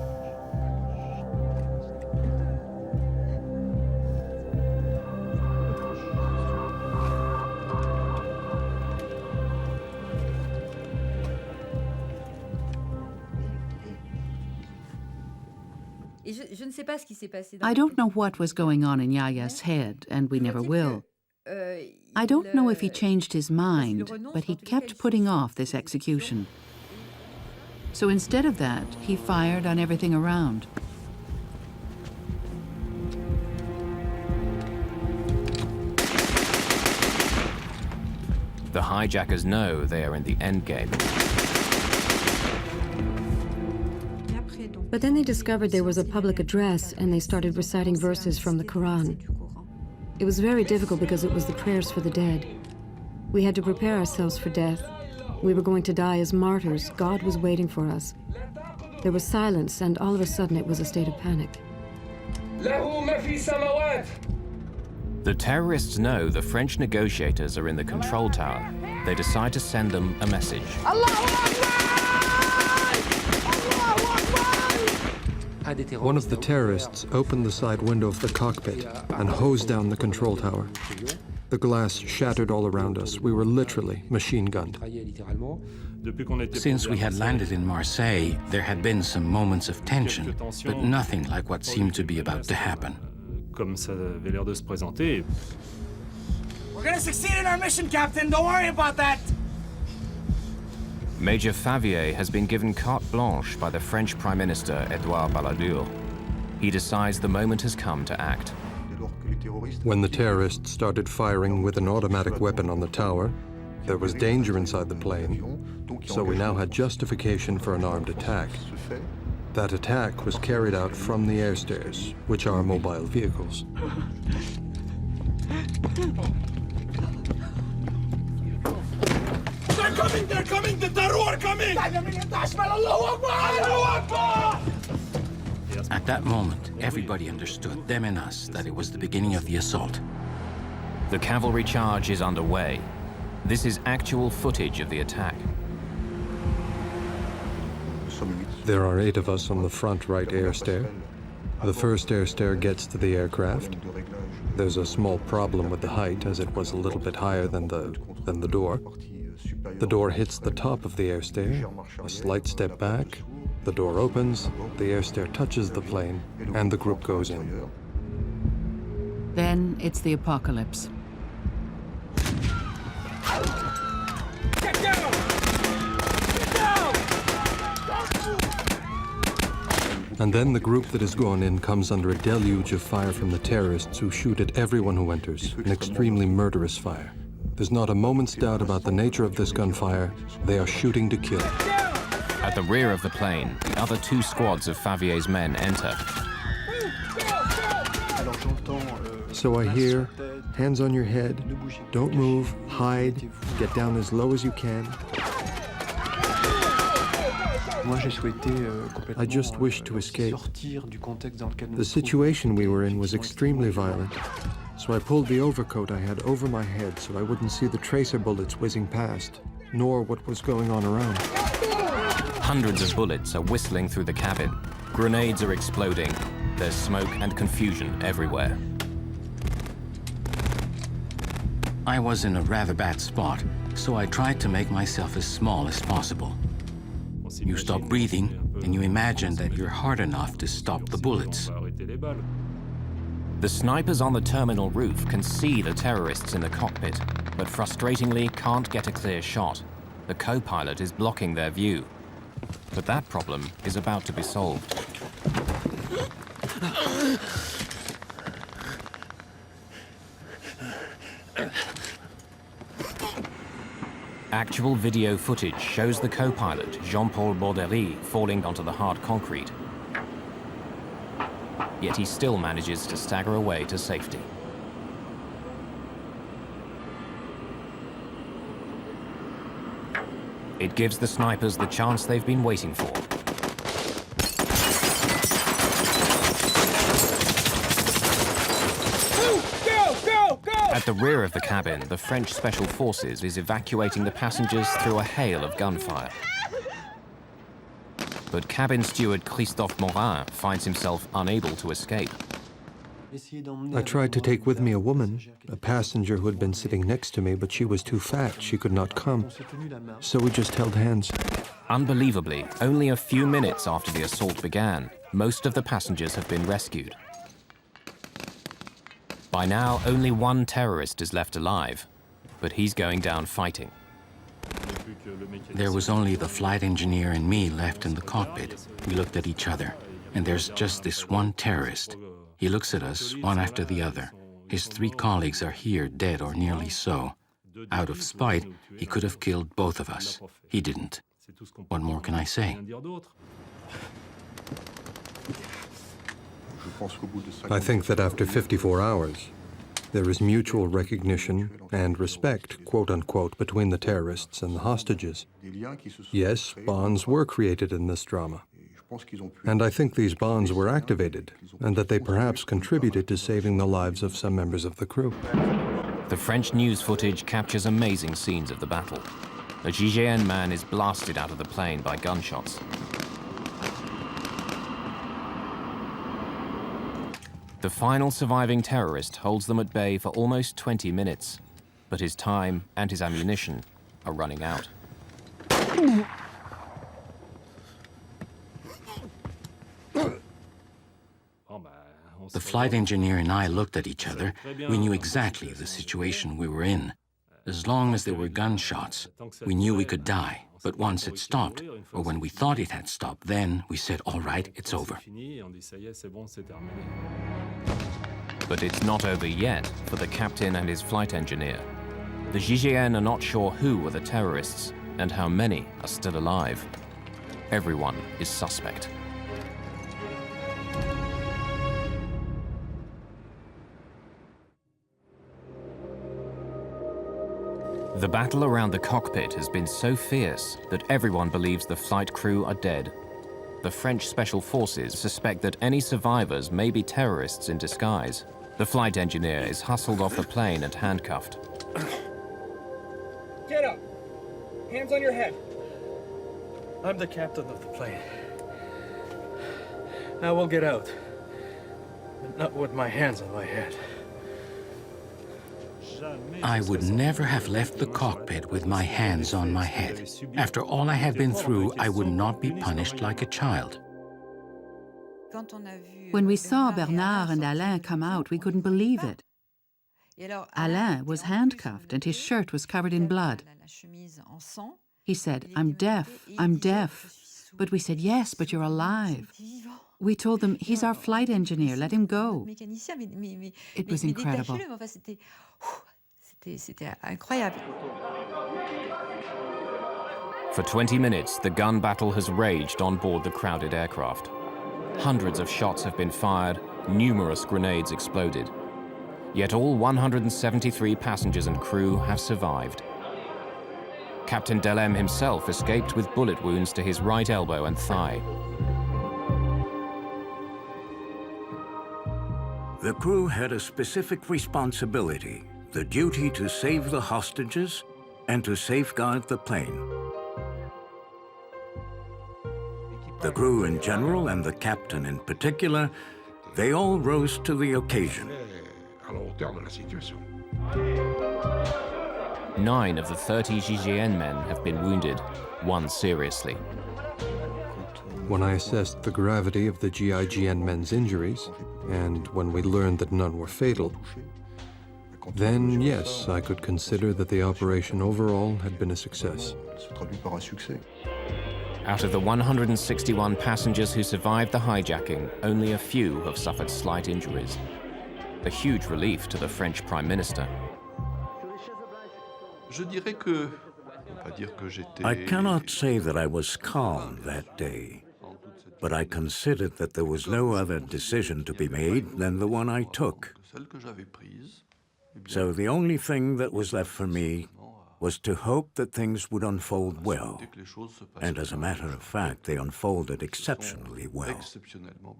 I don't know what was going on in Yahya's head, and we never will. I don't know if he changed his mind, but he kept putting off this execution. So instead of that, he fired on everything around. The hijackers know they are in the endgame. But then they discovered there was a public address and they started reciting verses from the Quran. It was very difficult because it was the prayers for the dead. We had to prepare ourselves for death. We were going to die as martyrs. God was waiting for us. There was silence, and all of a sudden it was a state of panic. The terrorists know the French negotiators are in the control tower. They decide to send them a message. One of the terrorists opened the side window of the cockpit and hosed down the control tower. The glass shattered all around us. We were literally machine gunned. Since we had landed in Marseille, there had been some moments of tension, but nothing like what seemed to be about to happen. Comme ça avait l'air de se présenter. We're gonna succeed in our mission, Captain. Don't worry about that. Major Favier has been given carte blanche by the French Prime Minister Edouard Balladur. He decides the moment has come to act. When the terrorists started firing with an automatic weapon on the tower, there was danger inside the plane, so we now had justification for an armed attack. That attack was carried out from the air stairs, which are mobile vehicles. They're coming! The Taru are coming! At that moment, everybody understood, them and us, that it was the beginning of the assault. The cavalry charge is underway. This is actual footage of the attack. There are 8 of us on the front right air stair. The first air stair gets to the aircraft. There's a small problem with the height, as it was a little bit higher than the door. The door hits the top of the air stair, a slight step back, the door opens, the air stair touches the plane, and the group goes in. Then it's the apocalypse. Get down! Get down! And then the group that has gone in comes under a deluge of fire from the terrorists who shoot at everyone who enters, an extremely murderous fire. There's not a moment's doubt about the nature of this gunfire. They are shooting to kill. At the rear of the plane, the other 2 squads of Favier's men enter. So I hear, hands on your head, don't move, hide, get down as low as you can. I just wished to escape. The situation we were in was extremely violent, so I pulled the overcoat I had over my head so I wouldn't see the tracer bullets whizzing past, nor what was going on around. Hundreds of bullets are whistling through the cabin. Grenades are exploding. There's smoke and confusion everywhere. I was in a rather bad spot, so I tried to make myself as small as possible. You stop breathing, and you imagine that you're hard enough to stop the bullets. The snipers on the terminal roof can see the terrorists in the cockpit, but frustratingly can't get a clear shot. The co-pilot is blocking their view. But that problem is about to be solved. Actual video footage shows the co-pilot, Jean-Paul Borderie, falling onto the hard concrete. Yet he still manages to stagger away to safety. It gives the snipers the chance they've been waiting for. At the rear of the cabin, the French Special Forces is evacuating the passengers through a hail of gunfire. But cabin steward Christophe Morin finds himself unable to escape. I tried to take with me a woman, a passenger who had been sitting next to me, but she was too fat. She could not come. So we just held hands. Unbelievably, only a few minutes after the assault began, most of the passengers have been rescued. By now, only one terrorist is left alive, but he's going down fighting. There was only the flight engineer and me left in the cockpit. We looked at each other, and there's just this one terrorist. He looks at us, one after the other. His 3 colleagues are here, dead or nearly so. Out of spite, he could have killed both of us. He didn't. What more can I say? I think that after 54 hours, there is mutual recognition and respect, quote-unquote, between the terrorists and the hostages. Yes, bonds were created in this drama. And I think these bonds were activated, and that they perhaps contributed to saving the lives of some members of the crew. The French news footage captures amazing scenes of the battle. A GIGN man is blasted out of the plane by gunshots. The final surviving terrorist holds them at bay for almost 20 minutes, but his time and his ammunition are running out. The flight engineer and I looked at each other. We knew exactly the situation we were in. As long as there were gunshots, we knew we could die. But once it stopped, or when we thought it had stopped, then we said, all right, it's over. But it's not over yet for the captain and his flight engineer. The GIGN are not sure who were the terrorists and how many are still alive. Everyone is suspect. The battle around the cockpit has been so fierce that everyone believes the flight crew are dead. The French Special Forces suspect that any survivors may be terrorists in disguise. The flight engineer is hustled off the plane and handcuffed. Get up! Hands on your head. I'm the captain of the plane. I will get out, but not with my hands on my head. I would never have left the cockpit with my hands on my head. After all I have been through, I would not be punished like a child. When we saw Bernard and Alain come out, we couldn't believe it. Alain was handcuffed and his shirt was covered in blood. He said, I'm deaf, I'm deaf. But we said, yes, but you're alive. We told them, he's our flight engineer, let him go. It was incredible. For 20 minutes, the gun battle has raged on board the crowded aircraft. Hundreds of shots have been fired, numerous grenades exploded. Yet all 173 passengers and crew have survived. Captain Delem himself escaped with bullet wounds to his right elbow and thigh. The crew had a specific responsibility, the duty to save the hostages and to safeguard the plane. The crew in general and the captain in particular, they all rose to the occasion. 9 of the 30 GIGN men have been wounded, 1 seriously. When I assessed the gravity of the GIGN men's injuries, and when we learned that none were fatal, then yes, I could consider that the operation overall had been a success. Out of the 161 passengers who survived the hijacking, only a few have suffered slight injuries. A huge relief to the French Prime Minister. I cannot say that I was calm that day. but I considered that there was no other decision to be made than the one I took. So the only thing that was left for me was to hope that things would unfold well. And as a matter of fact, they unfolded exceptionally well.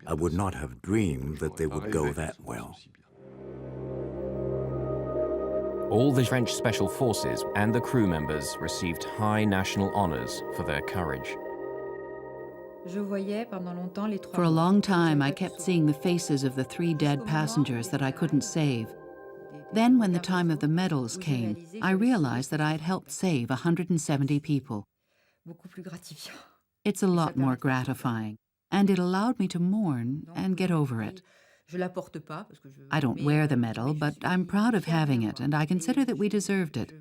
I would not have dreamed that they would go that well. All the French special forces and the crew members received high national honors for their courage. For a long time, I kept seeing the faces of the 3 dead passengers that I couldn't save. Then, when the time of the medals came, I realized that I had helped save 170 people. It's a lot more gratifying, and it allowed me to mourn and get over it. I don't wear the medal, but I'm proud of having it, and I consider that we deserved it.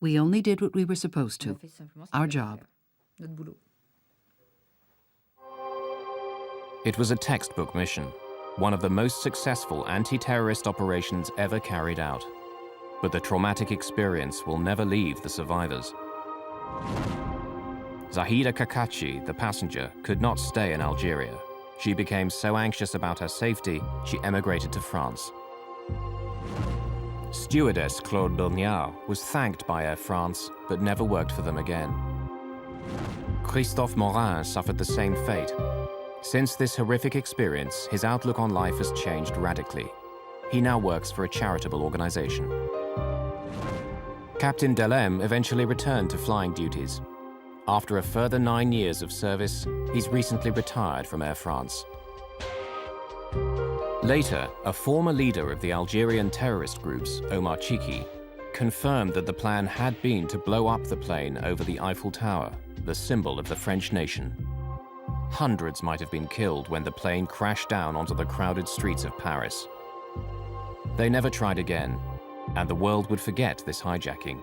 We only did what we were supposed to, our job. It was a textbook mission, one of the most successful anti-terrorist operations ever carried out. But the traumatic experience will never leave the survivors. Zahida Kakachi, the passenger, could not stay in Algeria. She became so anxious about her safety, she emigrated to France. Stewardess Claude Bernard was thanked by Air France, but never worked for them again. Christophe Morin suffered the same fate. Since this horrific experience, his outlook on life has changed radically. He now works for a charitable organization. Captain Delem eventually returned to flying duties. After a further 9 years of service, he's recently retired from Air France. Later, a former leader of the Algerian terrorist groups, Omar Chiki, confirmed that the plan had been to blow up the plane over the Eiffel Tower, the symbol of the French nation. Hundreds might have been killed when the plane crashed down onto the crowded streets of Paris. They never tried again, and the world would forget this hijacking.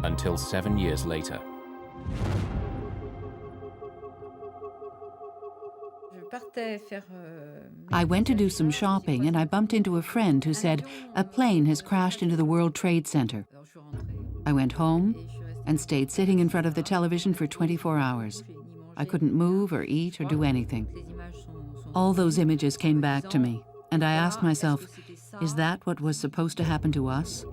Until 7 years later. I went to do some shopping, and I bumped into a friend who said, "A plane has crashed into the World Trade Center." I went home and stayed sitting in front of the television for 24 hours. I couldn't move or eat or do anything. All those images came back to me, and I asked myself, is that what was supposed to happen to us?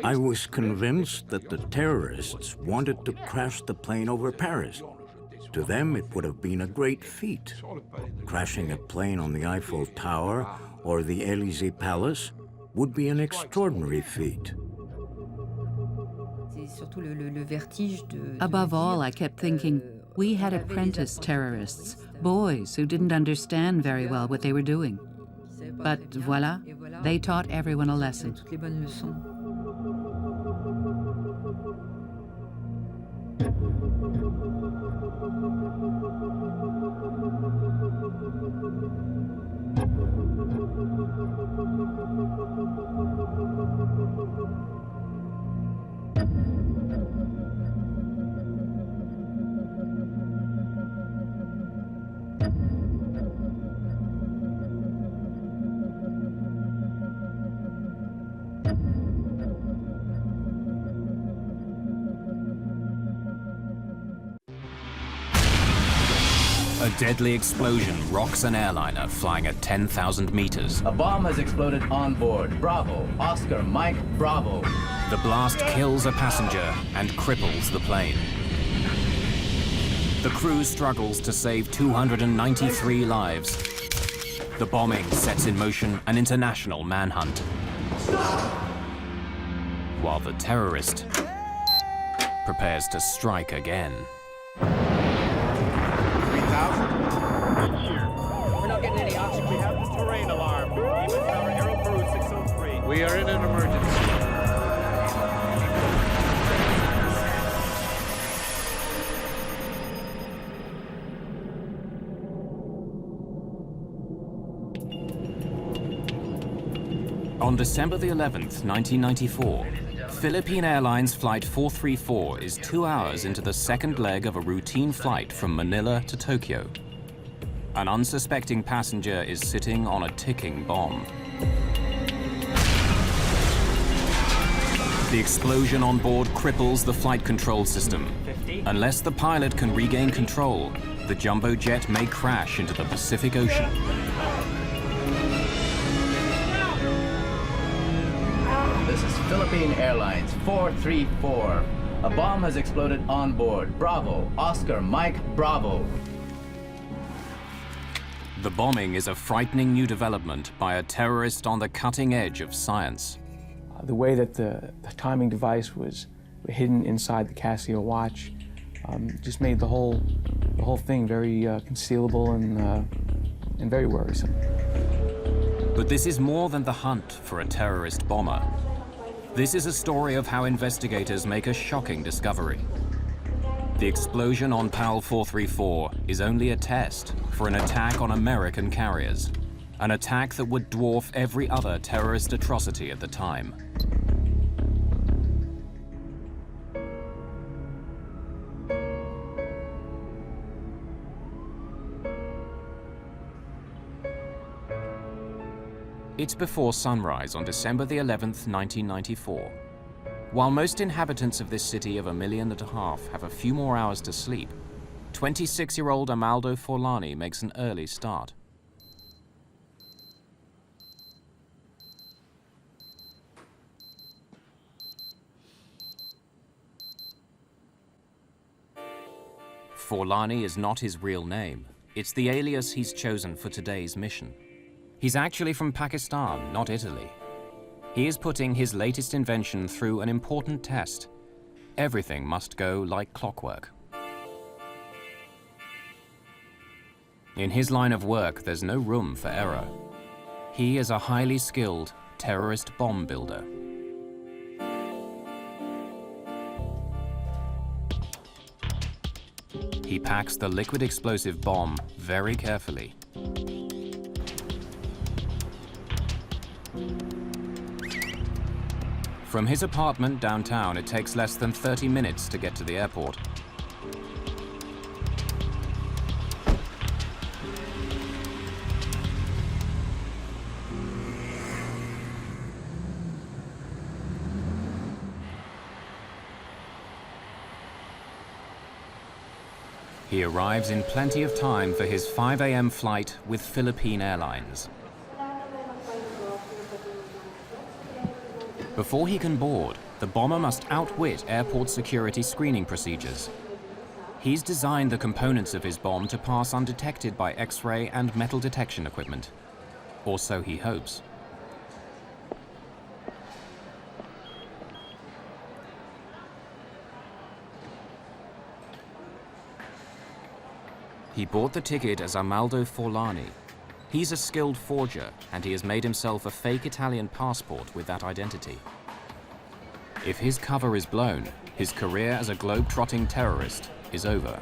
I was convinced that the terrorists wanted to crash the plane over Paris. To them, it would have been a great feat. Crashing a plane on the Eiffel Tower or the Élysée Palace would be an extraordinary feat. Above all, I kept thinking, we had apprentice terrorists, boys who didn't understand very well what they were doing. But voila, they taught everyone a lesson. A deadly explosion rocks an airliner flying at 10,000 meters. A bomb has exploded on board. Bravo. Oscar, Mike, Bravo. The blast kills a passenger and cripples the plane. The crew struggles to save 293 lives. The bombing sets in motion an international manhunt. While the terrorist prepares to strike again. We're not getting any oxygen. We have the terrain alarm. Even Tower, Aero Peru 603. We are in an emergency. On December the 11th, 1994, Philippine Airlines Flight 434 is 2 hours into the second leg of a routine flight from Manila to Tokyo. An unsuspecting passenger is sitting on a ticking bomb. The explosion on board cripples the flight control system. Unless the pilot can regain control, the jumbo jet may crash into the Pacific Ocean. This is Philippine Airlines 434. A bomb has exploded on board. Bravo, Oscar, Mike, Bravo. The bombing is a frightening new development by a terrorist on the cutting edge of science. The way that the timing device was hidden inside the Casio watch just made the whole thing very concealable and very worrisome. But this is more than the hunt for a terrorist bomber. This is a story of how investigators make a shocking discovery. The explosion on PAL 434 is only a test for an attack on American carriers, an attack that would dwarf every other terrorist atrocity at the time. It's before sunrise on December the 11th, 1994. While most inhabitants of this city of 1.5 million have a few more hours to sleep, 26-year-old Amaldo Forlani makes an early start. Forlani is not his real name. It's the alias he's chosen for today's mission. He's actually from Pakistan, not Italy. He is putting his latest invention through an important test. Everything must go like clockwork. In his line of work, there's no room for error. He is a highly skilled terrorist bomb builder. He packs the liquid explosive bomb very carefully. From his apartment downtown, it takes less than 30 minutes to get to the airport. He arrives in plenty of time for his 5 a.m. flight with Philippine Airlines. Before he can board, the bomber must outwit airport security screening procedures. He's designed the components of his bomb to pass undetected by X-ray and metal detection equipment. Or so he hopes. He bought the ticket as Amaldo Forlani. He's a skilled forger, and he has made himself a fake Italian passport with that identity. If his cover is blown, his career as a globe-trotting terrorist is over.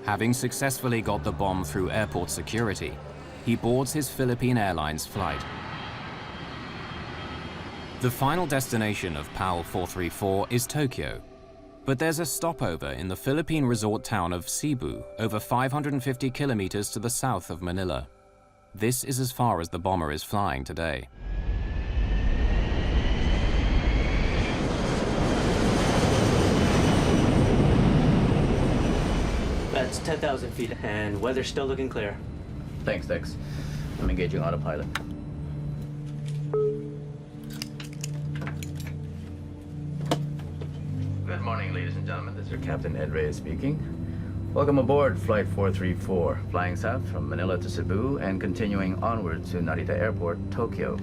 Having successfully got the bomb through airport security, he boards his Philippine Airlines flight. The final destination of PAL 434 is Tokyo, but there's a stopover in the Philippine resort town of Cebu, over 550 kilometers to the south of Manila. This is as far as the bomber is flying today. That's 10,000 feet, and weather's still looking clear. Thanks, Dex. I'm engaging autopilot. Good morning, ladies and gentlemen. This is your Captain Ed Reyes speaking. Welcome aboard Flight 434, flying south from Manila to Cebu and continuing onward to Narita Airport, Tokyo.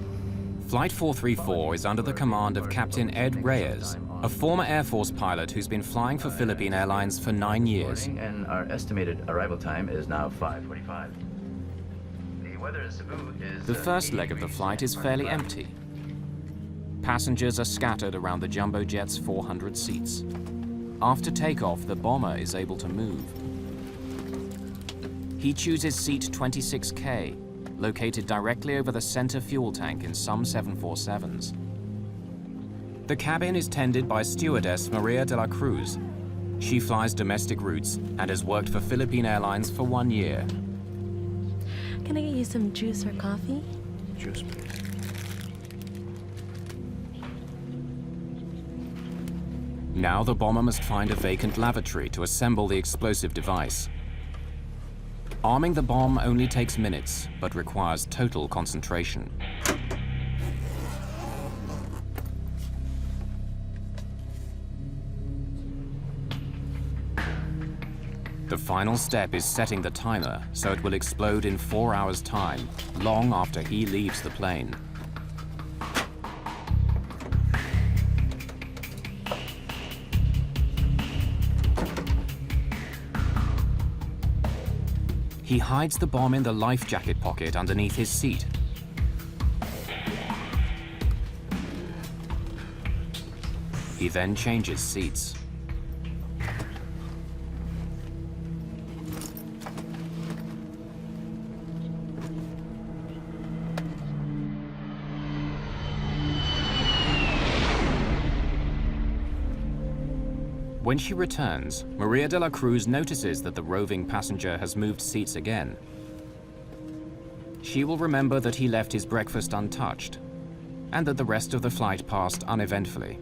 Flight 434 is under the command of Captain Ed Reyes, a former Air Force pilot who's been flying for Philippine Airlines for 9 years. And our estimated arrival time is now 5:45. The weather in Cebu is... The first leg of the flight is fairly empty. Passengers are scattered around the jumbo jet's 400 seats. After takeoff, the bomber is able to move. He chooses seat 26K, located directly over the center fuel tank in some 747s. The cabin is tended by stewardess Maria de la Cruz. She flies domestic routes and has worked for Philippine Airlines for 1 year. Can I get you some juice or coffee? Juice, please. Now the bomber must find a vacant lavatory to assemble the explosive device. Arming the bomb only takes minutes, but requires total concentration. The final step is setting the timer so it will explode in 4 hours' time, long after he leaves the plane. He hides the bomb in the life jacket pocket underneath his seat. He then changes seats. When she returns, Maria de la Cruz notices that the roving passenger has moved seats again. She will remember that he left his breakfast untouched, and that the rest of the flight passed uneventfully.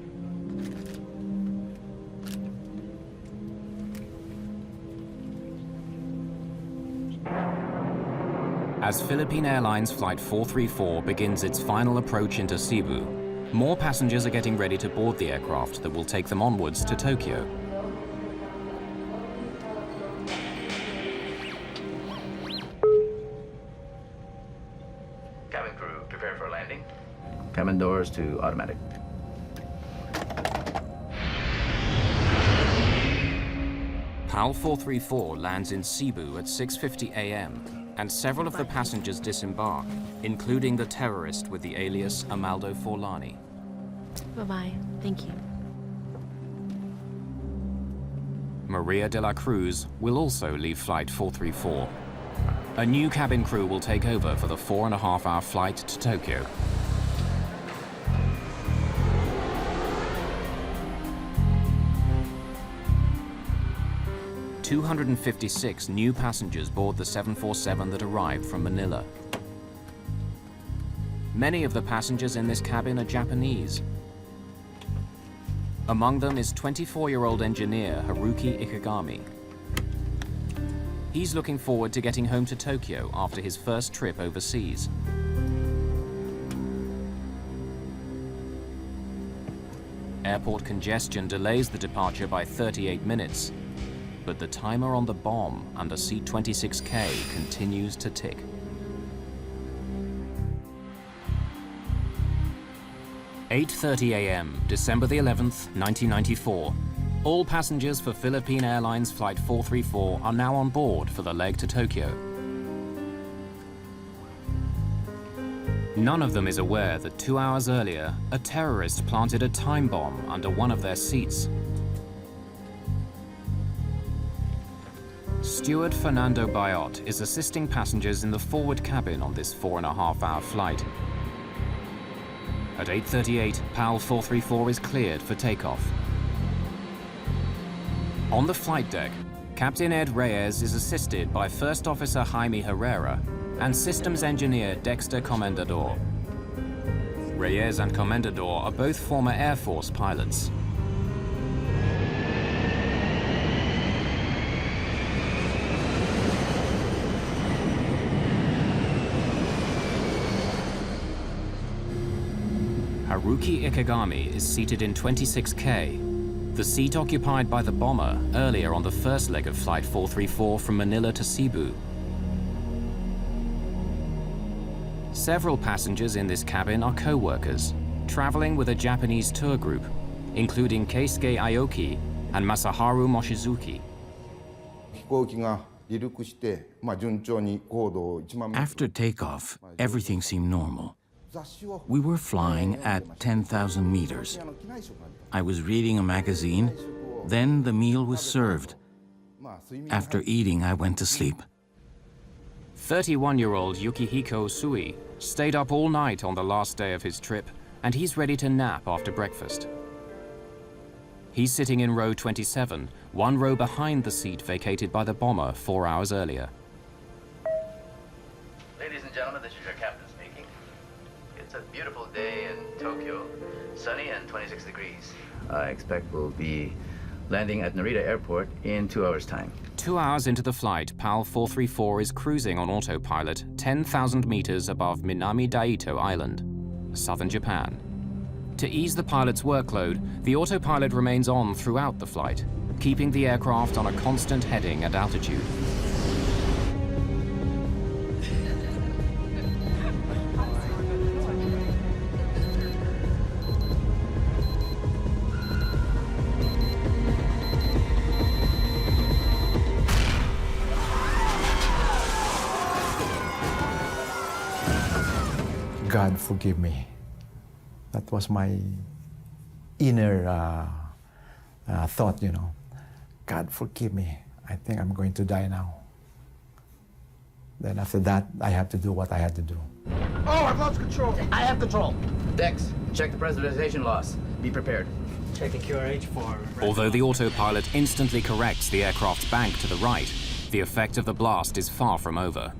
As Philippine Airlines Flight 434 begins its final approach into Cebu, more passengers are getting ready to board the aircraft that will take them onwards to Tokyo. Cabin crew, prepare for landing. Cabin doors to automatic. PAL 434 lands in Cebu at 6:50 a.m. and several of the passengers disembark, including the terrorist with the alias Amaldo Forlani. Bye-bye. Thank you. Maria de la Cruz will also leave Flight 434. A new cabin crew will take over for the 4.5-hour flight to Tokyo. "256 new passengers board the 747 that arrived from Manila. Many of the passengers in this cabin are Japanese. Among them is 24-year-old engineer Haruki Ikegami. He's looking forward to getting home to Tokyo after his first trip overseas. Airport congestion delays the departure by 38 minutes, but the timer on the bomb under seat 26K continues to tick. "8:30 a.m., December the 11th, 1994. All passengers for Philippine Airlines Flight 434 are now on board for the leg to Tokyo. None of them is aware that 2 hours earlier, a terrorist planted a time bomb under one of their seats. Steward Fernando Bayot is assisting passengers in the forward cabin on this 4.5-hour flight. At 8:38, PAL 434 is cleared for takeoff. On the flight deck, Captain Ed Reyes is assisted by First Officer Jaime Herrera and Systems Engineer Dexter Comendador. Reyes and Comendador are both former Air Force pilots. Haruki Ikegami is seated in 26K, the seat occupied by the bomber earlier on the first leg of Flight 434 from Manila to Cebu. Several passengers in this cabin are co-workers, traveling with a Japanese tour group, including Keisuke Aoki and Masaharu Mochizuki. After takeoff, everything seemed normal. We were flying at 10,000 meters. I was reading a magazine, then the meal was served. After eating, I went to sleep. 31-year-old Yukihiko Usui stayed up all night on the last day of his trip, and he's ready to nap after breakfast. He's sitting in row 27, one row behind the seat vacated by the bomber 4 hours earlier. Ladies and gentlemen, this is your captain speaking. It's a beautiful day in Tokyo, sunny and 26 degrees. I expect we'll be landing at Narita Airport in 2 hours' time. 2 hours into the flight, PAL 434 is cruising on autopilot 10,000 meters above Minami Daito Island, southern Japan. To ease the pilot's workload, the autopilot remains on throughout the flight, keeping the aircraft on a constant heading and altitude. God forgive me. That was my inner thought, you know. God forgive me. I think I'm going to die now. Then after that, I have to do what I had to do. Oh, I've lost control. I have control. Dex, check the pressurization loss. Be prepared. Checking QRH for... Although the autopilot instantly corrects the aircraft's bank to the right, the effect of the blast is far from over.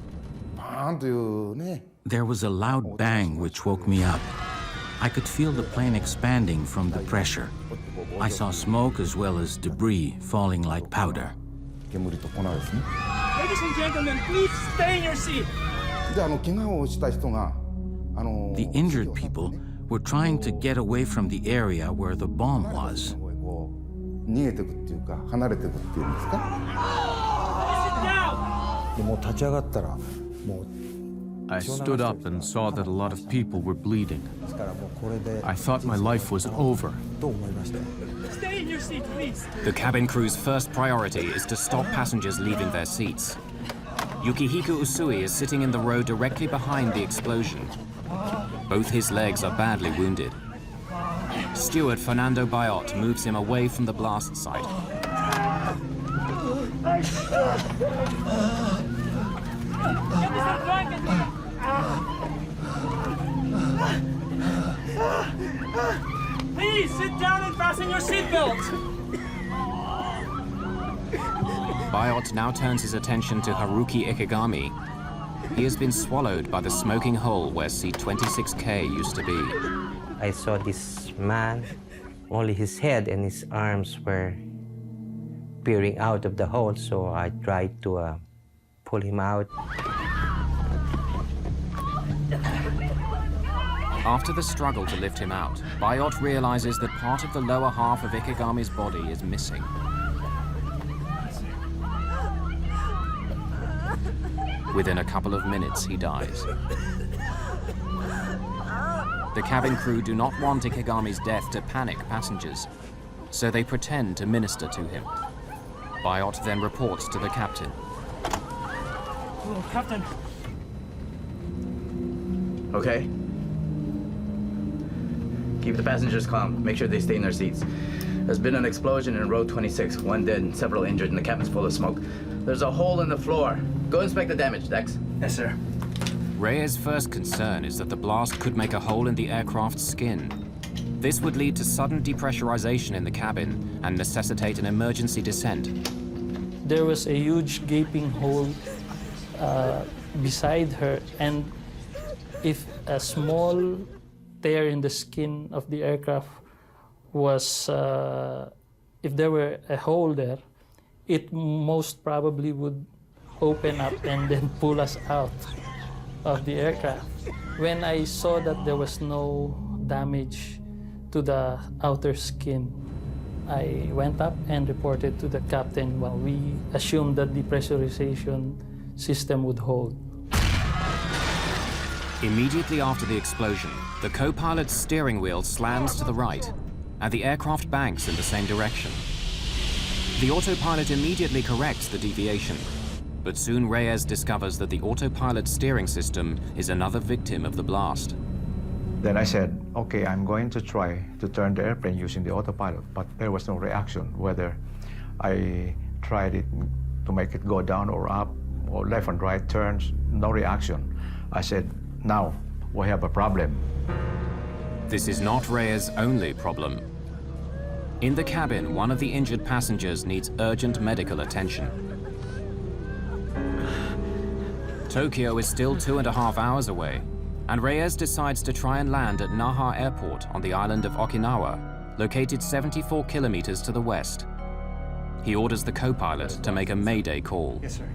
There was a loud bang which woke me up. I could feel the plane expanding from the pressure. I saw smoke as well as debris falling like powder. Ladies and gentlemen, please stay in your seat. The injured people were trying to get away from the area where the bomb was. I stood up and saw that a lot of people were bleeding. I thought my life was over. Stay in your seat, please. The cabin crew's first priority is to stop passengers leaving their seats. Yukihiko Usui is sitting in the row directly behind the explosion. Both his legs are badly wounded. Steward Fernando Bayot moves him away from the blast site. Please sit down and fasten your seatbelt. Bayot now turns his attention to Haruki Ikegami. He has been swallowed by the smoking hole where seat 26K used to be. I saw this man, only his head and his arms were peering out of the hole, so I tried to pull him out. After the struggle to lift him out, Bayot realizes that part of the lower half of Ikegami's body is missing. Within a couple of minutes, he dies. The cabin crew do not want Ikegami's death to panic passengers, so they pretend to minister to him. Bayot then reports to the captain. Oh, Captain. Okay? Keep the passengers calm. Make sure they stay in their seats. There's been an explosion in row 26. One dead and several injured, and the cabin's full of smoke. There's a hole in the floor. Go inspect the damage, Dex. Yes, sir. Reyes' first concern is that the blast could make a hole in the aircraft's skin. This would lead to sudden depressurization in the cabin and necessitate an emergency descent. There was a huge gaping hole beside her, and if a small tear in the skin of the aircraft was, if there were a hole there, it most probably would open up and then pull us out of the aircraft. When I saw that there was no damage to the outer skin, I went up and reported to the captain. Well, we assumed that the pressurization system would hold. Immediately after the explosion, the co-pilot's steering wheel slams to the right, and the aircraft banks in the same direction. The autopilot immediately corrects the deviation, but soon Reyes discovers that the autopilot steering system is another victim of the blast. Then I said, okay, I'm going to try to turn the airplane using the autopilot, but there was no reaction, whether I tried it to make it go down or up or left and right turns, no reaction. I said, now we have a problem. This is not Reyes' only problem. In the cabin, one of the injured passengers needs urgent medical attention. Tokyo is still 2.5 hours away, and Reyes decides to try and land at Naha Airport on the island of Okinawa, located 74 kilometers to the west. He orders the co-pilot to make a Mayday call. Yes, sir.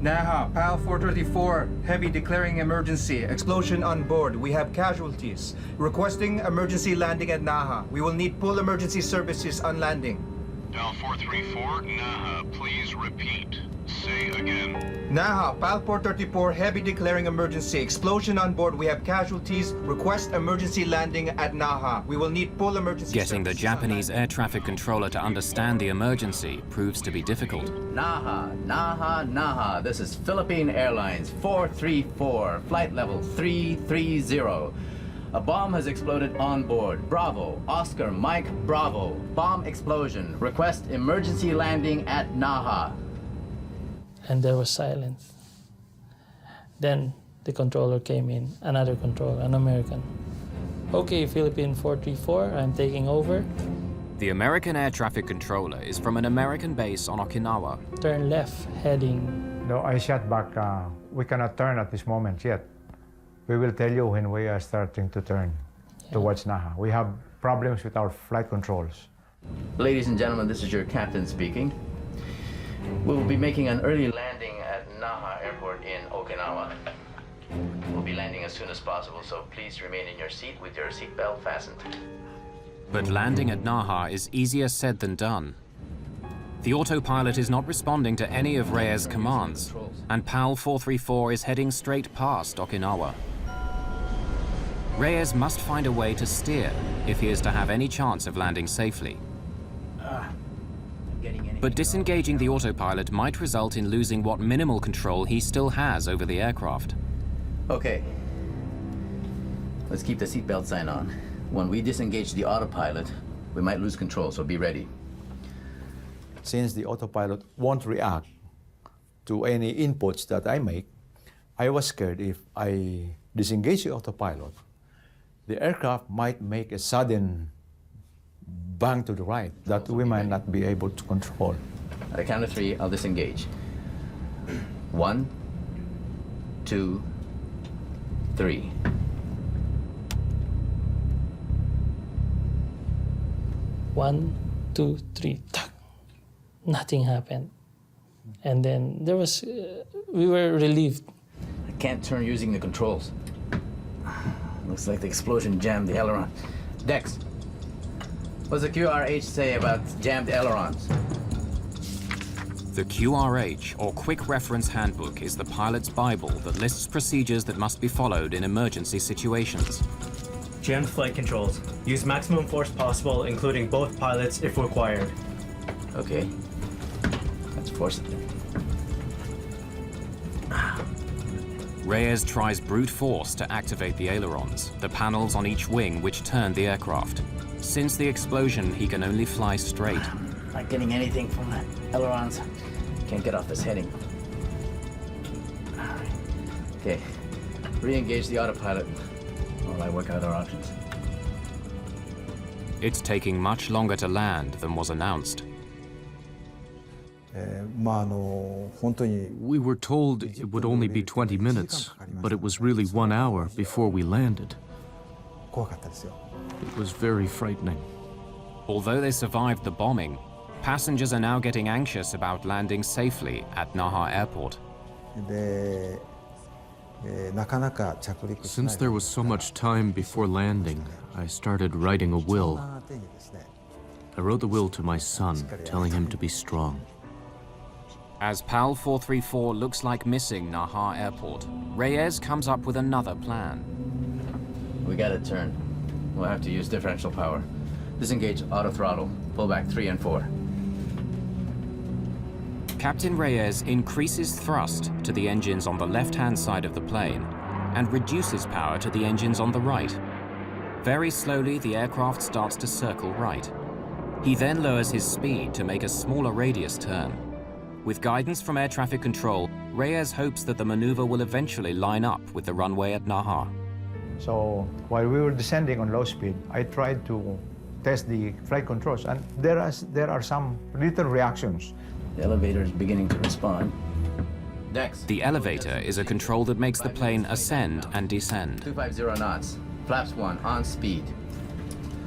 Naha, PAL 434, heavy declaring emergency. Explosion on board. We have casualties. Requesting emergency landing at Naha. We will need full emergency services on landing. PAL 434, Naha, please repeat. Say again. Naha, PAL 434, heavy declaring emergency. Explosion on board. We have casualties. Request emergency landing at Naha. We will need full emergency Getting the Japanese air traffic controller to understand the emergency proves to be difficult. Naha, Naha, Naha. This is Philippine Airlines 434, flight level 330. A bomb has exploded on board. Bravo, Oscar, Mike, Bravo. Bomb explosion. Request emergency landing at Naha. And there was silence. Then the controller came in, another controller, an American. Okay, Philippine 434, I'm taking over. The American air traffic controller is from an American base on Okinawa. Turn left, heading. No, I shot back. We cannot turn at this moment yet. We will tell you when we are starting to turn towards Naha. We have problems with our flight controls. Ladies and gentlemen, this is your captain speaking. We will be making an early landing at Naha Airport in Okinawa. We'll be landing as soon as possible, so please remain in your seat with your seatbelt fastened. But landing at Naha is easier said than done. The autopilot is not responding to any of Reyes' commands, and PAL 434 is heading straight past Okinawa. Reyes must find a way to steer if he is to have any chance of landing safely. But disengaging the autopilot might result in losing what minimal control he still has over the aircraft. Okay. Let's keep the seatbelt sign on. When we disengage the autopilot, we might lose control, so be ready. Since the autopilot won't react to any inputs that I make, I was scared if I disengage the autopilot, the aircraft might make a sudden bang to the right that we might not be able to control. At a count of 3, I'll disengage. 1, 2, 3. One, two, three. Nothing happened. And then there was, we were relieved. I can't turn using the controls. Looks like the explosion jammed the aileron. Dex, what's the QRH say about jammed ailerons? The QRH, or Quick Reference Handbook, is the pilot's Bible that lists procedures that must be followed in emergency situations. Jammed flight controls. Use maximum force possible, including both pilots if required. Okay. Let's force it. Reyes tries brute force to activate the ailerons, the panels on each wing which turn the aircraft. Since the explosion, he can only fly straight. Not getting anything from the ailerons. Can't get off this heading. Okay. Re-engage the autopilot while I work out our options. It's taking much longer to land than was announced. We were told it would only be 20 minutes, but it was really 1 hour before we landed. It was very frightening. Although they survived the bombing, passengers are now getting anxious about landing safely at Naha Airport. Since there was so much time before landing, I started writing a will. I wrote the will to my son, telling him to be strong. As PAL 434 looks like missing Naha Airport, Reyes comes up with another plan. We gotta turn. We'll have to use differential power. Disengage auto throttle. Pull back 3 and 4. Captain Reyes increases thrust to the engines on the left-hand side of the plane and reduces power to the engines on the right. Very slowly, the aircraft starts to circle right. He then lowers his speed to make a smaller radius turn. With guidance from air traffic control, Reyes hopes that the maneuver will eventually line up with the runway at Naha. So while we were descending on low speed, I tried to test the flight controls, and there are some little reactions. The elevator is beginning to respond. Dex. The elevator is a control that makes the plane ascend and descend. 250 knots. Flaps 1, on speed.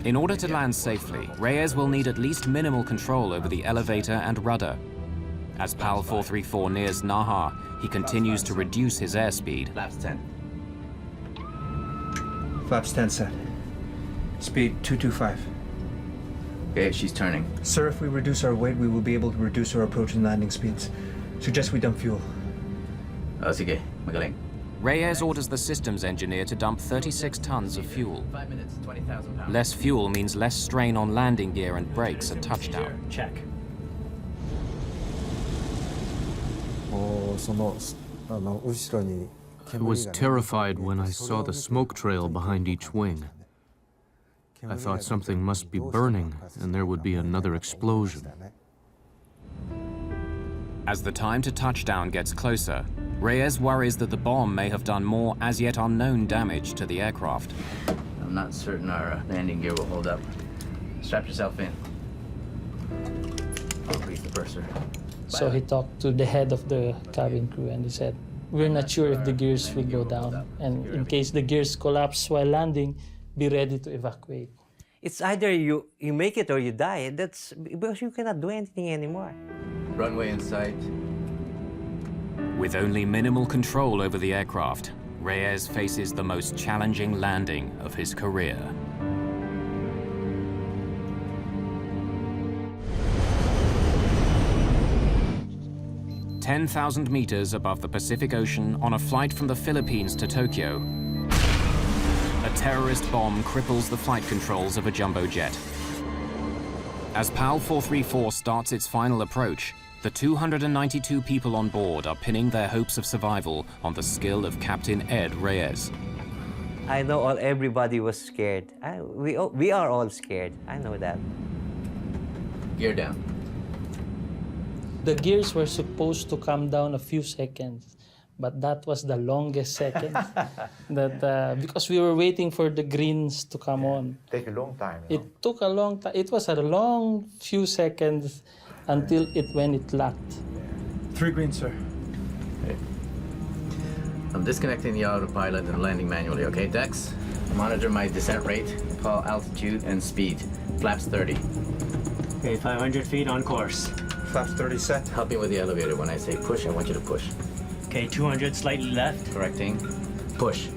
In order to land safely, Reyes will need at least minimal control over the elevator and rudder. As PAL 434 nears Naha, he continues to reduce his airspeed. Flaps 10. Flaps 10 set. Speed 225. Okay, she's turning. Sir, if we reduce our weight, we will be able to reduce our approach and landing speeds. Suggest we dump fuel. Sige, magaling. Reyes orders the systems engineer to dump 36 tons of fuel. 5 minutes, 20,000 pounds. Less fuel means less strain on landing gear and brakes at touchdown. Check. I was terrified when I saw the smoke trail behind each wing. I thought something must be burning and there would be another explosion. As the time to touchdown gets closer, Reyes worries that the bomb may have done more as yet unknown damage to the aircraft. I'm not certain our landing gear will hold up. Strap yourself in. I'll grease the purser. So he talked to the head of the cabin crew and he said, "We're not sure if the gears will go down. And in case the gears collapse while landing, be ready to evacuate." It's either you make it or you die. That's because you cannot do anything anymore. Runway in sight. With only minimal control over the aircraft, Reyes faces the most challenging landing of his career. "10,000 meters above the Pacific Ocean on a flight from the Philippines to Tokyo, a terrorist bomb cripples the flight controls of a jumbo jet. As PAL 434 starts its final approach, the 292 people on board are pinning their hopes of survival on the skill of Captain Ed Reyes. I know everybody was scared. We are all scared. I know that. Gear down. The gears were supposed to come down a few seconds, but that was the longest second. Because we were waiting for the greens to come on. Take a long time. It took a long time. It was a long few seconds until when it locked. 3 green, sir. Okay. I'm disconnecting the autopilot and landing manually, okay? Dex, monitor my descent rate, call altitude and speed. Flaps 30. Okay, 500 feet on course. Flaps 30 set. Help me with the elevator. When I say push, I want you to push. Okay, 200 slightly left. Correcting. Push.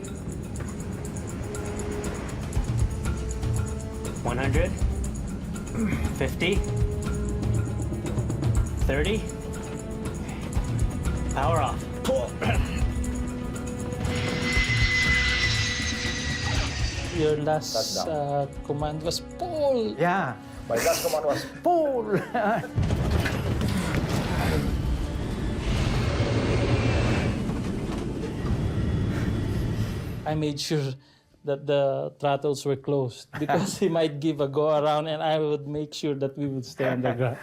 100. 50. 30. Power off. Pull. Your last command was pull. Yeah, my last command was pull. I made sure that the throttles were closed because he might give a go around and I would make sure that we would stay on the ground.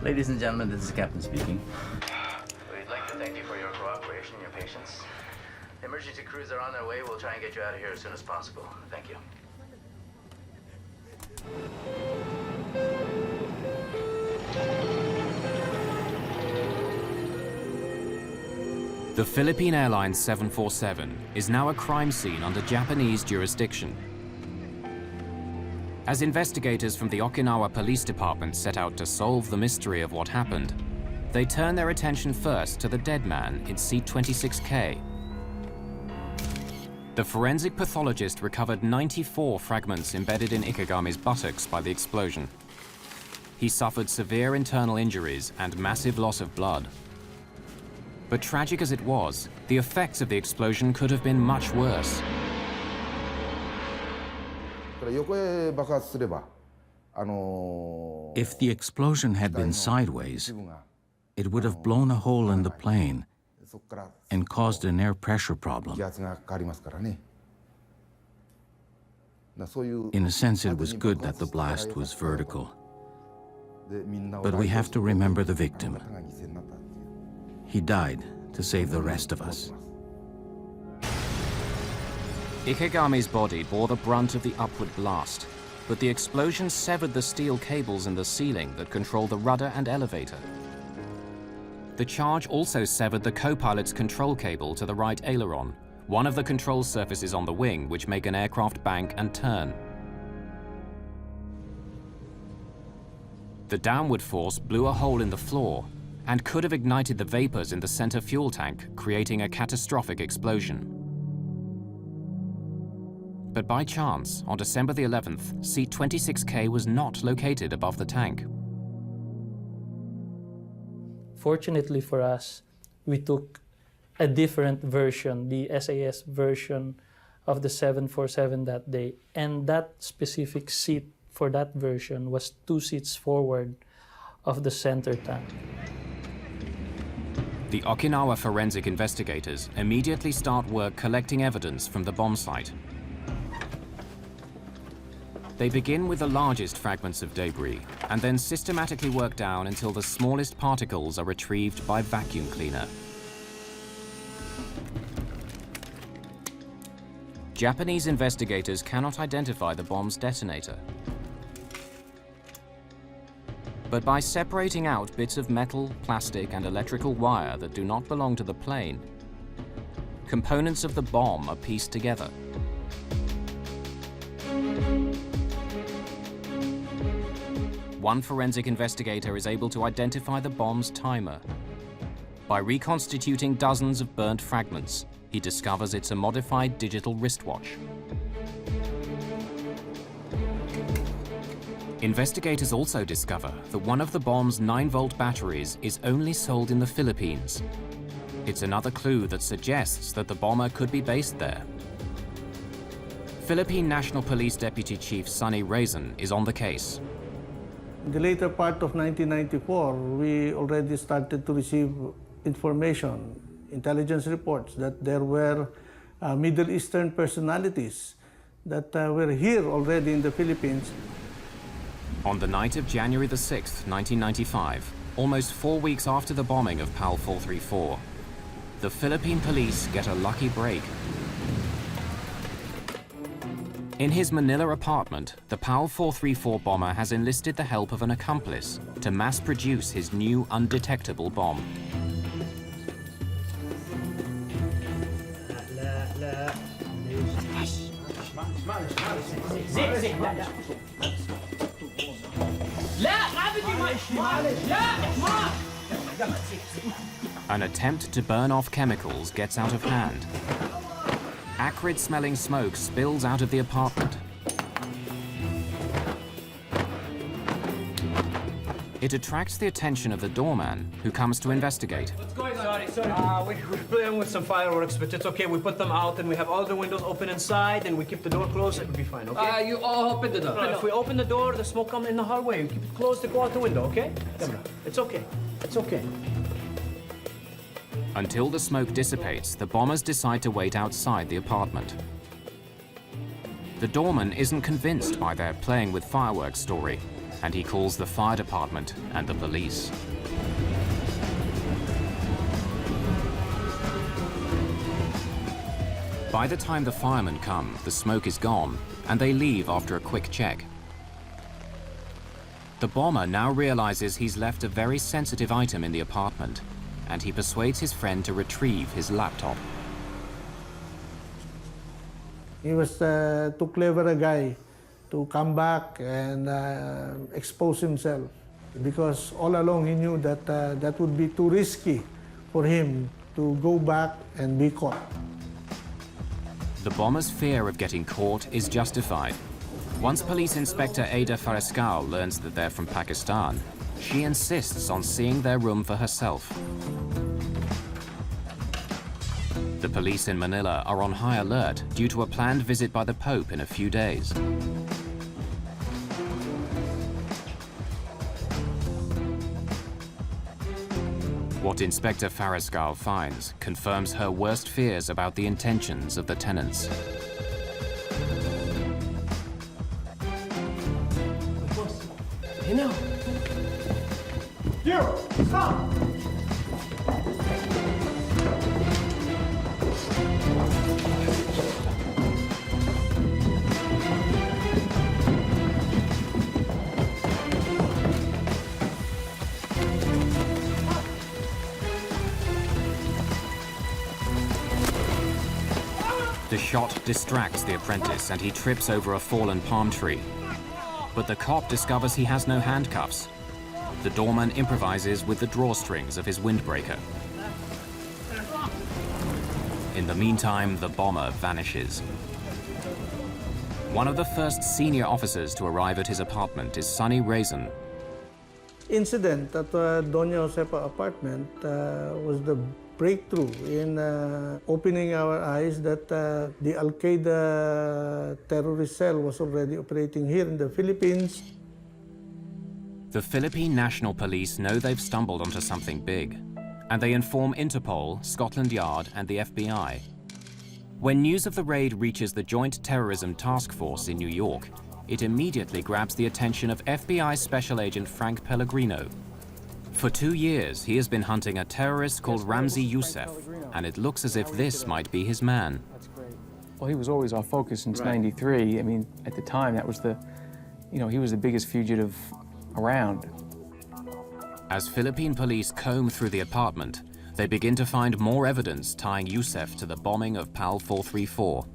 Ladies and gentlemen, this is Captain speaking. We'd like to thank you for your cooperation and your patience. The emergency crews are on their way. We'll try and get you out of here as soon as possible. Thank you. The Philippine Airlines 747 is now a crime scene under Japanese jurisdiction. As investigators from the Okinawa Police Department set out to solve the mystery of what happened, they turn their attention first to the dead man in seat 26K. The forensic pathologist recovered 94 fragments embedded in Ikegami's buttocks by the explosion. He suffered severe internal injuries and massive loss of blood. But tragic as it was, the effects of the explosion could have been much worse. If the explosion had been sideways, it would have blown a hole in the plane and caused an air pressure problem. In a sense, it was good that the blast was vertical. But we have to remember the victim. He died to save the rest of us. Ikegami's body bore the brunt of the upward blast, but the explosion severed the steel cables in the ceiling that control the rudder and elevator. The charge also severed the co-pilot's control cable to the right aileron, one of the control surfaces on the wing which make an aircraft bank and turn. The downward force blew a hole in the floor and could have ignited the vapors in the center fuel tank, creating a catastrophic explosion. But by chance, on December the 11th, C-26K was not located above the tank. Fortunately for us, we took a different version, the SAS version of the 747 that day, and that specific seat for that version was 2 seats forward of the center tank. The Okinawa forensic investigators immediately start work collecting evidence from the bomb site. They begin with the largest fragments of debris and then systematically work down until the smallest particles are retrieved by vacuum cleaner. Japanese investigators cannot identify the bomb's detonator. But by separating out bits of metal, plastic, and electrical wire that do not belong to the plane, components of the bomb are pieced together. One forensic investigator is able to identify the bomb's timer. By reconstituting dozens of burnt fragments, he discovers it's a modified digital wristwatch. Investigators also discover that one of the bomb's 9-volt batteries is only sold in the Philippines. It's another clue that suggests that the bomber could be based there. Philippine National Police Deputy Chief Sonny Raisin is on the case. In the later part of 1994, we already started to receive information, intelligence reports, that there were Middle Eastern personalities that were here already in the Philippines. On the night of January the 6th, 1995, almost 4 weeks after the bombing of PAL 434, the Philippine police get a lucky break. In his Manila apartment, the PAL 434 bomber has enlisted the help of an accomplice to mass-produce his new undetectable bomb. An attempt to burn off chemicals gets out of hand. Acrid-smelling smoke spills out of the apartment. It attracts the attention of the doorman, who comes to investigate. What's going on? Sorry. We're playing with some fireworks, but it's okay. We put them out, and we have all the windows open inside, and we keep the door closed. It will be fine, okay? You all open the door. No, if we open the door, the smoke comes in the hallway. We keep it closed to go out the window, okay? It's okay. It's okay. Until the smoke dissipates, the bombers decide to wait outside the apartment. The doorman isn't convinced by their playing with fireworks story, and he calls the fire department and the police. By the time the firemen come, the smoke is gone, and they leave after a quick check. The bomber now realizes he's left a very sensitive item in the apartment, and he persuades his friend to retrieve his laptop. He was too clever a guy to come back and expose himself, because all along he knew that that would be too risky for him to go back and be caught. The bomber's fear of getting caught is justified. Once Police Inspector Ada Farescal learns that they're from Pakistan, she insists on seeing their room for herself. The police in Manila are on high alert due to a planned visit by the Pope in a few days. What Inspector Fariscal finds confirms her worst fears about the intentions of the tenants. You know. You, stop! The shot distracts the apprentice and he trips over a fallen palm tree. But the cop discovers he has no handcuffs. The doorman improvises with the drawstrings of his windbreaker. In the meantime, the bomber vanishes. One of the first senior officers to arrive at his apartment is Sonny Raisin. Incident at Doña Josefa apartment was the breakthrough in opening our eyes that the Al-Qaeda terrorist cell was already operating here in the Philippines. The Philippine National Police know they've stumbled onto something big, and they inform Interpol, Scotland Yard, and the FBI. When news of the raid reaches the Joint Terrorism Task Force in New York, it immediately grabs the attention of FBI Special Agent Frank Pellegrino. For 2 years, he has been hunting a terrorist called Ramzi Yousef, and it looks as if this might be his man. Well, he was always our focus since '93. I mean, at the time, that was he was the biggest fugitive around. As Philippine police comb through the apartment, they begin to find more evidence tying Yousef to the bombing of PAL 434.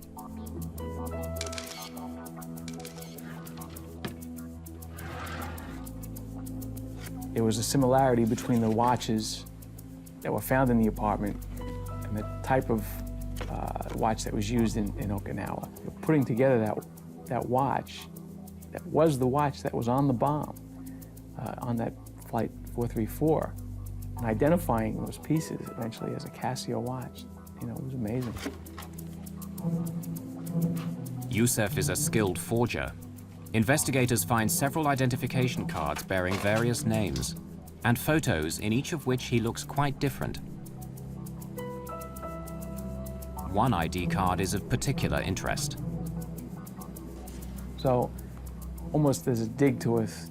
There was a similarity between the watches that were found in the apartment and the type of watch that was used in Okinawa. Putting together that watch, that was the watch that was on the bomb, on that flight 434, and identifying those pieces eventually as a Casio watch, it was amazing. Yousef is a skilled forger. Investigators find several identification cards bearing various names, and photos in each of which he looks quite different. One ID card is of particular interest. So, almost as a dig to us,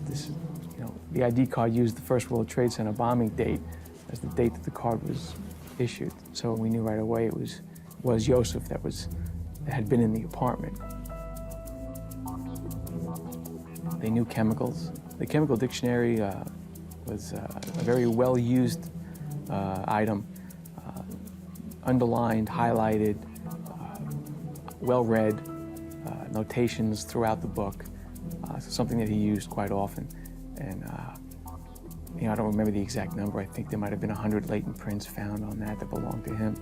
the ID card used the First World Trade Center bombing date as the date that the card was issued. So we knew right away it was Yousef that had been in the apartment. They knew chemicals. The chemical dictionary was a very well-used item, underlined, highlighted, well-read, notations throughout the book, something that he used quite often. And I don't remember the exact number. I think there might have been 100 latent prints found on that belonged to him.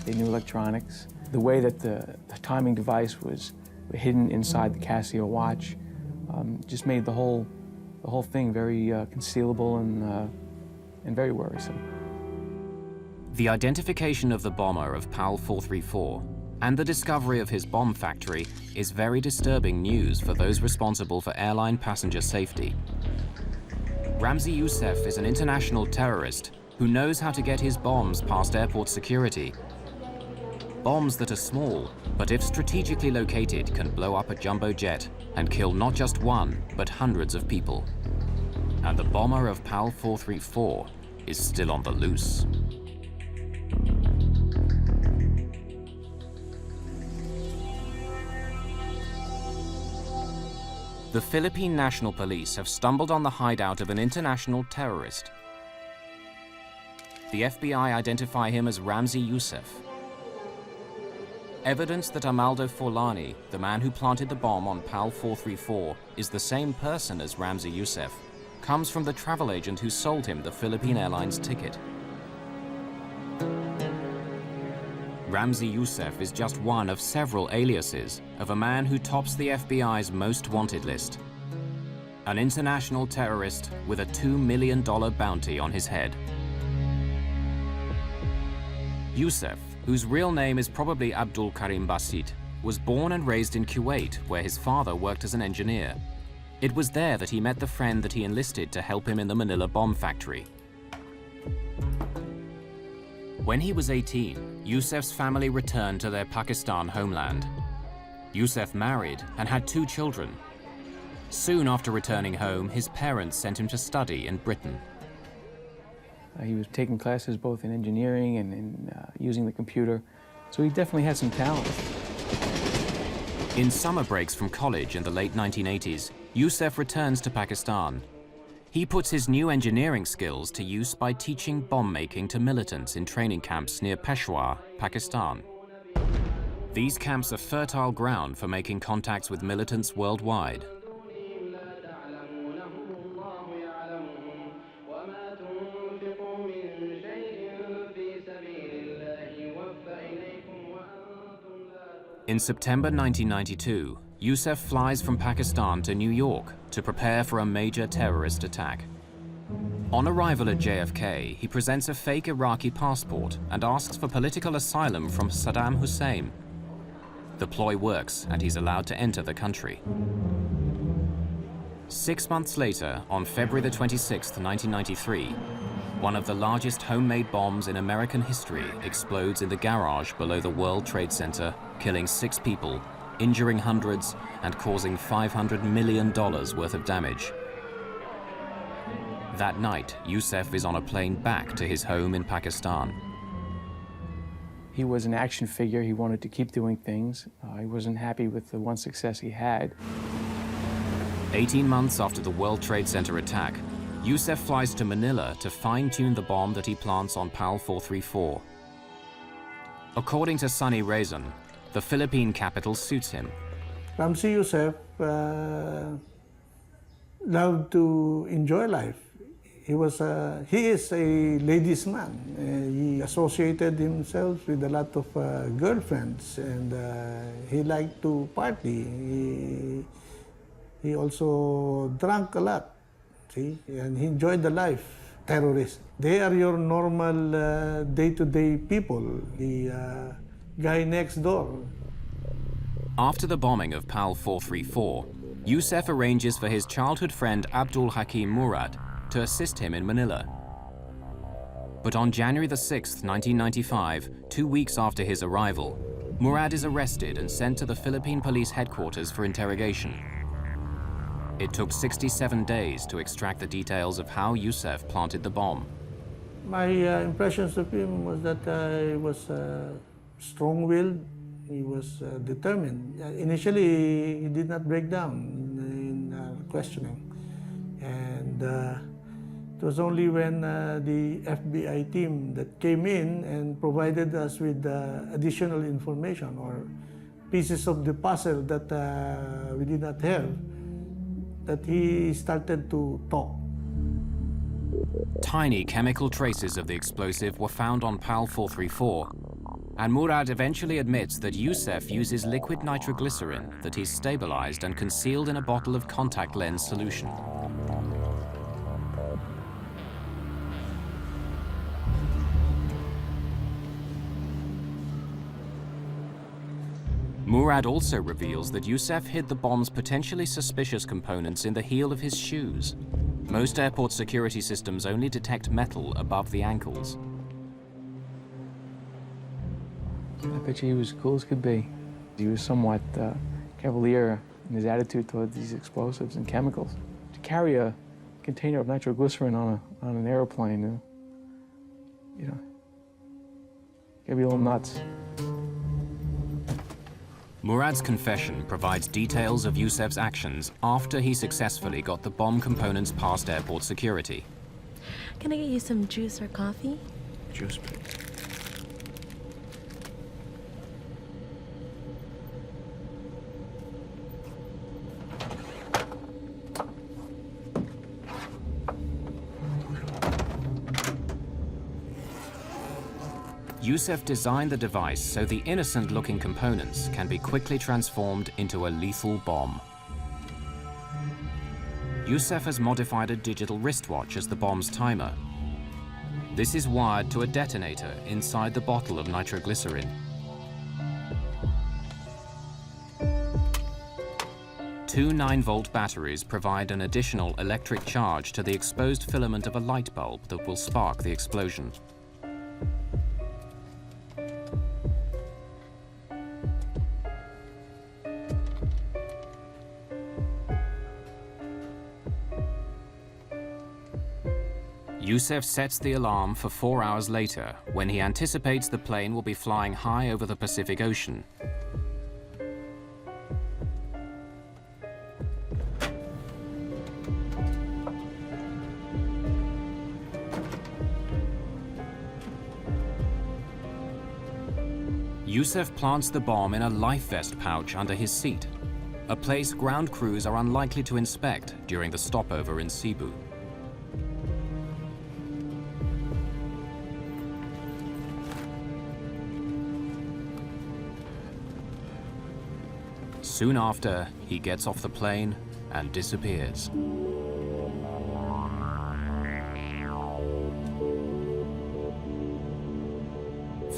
They knew electronics. The way that the timing device was hidden inside the Casio watch just made the whole thing very concealable and very worrisome. The identification of the bomber of PAL 434 and the discovery of his bomb factory is very disturbing news for those responsible for airline passenger safety. Ramzi Yousef is an international terrorist who knows how to get his bombs past airport security. Bombs that are small, but if strategically located, can blow up a jumbo jet and kill not just one, but hundreds of people. And the bomber of PAL 434 is still on the loose. The Philippine National Police have stumbled on the hideout of an international terrorist. The FBI identify him as Ramzi Yousef. Evidence that Amaldo Forlani, the man who planted the bomb on PAL 434, is the same person as Ramzi Yousef, comes from the travel agent who sold him the Philippine Airlines ticket. Ramzi Yousef is just one of several aliases of a man who tops the FBI's most wanted list. An international terrorist with a $2 million bounty on his head. Yousef whose real name is probably Abdul Karim Basit, was born and raised in Kuwait, where his father worked as an engineer. It was there that he met the friend that he enlisted to help him in the Manila bomb factory. When he was 18, Yousef's family returned to their Pakistan homeland. Yousef married and had 2 children. Soon after returning home, his parents sent him to study in Britain. He was taking classes both in engineering and in using the computer, so he definitely had some talent. In summer breaks from college in the late 1980s, Yousef returns to Pakistan. He puts his new engineering skills to use by teaching bomb making to militants in training camps near Peshawar, Pakistan. These camps are fertile ground for making contacts with militants worldwide. In September 1992, Yousef flies from Pakistan to New York to prepare for a major terrorist attack. On arrival at JFK, he presents a fake Iraqi passport and asks for political asylum from Saddam Hussein. The ploy works and he's allowed to enter the country. 6 months later, on February the 26th, 1993, one of the largest homemade bombs in American history explodes in the garage below the World Trade Center, killing 6 people, injuring hundreds, and causing $500 million worth of damage. That night, Yousef is on a plane back to his home in Pakistan. He was an action figure. He wanted to keep doing things. He wasn't happy with the one success he had. 18 months after the World Trade Center attack, Yousef flies to Manila to fine-tune the bomb that he plants on PAL 434. According to Sunny Raisin, the Philippine capital suits him. Ramzi Yousef loved to enjoy life. He is a ladies' man. He associated himself with a lot of girlfriends, and he liked to party. He also drank a lot. See? And he enjoyed the life. Terrorists. They are your normal day-to-day people, the guy next door. After the bombing of PAL 434, Yousef arranges for his childhood friend Abdul Hakim Murad to assist him in Manila. But on January the 6th, 1995, 2 weeks after his arrival, Murad is arrested and sent to the Philippine police headquarters for interrogation. It took 67 days to extract the details of how Yousef planted the bomb. My impressions of him was that he was strong-willed, he was determined. Initially, he did not break down in questioning. And it was only when the FBI team that came in and provided us with additional information or pieces of the puzzle that we did not have, that he started to talk. Tiny chemical traces of the explosive were found on PAL 434, and Murad eventually admits that Yousef uses liquid nitroglycerin that he's stabilized and concealed in a bottle of contact lens solution. Murad also reveals that Yousef hid the bomb's potentially suspicious components in the heel of his shoes. Most airport security systems only detect metal above the ankles. I bet you he was cool as could be. He was somewhat cavalier in his attitude toward these explosives and chemicals. To carry a container of nitroglycerin on an airplane, you know, gotta be a little nuts. Murad's confession provides details of Yousef's actions after he successfully got the bomb components past airport security. Can I get you some juice or coffee? Juice, please. Yousef designed the device so the innocent-looking components can be quickly transformed into a lethal bomb. Yousef has modified a digital wristwatch as the bomb's timer. This is wired to a detonator inside the bottle of nitroglycerin. Two 9-volt batteries provide an additional electric charge to the exposed filament of a light bulb that will spark the explosion. Yousef sets the alarm for 4 hours later, when he anticipates the plane will be flying high over the Pacific Ocean. Yousef plants the bomb in a life vest pouch under his seat, a place ground crews are unlikely to inspect during the stopover in Cebu. Soon after, he gets off the plane and disappears.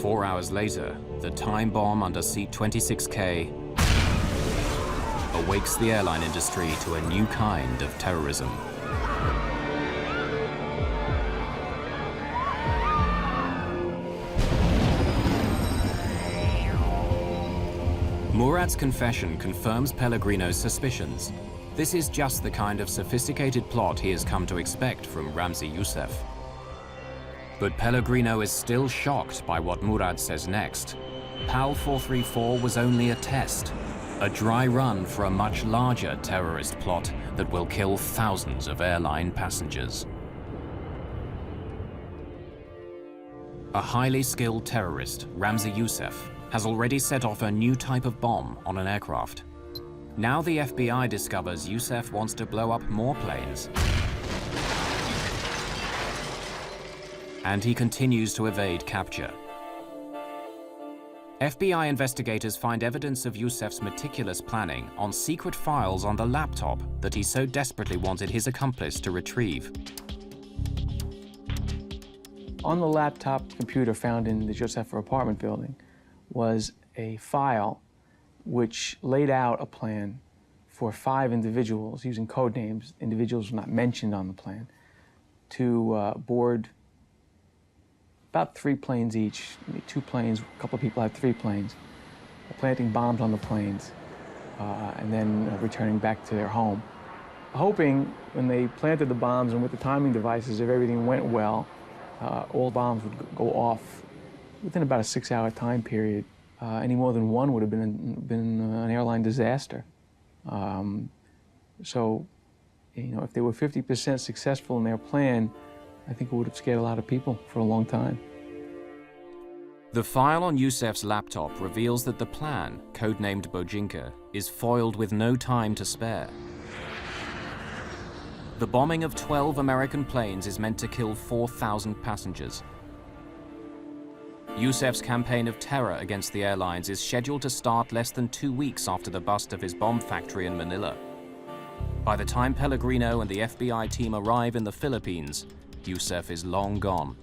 Four hours later, the time bomb under seat 26K awakes the airline industry to a new kind of terrorism. Murad's confession confirms Pellegrino's suspicions. This is just the kind of sophisticated plot he has come to expect from Ramzi Yousef. But Pellegrino is still shocked by what Murad says next. PAL 434 was only a test, a dry run for a much larger terrorist plot that will kill thousands of airline passengers. A highly skilled terrorist, Ramzi Yousef, has already set off a new type of bomb on an aircraft. Now the FBI discovers Yousef wants to blow up more planes. And he continues to evade capture. FBI investigators find evidence of Yousef's meticulous planning on secret files on the laptop that he so desperately wanted his accomplice to retrieve. On the laptop computer found in the Yousef apartment building was a file which laid out a plan for 5 individuals, using code names, individuals not mentioned on the plan, to board about 3 planes each, 2 planes, a couple of people had 3 planes, planting bombs on the planes, and then returning back to their home. Hoping when they planted the bombs and with the timing devices, if everything went well, all bombs would go off within about a 6-hour time period. Any more than one would have been an airline disaster. So, you know, if they were 50% successful in their plan, I think it would have scared a lot of people for a long time. The file on Yousef's laptop reveals that the plan, codenamed Bojinka, is foiled with no time to spare. The bombing of 12 American planes is meant to kill 4,000 passengers. Yousef's campaign of terror against the airlines is scheduled to start less than 2 weeks after the bust of his bomb factory in Manila. By the time Pellegrino and the FBI team arrive in the Philippines, Yousef is long gone.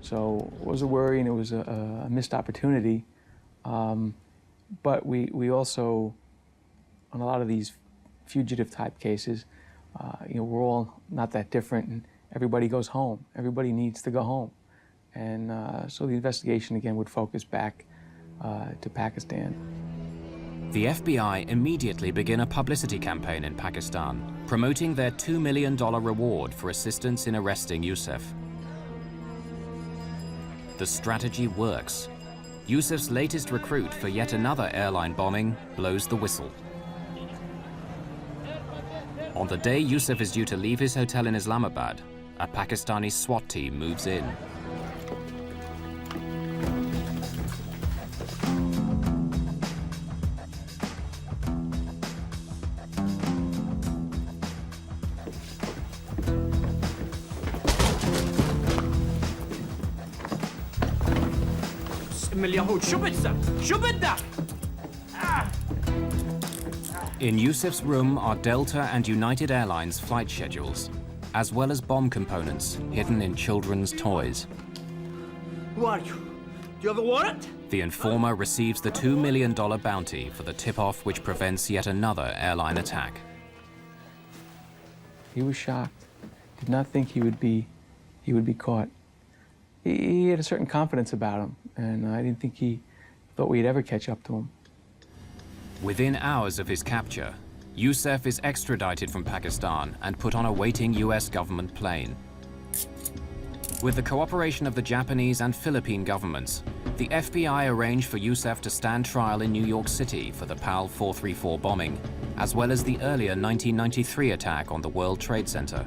So it was a worry and it was a missed opportunity. But we also, on a lot of these fugitive type cases, you know, we're all not that different and everybody goes home. Everybody needs to go home. And so the investigation again would focus back to Pakistan. The FBI immediately begin a publicity campaign in Pakistan, promoting their $2 million reward for assistance in arresting Yousef. The strategy works. Yousef's latest recruit for yet another airline bombing blows the whistle. On the day Yousef is due to leave his hotel in Islamabad, a Pakistani SWAT team moves in. In Yousef's room are Delta and United Airlines flight schedules. as well as bomb components hidden in children's toys. Who are you? Do you have a warrant? The informer receives the $2 million bounty for the tip-off which prevents yet another airline attack. He was shocked. Did not think he would be caught. He had a certain confidence about him, and I didn't think he thought we'd ever catch up to him. Within hours of his capture, Yousef is extradited from Pakistan and put on a waiting US government plane. With the cooperation of the Japanese and Philippine governments, the FBI arranged for Yousef to stand trial in New York City for the PAL 434 bombing, as well as the earlier 1993 attack on the World Trade Center.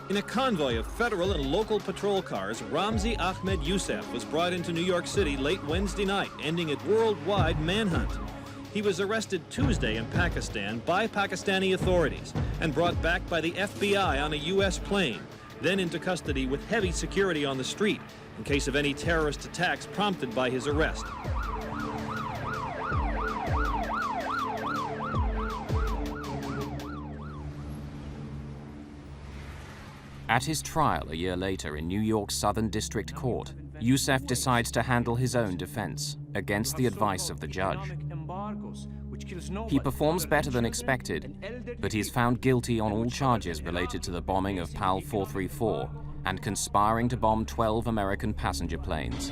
In a convoy of federal and local patrol cars, Ramzi Ahmed Yousef was brought into New York City late Wednesday night, ending a worldwide manhunt. He was arrested Tuesday in Pakistan by Pakistani authorities and brought back by the FBI on a U.S. plane, then into custody with heavy security on the street in case of any terrorist attacks prompted by his arrest. At his trial a year later in New York's Southern District Court, Yousef decides to handle his own defense against the advice of the judge. He performs better than expected, but he's found guilty on all charges related to the bombing of PAL 434 and conspiring to bomb 12 American passenger planes.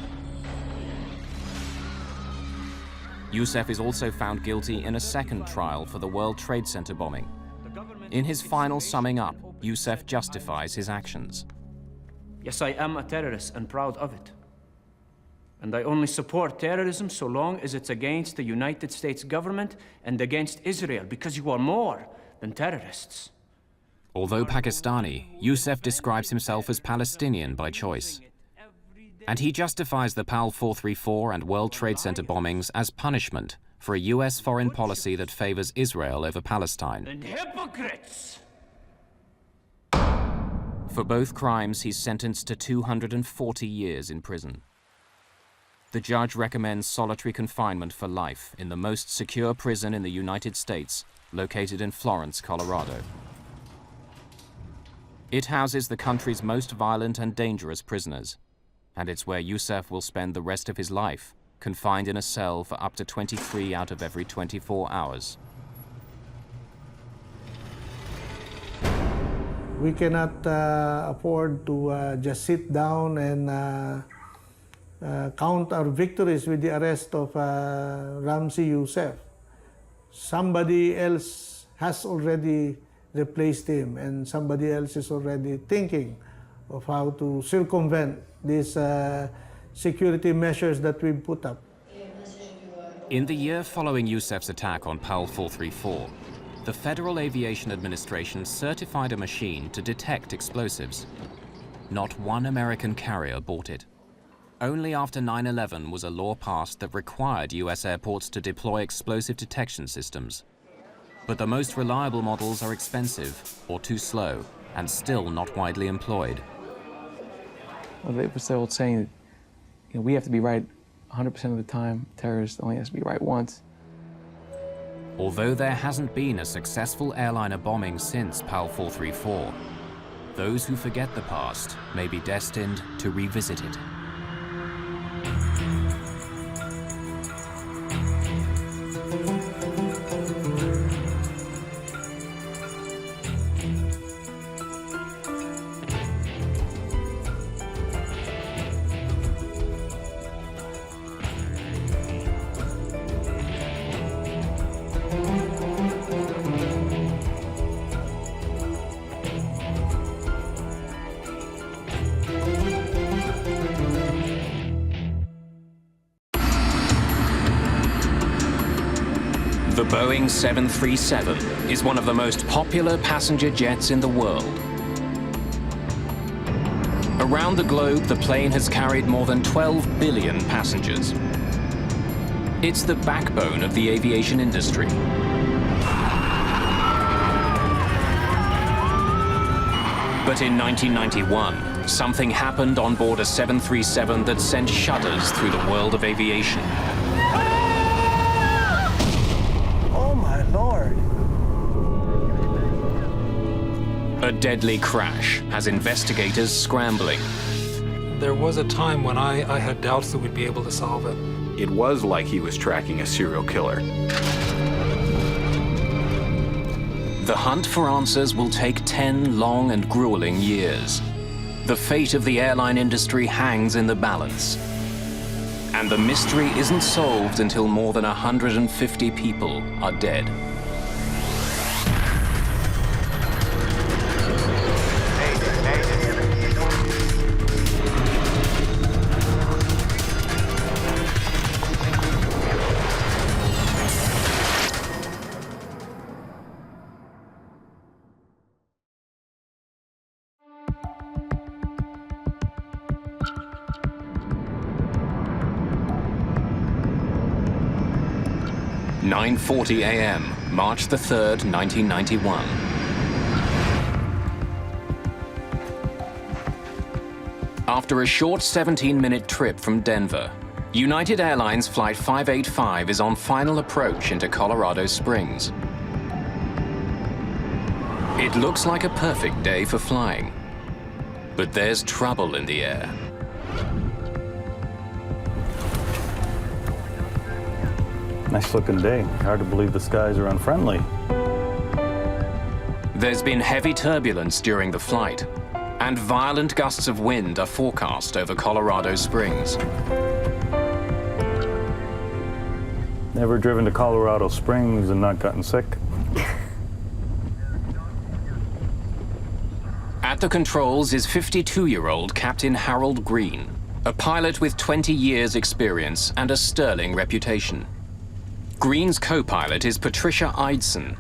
Yousef is also found guilty in a second trial for the World Trade Center bombing. In his final summing up, Yousef justifies his actions. Yes, I am a terrorist and proud of it. And I only support terrorism so long as it's against the United States government and against Israel, because you are more than terrorists. Although Pakistani, Yousef describes himself as Palestinian by choice. And he justifies the PAL 434 and World Trade Center bombings as punishment for a US foreign policy that favors Israel over Palestine. And hypocrites! For both crimes, he's sentenced to 240 years in prison. The judge recommends solitary confinement for life in the most secure prison in the United States, located in Florence, Colorado. It houses the country's most violent and dangerous prisoners, and it's where Yousef will spend the rest of his life, confined in a cell for up to 23 out of every 24 hours. We cannot afford to just sit down and count our victories with the arrest of Ramzi Yousef. Somebody else has already replaced him, and somebody else is already thinking of how to circumvent these security measures that we've put up. In the year following Yousef's attack on PAL 434, the Federal Aviation Administration certified a machine to detect explosives. Not one American carrier bought it. Only after 9/11 was a law passed that required US airports to deploy explosive detection systems. But the most reliable models are expensive or too slow and still not widely employed. Well, it was the old saying that we have to be right 100% of the time. Terrorists only has to be right once. Although there hasn't been a successful airliner bombing since PAL 434, those who forget the past may be destined to revisit it. The Boeing 737 is one of the most popular passenger jets in the world. Around the globe, the plane has carried more than 12 billion passengers. It's the backbone of the aviation industry. But in 1991, something happened on board a 737 that sent shudders through the world of aviation. A deadly crash has investigators scrambling. There was a time when I had doubts that we'd be able to solve it. It was like he was tracking a serial killer. The hunt for answers will take 10 long and grueling years. The fate of the airline industry hangs in the balance. And the mystery isn't solved until more than 150 people are dead. (9:40 a.m., March the 3rd, 1991. After a short 17-minute trip from Denver, United Airlines Flight 585 is on final approach into Colorado Springs. It looks like a perfect day for flying, but there's trouble in the air. Nice looking day. Hard to believe the skies are unfriendly. There's been heavy turbulence during the flight, and violent gusts of wind are forecast over Colorado Springs. Never driven to Colorado Springs and not gotten sick? At the controls is 52-year-old Captain Harold Green, a pilot with 20 years' experience and a sterling reputation. Green's co-pilot is Patricia Eidson.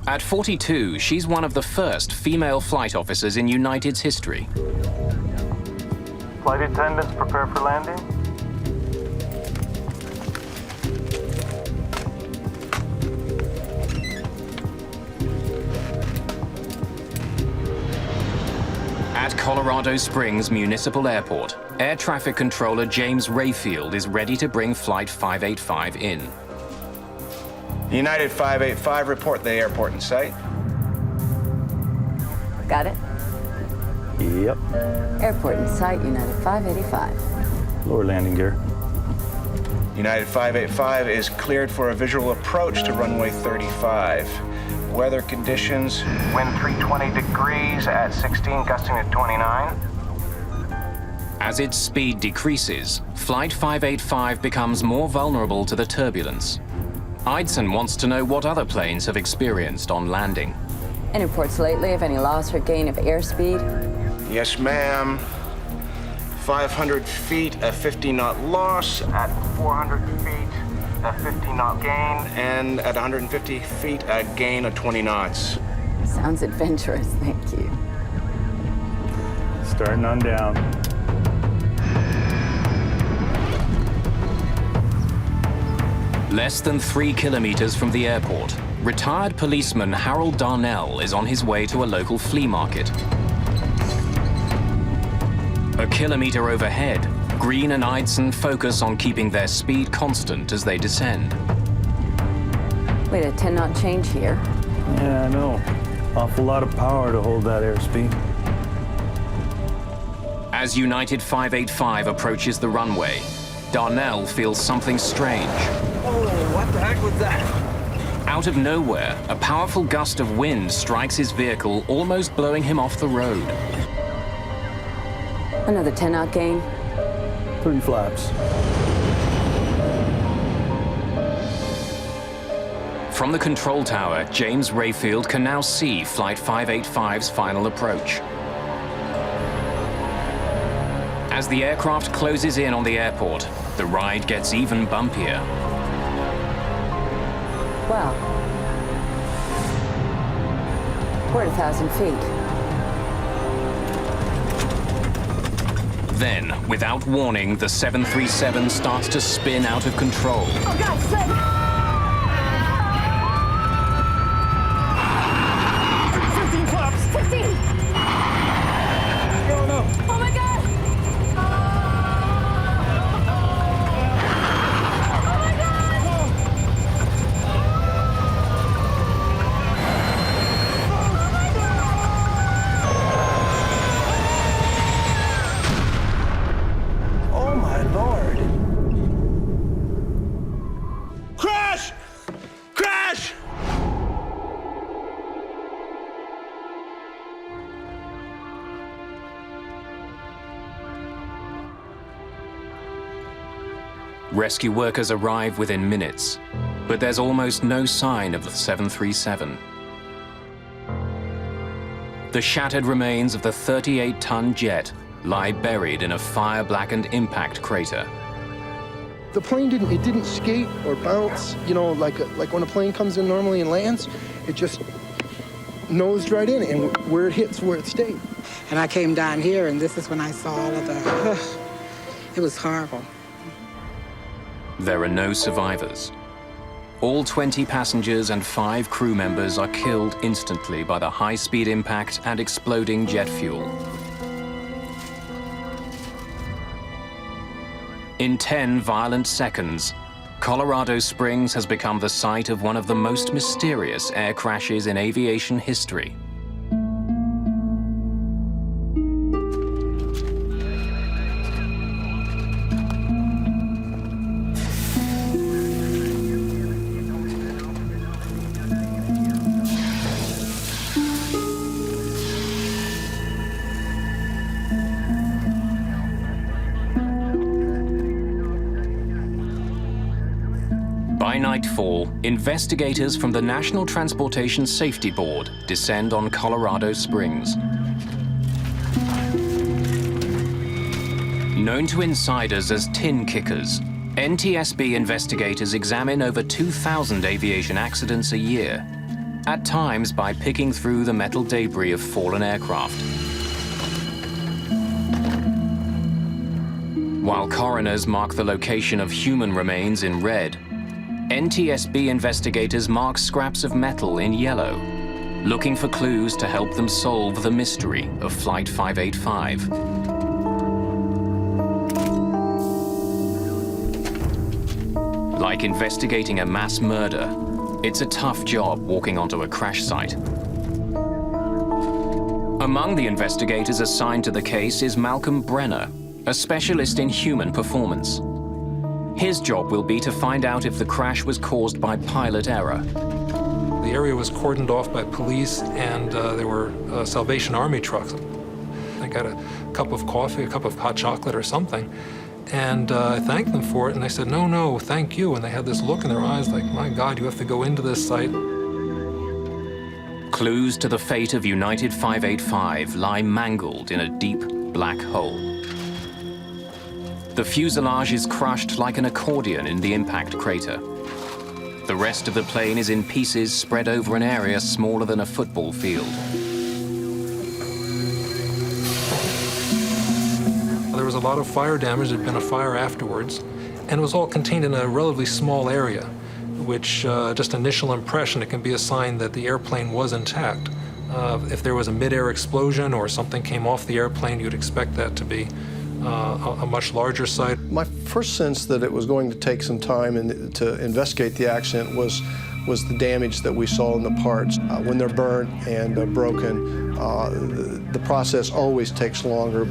At 42, she's one of the first female flight officers in United's history. Flight attendants, prepare for landing. At Colorado Springs Municipal Airport, Air Traffic Controller James Rayfield is ready to bring Flight 585 in. United 585, report the airport in sight. Got it? Yep. Airport in sight, United 585. Lower landing gear. United 585 is cleared for a visual approach to runway 35. Weather conditions, wind 320 degrees at 16, gusting at 29. As its speed decreases, Flight 585 becomes more vulnerable to the turbulence. Eidson wants to know what other planes have experienced on landing. Any reports lately of any loss or gain of airspeed? Yes, ma'am. 500 feet, a 50-knot loss. At 400 feet, a 50-knot gain. And at 150 feet, a gain of 20 knots. Sounds adventurous, thank you. Starting on down. Less than 3 kilometers from the airport, retired policeman Harold Darnell is on his way to a local flea market. A kilometer overhead, Green and Eidson focus on keeping their speed constant as they descend. Wait, a 10-knot change here. Yeah, I know. Awful lot of power to hold that airspeed. As United 585 approaches the runway, Darnell feels something strange. Oh, what the heck was that? Out of nowhere, a powerful gust of wind strikes his vehicle, almost blowing him off the road. Another 10-knot gain. 3 flaps. From the control tower, James Rayfield can now see Flight 585's final approach. As the aircraft closes in on the airport, the ride gets even bumpier. Well, we're at 1,000 feet. Then, without warning, the 737 starts to spin out of control. Oh, God's sake! 15 flaps! 15! Going up! Oh, my God! Rescue workers arrive within minutes, but there's almost no sign of the 737. The shattered remains of the 38-ton jet lie buried in a fire-blackened impact crater. The plane didn't skate or bounce, you know, like when a plane comes in normally and lands. It just nosed right in, and where it hits, where it stayed. And I came down here, and this is when I saw all of the, it was horrible. There are no survivors. All 20 passengers and 5 crew members are killed instantly by the high-speed impact and exploding jet fuel. In 10 violent seconds, Colorado Springs has become the site of one of the most mysterious air crashes in aviation history. By nightfall, investigators from the National Transportation Safety Board descend on Colorado Springs. Known to insiders as tin kickers, NTSB investigators examine over 2,000 aviation accidents a year, at times by picking through the metal debris of fallen aircraft. While coroners mark the location of human remains in red, NTSB investigators mark scraps of metal in yellow, looking for clues to help them solve the mystery of Flight 585. Like investigating a mass murder, it's a tough job walking onto a crash site. Among the investigators assigned to the case is Malcolm Brenner, a specialist in human performance. His job will be to find out if the crash was caused by pilot error. The area was cordoned off by police, and there were Salvation Army trucks. I got a cup of coffee, a cup of hot chocolate or something, and I thanked them for it, and they said, "No, no, thank you." And they had this look in their eyes like, "My God, you have to go into this site." Clues to the fate of United 585 lie mangled in a deep black hole. The fuselage is crushed like an accordion in the impact crater. The rest of the plane is in pieces spread over an area smaller than a football field. There was a lot of fire damage. There'd been a fire afterwards, and it was all contained in a relatively small area, which just initial impression, it can be a sign that the airplane was intact. If there was a mid-air explosion or something came off the airplane, you'd expect that to be a much larger site. My first sense that it was going to take some time to investigate the accident was the damage that we saw in the parts. When they're burnt and broken, the process always takes longer.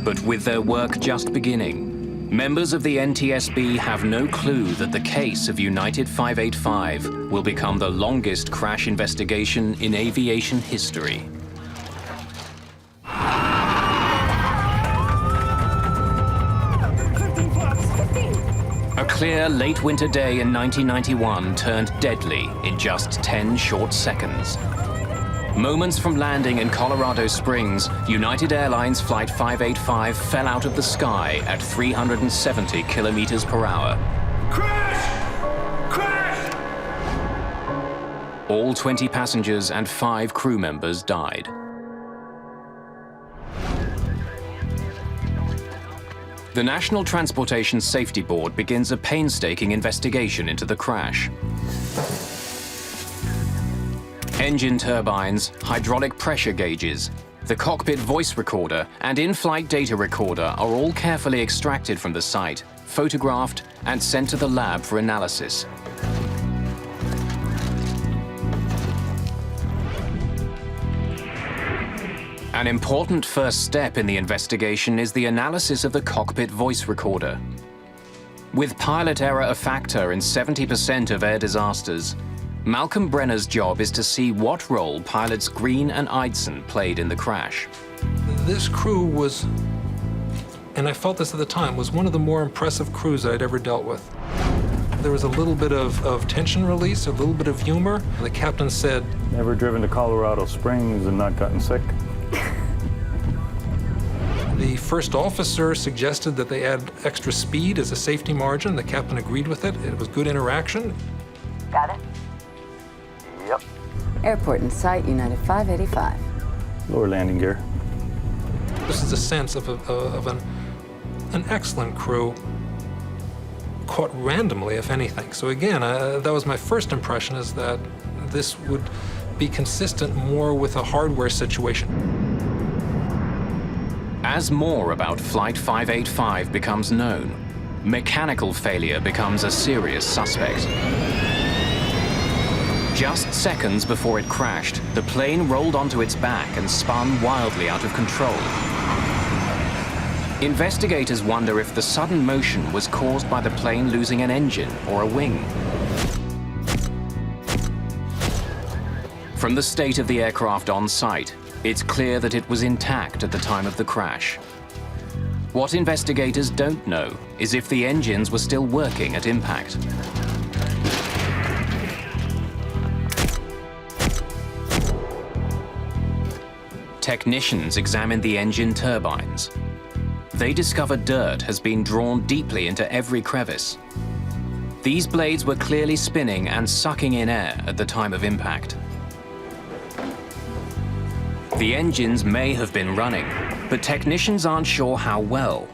But with their work just beginning, members of the NTSB have no clue that the case of United 585 will become the longest crash investigation in aviation history. A clear late winter day in 1991 turned deadly in just 10 short seconds. Moments from landing in Colorado Springs, United Airlines Flight 585 fell out of the sky at 370 kilometers per hour. Crash! Crash! All 20 passengers and 5 crew members died. The National Transportation Safety Board begins a painstaking investigation into the crash. Engine turbines, hydraulic pressure gauges, the cockpit voice recorder, and in-flight data recorder are all carefully extracted from the site, photographed, and sent to the lab for analysis. An important first step in the investigation is the analysis of the cockpit voice recorder. With pilot error a factor in 70% of air disasters, Malcolm Brenner's job is to see what role pilots Green and Eidson played in the crash. This crew was and I felt this at the time, was one of the more impressive crews that I'd ever dealt with. There was a little bit of tension release, a little bit of humor. The captain said, "Never driven to Colorado Springs and not gotten sick?" The first officer suggested that they add extra speed as a safety margin. The captain agreed with it. It was good interaction. Got it? Yep. Airport in sight, United 585. Lower landing gear. This is a sense of an excellent crew, caught randomly, if anything. So again, that was my first impression, is that this would be consistent more with a hardware situation. As more about Flight 585 becomes known, mechanical failure becomes a serious suspect. Just seconds before it crashed, the plane rolled onto its back and spun wildly out of control. Investigators wonder if the sudden motion was caused by the plane losing an engine or a wing. From the state of the aircraft on site, it's clear that it was intact at the time of the crash. What investigators don't know is if the engines were still working at impact. Technicians examine the engine turbines. They discover dirt has been drawn deeply into every crevice. These blades were clearly spinning and sucking in air at the time of impact. The engines may have been running, but technicians aren't sure how well.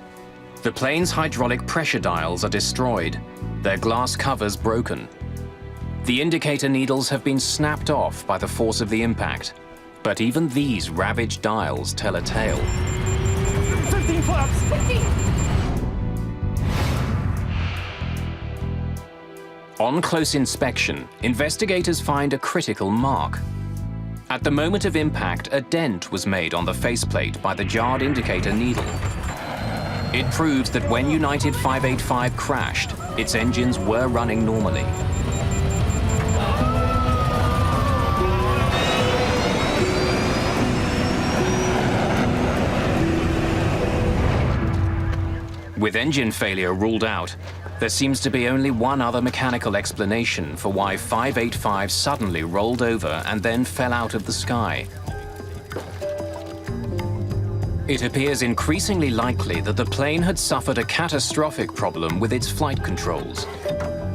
The plane's hydraulic pressure dials are destroyed, their glass covers broken. The indicator needles have been snapped off by the force of the impact, but even these ravaged dials tell a tale. 15 flaps! 15! On close inspection, investigators find a critical mark. At the moment of impact, a dent was made on the faceplate by the jarred indicator needle. It proves that when United 585 crashed, its engines were running normally. With engine failure ruled out, there seems to be only one other mechanical explanation for why 585 suddenly rolled over and then fell out of the sky. It appears increasingly likely that the plane had suffered a catastrophic problem with its flight controls.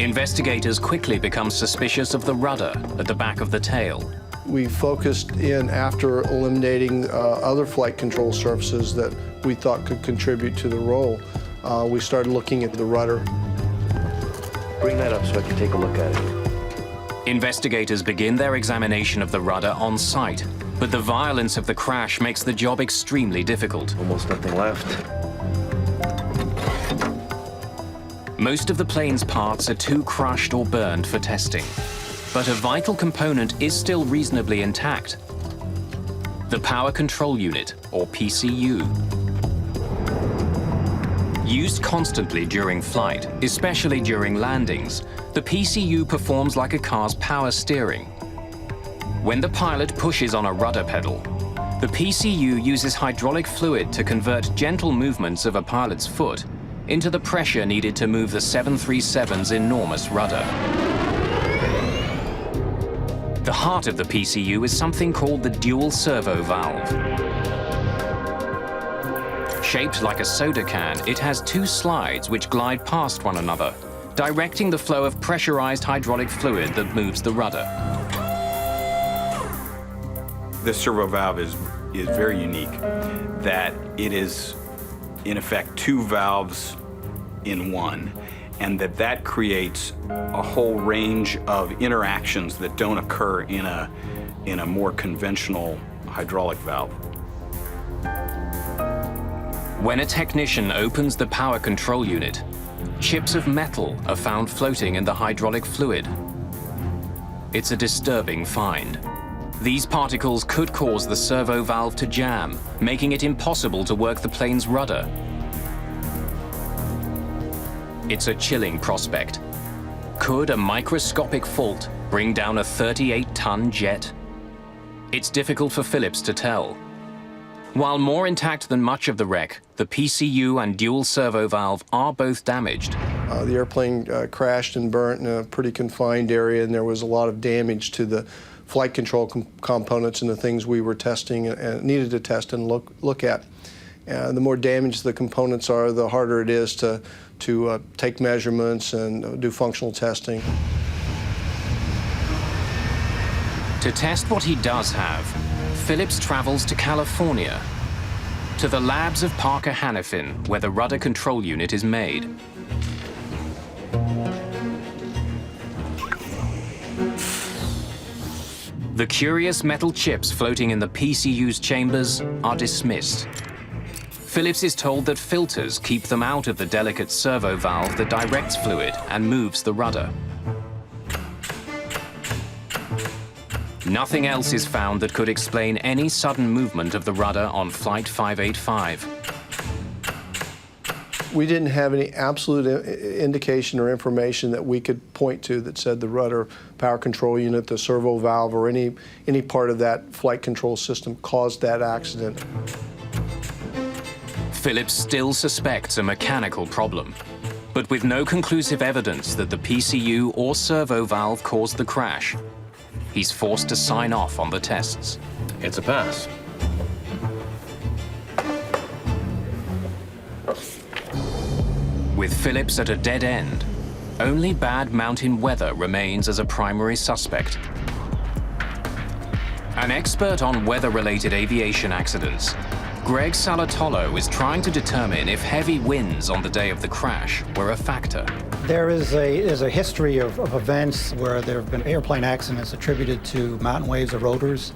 Investigators quickly become suspicious of the rudder at the back of the tail. We focused in after eliminating other flight control surfaces that we thought could contribute to the roll. We started looking at the rudder. Bring that up so I can take a look at it. Investigators begin their examination of the rudder on site, but the violence of the crash makes the job extremely difficult. Almost nothing left. Most of the plane's parts are too crushed or burned for testing, but a vital component is still reasonably intact. The Power Control Unit, or PCU. Used constantly during flight, especially during landings, the PCU performs like a car's power steering. When the pilot pushes on a rudder pedal, the PCU uses hydraulic fluid to convert gentle movements of a pilot's foot into the pressure needed to move the 737's enormous rudder. The heart of the PCU is something called the dual servo valve. Shaped like a soda can, it has two slides which glide past one another, directing the flow of pressurized hydraulic fluid that moves the rudder. This servo valve is very unique, that it is, in effect, two valves in one, and that creates a whole range of interactions that don't occur in a more conventional hydraulic valve. When a technician opens the power control unit, chips of metal are found floating in the hydraulic fluid. It's a disturbing find. These particles could cause the servo valve to jam, making it impossible to work the plane's rudder. It's a chilling prospect. Could a microscopic fault bring down a 38-ton jet? It's difficult for Phillips to tell. While more intact than much of the wreck, the PCU and dual servo valve are both damaged. The airplane crashed and burnt in a pretty confined area, and there was a lot of damage to the flight control components and the things we were testing and needed to test and look at. The more damaged the components are, the harder it is to take measurements and do functional testing. To test what he does have, Phillips travels to California, to the labs of Parker Hannifin, where the rudder control unit is made. The curious metal chips floating in the PCU's chambers are dismissed. Phillips is told that filters keep them out of the delicate servo valve that directs fluid and moves the rudder. Nothing else is found that could explain any sudden movement of the rudder on Flight 585. We didn't have any absolute indication or information that we could point to that said the rudder power control unit, the servo valve, or any part of that flight control system caused that accident. Phillips still suspects a mechanical problem, but with no conclusive evidence that the PCU or servo valve caused the crash, he's forced to sign off on the tests. It's a pass. With Phillips at a dead end, only bad mountain weather remains as a primary suspect. An expert on weather-related aviation accidents, Greg Salatolo is trying to determine if heavy winds on the day of the crash were a factor. There is a history of events where there have been airplane accidents attributed to mountain waves or rotors.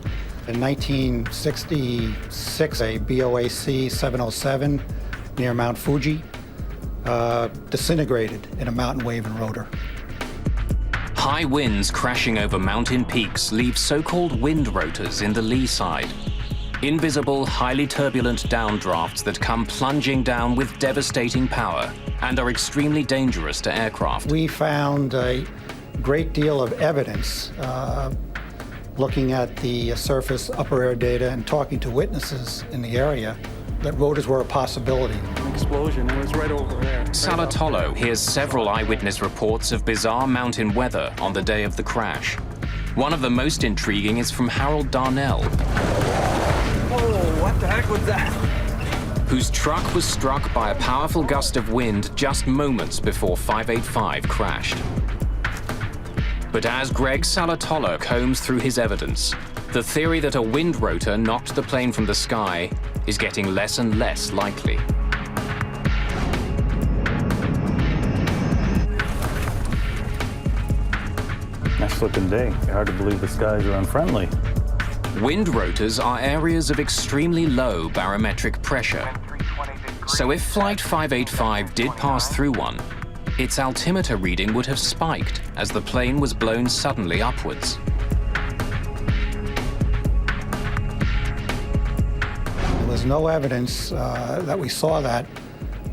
In 1966, a BOAC 707 near Mount Fuji disintegrated in a mountain wave and rotor. High winds crashing over mountain peaks leave so-called wind rotors in the lee side. Invisible, highly turbulent downdrafts that come plunging down with devastating power and are extremely dangerous to aircraft. We found a great deal of evidence looking at the surface upper air data and talking to witnesses in the area that rotors were a possibility. An explosion, it was right over there. Salatolo hears several eyewitness reports of bizarre mountain weather on the day of the crash. One of the most intriguing is from Harold Darnell. Oh, what the heck was that? Whose truck was struck by a powerful gust of wind just moments before 585 crashed. But as Greg Salatolo combs through his evidence, the theory that a wind rotor knocked the plane from the sky is getting less and less likely. Nice looking day. Hard to believe the skies are unfriendly. Wind rotors are areas of extremely low barometric pressure. So if Flight 585 did pass through one, its altimeter reading would have spiked as the plane was blown suddenly upwards. There was no evidence that we saw that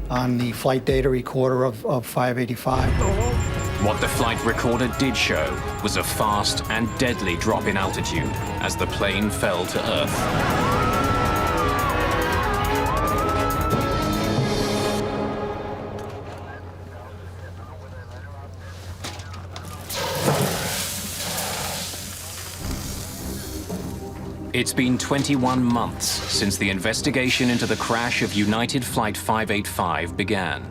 on the flight data recorder of 585. What the flight recorder did show was a fast and deadly drop in altitude as the plane fell to Earth. It's been 21 months since the investigation into the crash of United Flight 585 began.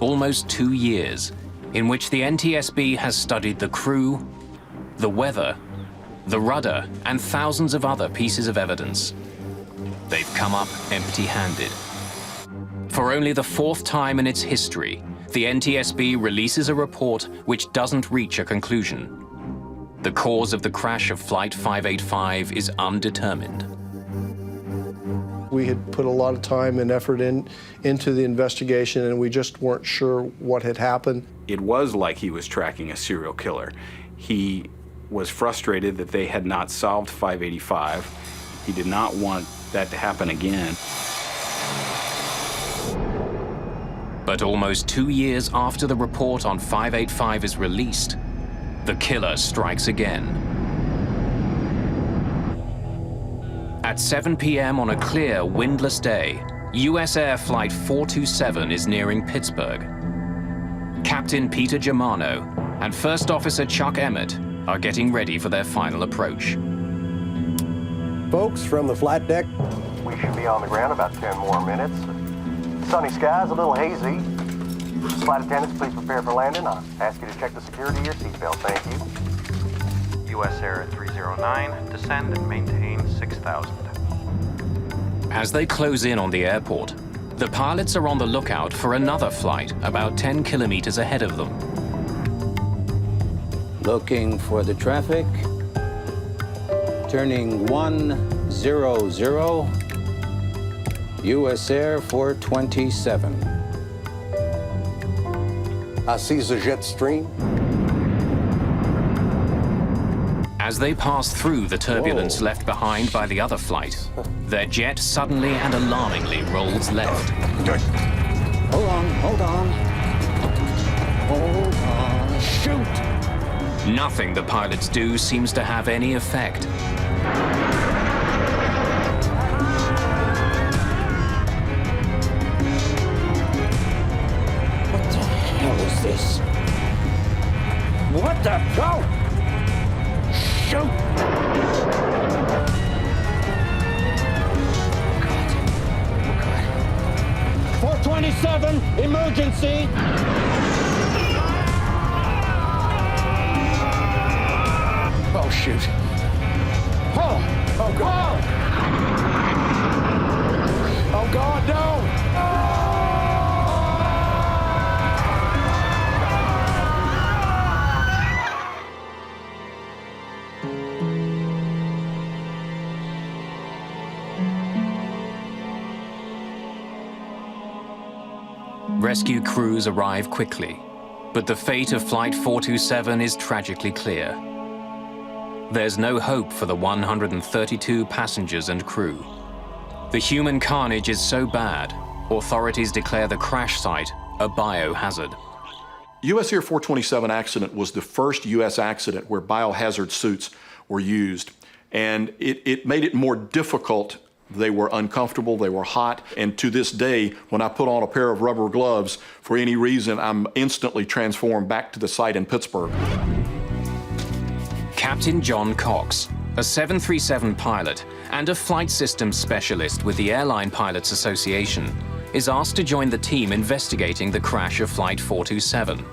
Almost 2 years in which the NTSB has studied the crew, the weather, the rudder, and thousands of other pieces of evidence. They've come up empty-handed. For only the 4th time in its history, the NTSB releases a report which doesn't reach a conclusion. The cause of the crash of Flight 585 is undetermined. We had put a lot of time and effort into the investigation, and we just weren't sure what had happened. It was like he was tracking a serial killer. He was frustrated that they had not solved 585. He did not want that to happen again. But almost 2 years after the report on 585 is released, the killer strikes again. At 7 p.m. on a clear, windless day, US Air Flight 427 is nearing Pittsburgh. Captain Peter Germano and First Officer Chuck Emmett are getting ready for their final approach. Folks, from the flight deck, we should be on the ground about 10 more minutes. Sunny skies, a little hazy. Flight attendants, please prepare for landing. I ask you to check the security of your seatbelt. Thank you. US Air 309, descend and maintain 6,000. As they close in on the airport, the pilots are on the lookout for another flight about 10 kilometers ahead of them. Looking for the traffic. Turning 100, US Air 427. I see the jet stream. As they pass through the turbulence left behind by the other flight, their jet suddenly and alarmingly rolls left. Hold on, hold on. Hold on, shoot! Nothing the pilots do seems to have any effect. What the hell is this? What the hell? Shoot! Oh, God. 427, emergency! Oh, shoot. Oh! Oh, God! Oh, God, no! Rescue crews arrive quickly, but the fate of Flight 427 is tragically clear. There's no hope for the 132 passengers and crew. The human carnage is so bad, authorities declare the crash site a biohazard. US Air 427 accident was the first US accident where biohazard suits were used. And it made it more difficult. They were uncomfortable, they were hot, and to this day, when I put on a pair of rubber gloves, for any reason, I'm instantly transformed back to the site in Pittsburgh. Captain John Cox, a 737 pilot and a flight systems specialist with the Airline Pilots Association, is asked to join the team investigating the crash of Flight 427.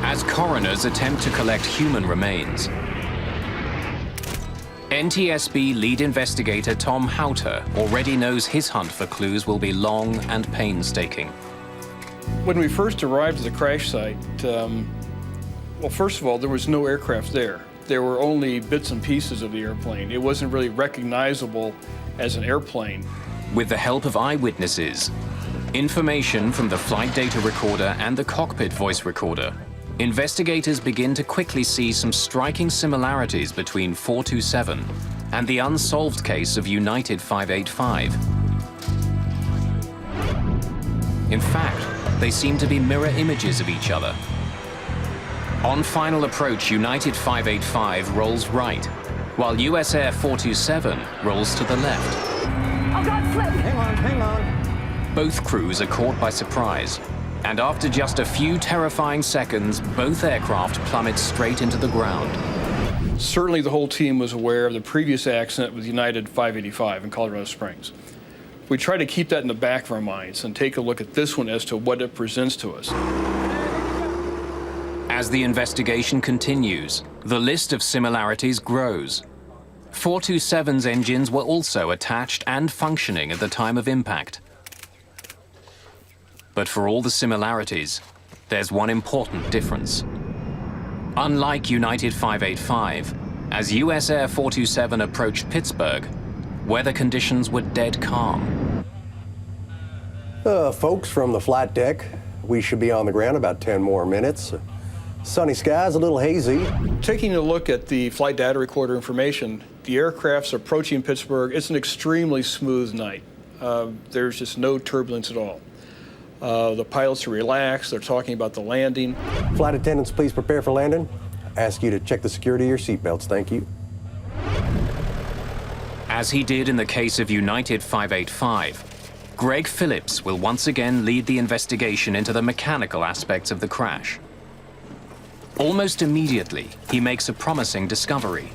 As coroners attempt to collect human remains, NTSB lead investigator Tom Houter already knows his hunt for clues will be long and painstaking. When we first arrived at the crash site, well, first of all, there was no aircraft there. There were only bits and pieces of the airplane. It wasn't really recognizable as an airplane. With the help of eyewitnesses, information from the flight data recorder and the cockpit voice recorder, investigators begin to quickly see some striking similarities between 427 and the unsolved case of United 585. In fact, they seem to be mirror images of each other. On final approach, United 585 rolls right, while US Air 427 rolls to the left. Oh, God, flip! Hang on. Both crews are caught by surprise, and after just a few terrifying seconds, both aircraft plummet straight into the ground. Certainly the whole team was aware of the previous accident with United 585 in Colorado Springs. We try to keep that in the back of our minds and take a look at this one as to what it presents to us. As the investigation continues, the list of similarities grows. 427's engines were also attached and functioning at the time of impact. But for all the similarities, there's one important difference. Unlike United 585, as US Air 427 approached Pittsburgh, weather conditions were dead calm. Folks, from the flight deck, we should be on the ground about 10 more minutes. Sunny skies, a little hazy. Taking a look at the flight data recorder information, the aircraft's approaching Pittsburgh. It's an extremely smooth night. There's just no turbulence at all. The pilots are relaxed. They're talking about the landing. Flight attendants, please prepare for landing. I ask you to check the security of your seatbelts. Thank you. As he did in the case of United 585, Greg Phillips will once again lead the investigation into the mechanical aspects of the crash. Almost immediately, he makes a promising discovery.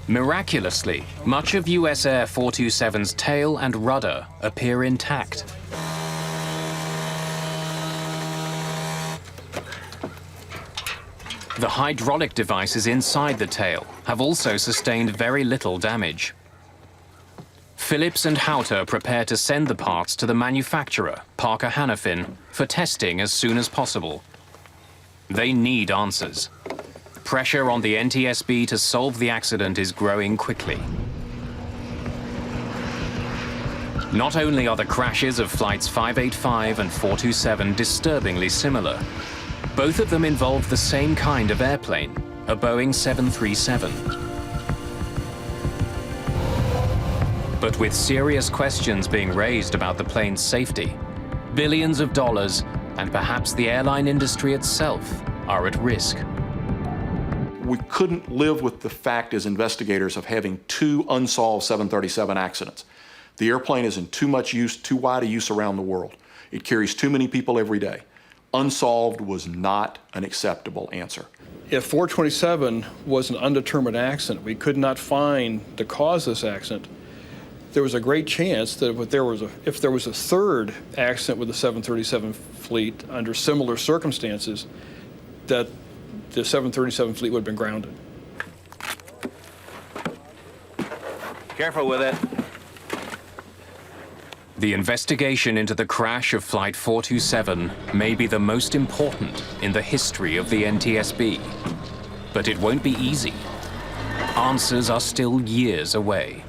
Miraculously, much of US Air 427's tail and rudder appear intact. The hydraulic devices inside the tail have also sustained very little damage. Phillips and Houter prepare to send the parts to the manufacturer, Parker Hannifin, for testing as soon as possible. They need answers. Pressure on the NTSB to solve the accident is growing quickly. Not only are the crashes of flights 585 and 427 disturbingly similar, both of them involve the same kind of airplane, a Boeing 737. But with serious questions being raised about the plane's safety, billions of dollars, and perhaps the airline industry itself, are at risk. We couldn't live with the fact as investigators of having 2 unsolved 737 accidents. The airplane is in too much use, too wide a use around the world. It carries too many people every day. Unsolved was not an acceptable answer. If 427 was an undetermined accident, we could not find the cause of this accident, there was a great chance that if there was a third accident with the 737 fleet under similar circumstances, that the 737 fleet would have been grounded. Careful with it. The investigation into the crash of Flight 427 may be the most important in the history of the NTSB. But it won't be easy. Answers are still years away.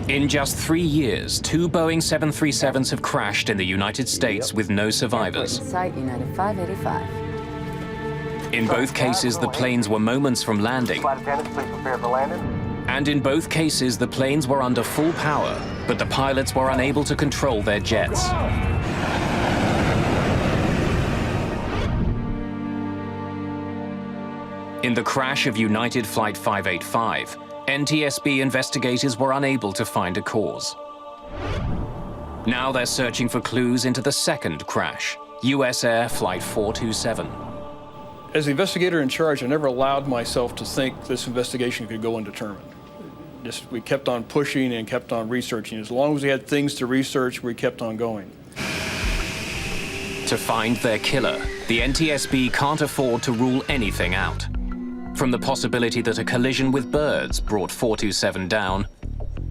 In just 3 years, 2 Boeing 737s have crashed in the United States with no survivors. Site United 585. In both cases, the planes were moments from landing. Flight attendants, please prepare for landing. And in both cases, the planes were under full power, but the pilots were unable to control their jets. In the crash of United Flight 585, NTSB investigators were unable to find a cause. Now they're searching for clues into the second crash, US Air Flight 427. As the investigator in charge, I never allowed myself to think this investigation could go undetermined. We kept on pushing and kept on researching. As long as we had things to research, we kept on going. To find their killer, the NTSB can't afford to rule anything out. From the possibility that a collision with birds brought 427 down,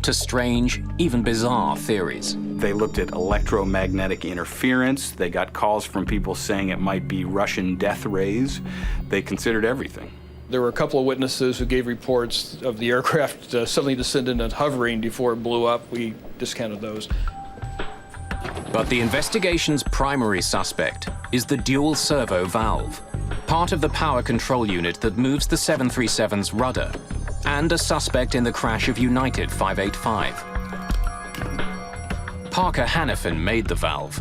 to strange, even bizarre theories. They looked at electromagnetic interference. They got calls from people saying it might be Russian death rays. They considered everything. There were a couple of witnesses who gave reports of the aircraft suddenly descending and hovering before it blew up. We discounted those. But the investigation's primary suspect is the dual servo valve, part of the power control unit that moves the 737's rudder, and a suspect in the crash of United 585. Parker Hannifin made the valve.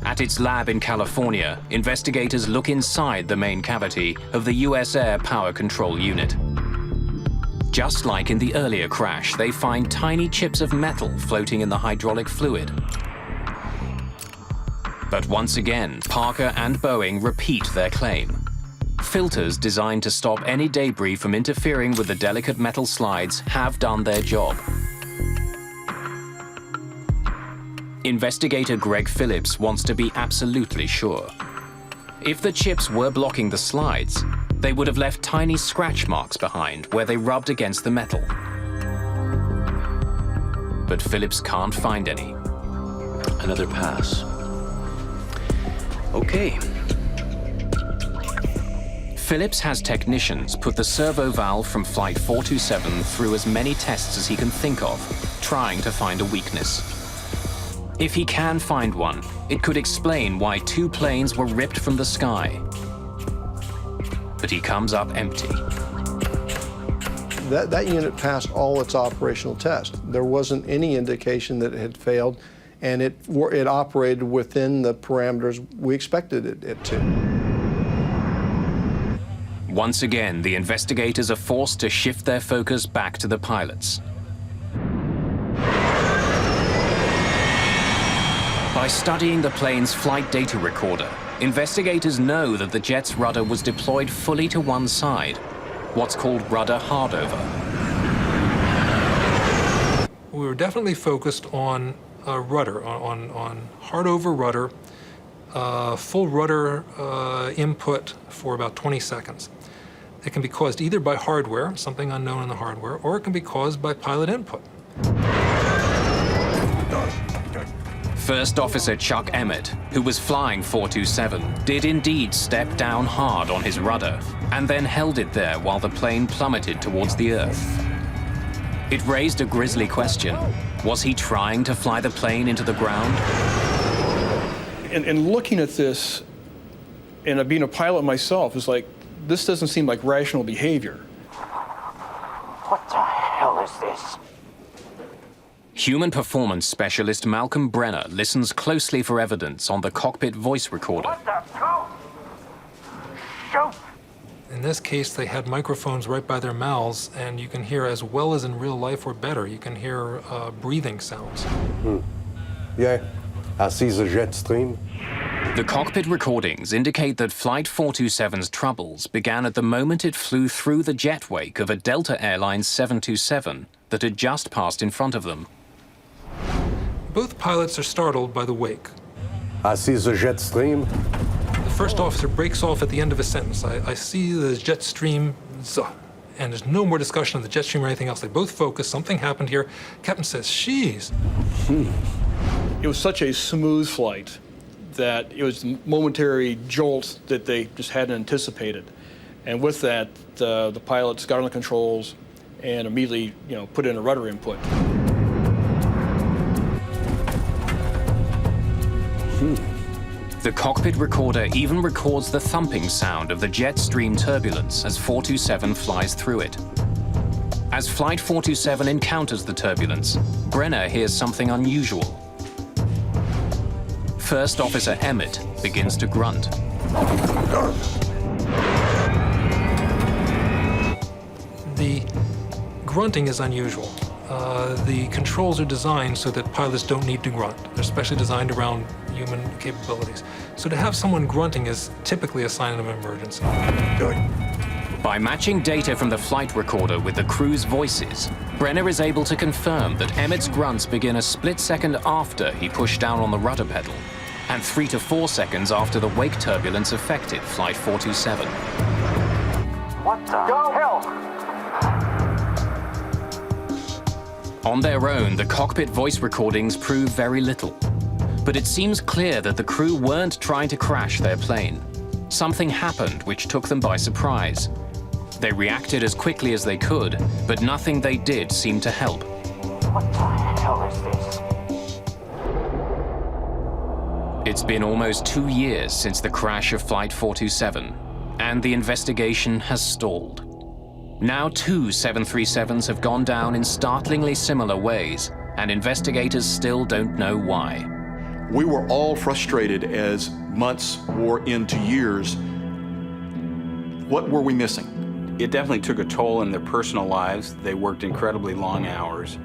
At its lab in California, investigators look inside the main cavity of the US Air power control unit. Just like in the earlier crash, they find tiny chips of metal floating in the hydraulic fluid. But once again, Parker and Boeing repeat their claim. Filters designed to stop any debris from interfering with the delicate metal slides have done their job. Investigator Greg Phillips wants to be absolutely sure. If the chips were blocking the slides, they would have left tiny scratch marks behind where they rubbed against the metal. But Phillips can't find any. Another pass. Okay. Phillips has technicians put the servo valve from Flight 427 through as many tests as he can think of, trying to find a weakness. If he can find one, it could explain why 2 planes were ripped from the sky. But he comes up empty. That unit passed all its operational tests. There wasn't any indication that it had failed, and it operated within the parameters we expected it to. Once again, the investigators are forced to shift their focus back to the pilots. By studying the plane's flight data recorder, investigators know that the jet's rudder was deployed fully to one side, what's called rudder hardover. We were definitely focused on rudder, on hardover rudder, full rudder input for about 20 seconds. It can be caused either by hardware, something unknown in the hardware, or it can be caused by pilot input. First Officer Chuck Emmett, who was flying 427, did indeed step down hard on his rudder and then held it there while the plane plummeted towards the Earth. It raised a grisly question. Was he trying to fly the plane into the ground? And looking at this, and being a pilot myself, is like, this doesn't seem like rational behavior. What the hell is this? Human performance specialist Malcolm Brenner listens closely for evidence on the cockpit voice recorder. What the hell? Shoot! In this case, they had microphones right by their mouths, and you can hear as well as in real life or better. You can hear breathing sounds. Yeah, I see the jet stream. The cockpit recordings indicate that Flight 427's troubles began at the moment it flew through the jet wake of a Delta Airlines 727 that had just passed in front of them. Both pilots are startled by the wake. I see the jet stream. The first officer breaks off at the end of a sentence. I see the jet stream, and there's no more discussion of the jet stream or anything else. They both focus. Something happened here. Captain says, "Sheesh." It was such a smooth flight that it was a momentary jolt that they just hadn't anticipated. And with that, the pilots got on the controls and immediately, put in a rudder input. The cockpit recorder even records the thumping sound of the jet stream turbulence as 427 flies through it. As Flight 427 encounters the turbulence, Brenner hears something unusual. First Officer Emmett begins to grunt. The grunting is unusual. The controls are designed so that pilots don't need to grunt. They're specially designed around human capabilities. So to have someone grunting is typically a sign of an emergency. By matching data from the flight recorder with the crew's voices, Brenner is able to confirm that Emmett's grunts begin a split second after he pushed down on the rudder pedal, and 3 to 4 seconds after the wake turbulence affected Flight 427. What the hell? On their own, the cockpit voice recordings prove very little. But it seems clear that the crew weren't trying to crash their plane. Something happened which took them by surprise. They reacted as quickly as they could, but nothing they did seemed to help. What the hell is this? It's been almost 2 years since the crash of Flight 427, and the investigation has stalled. Now 2 737s have gone down in startlingly similar ways, and investigators still don't know why. We were all frustrated as months wore into years. What were we missing? It definitely took a toll in their personal lives. They worked incredibly long hours.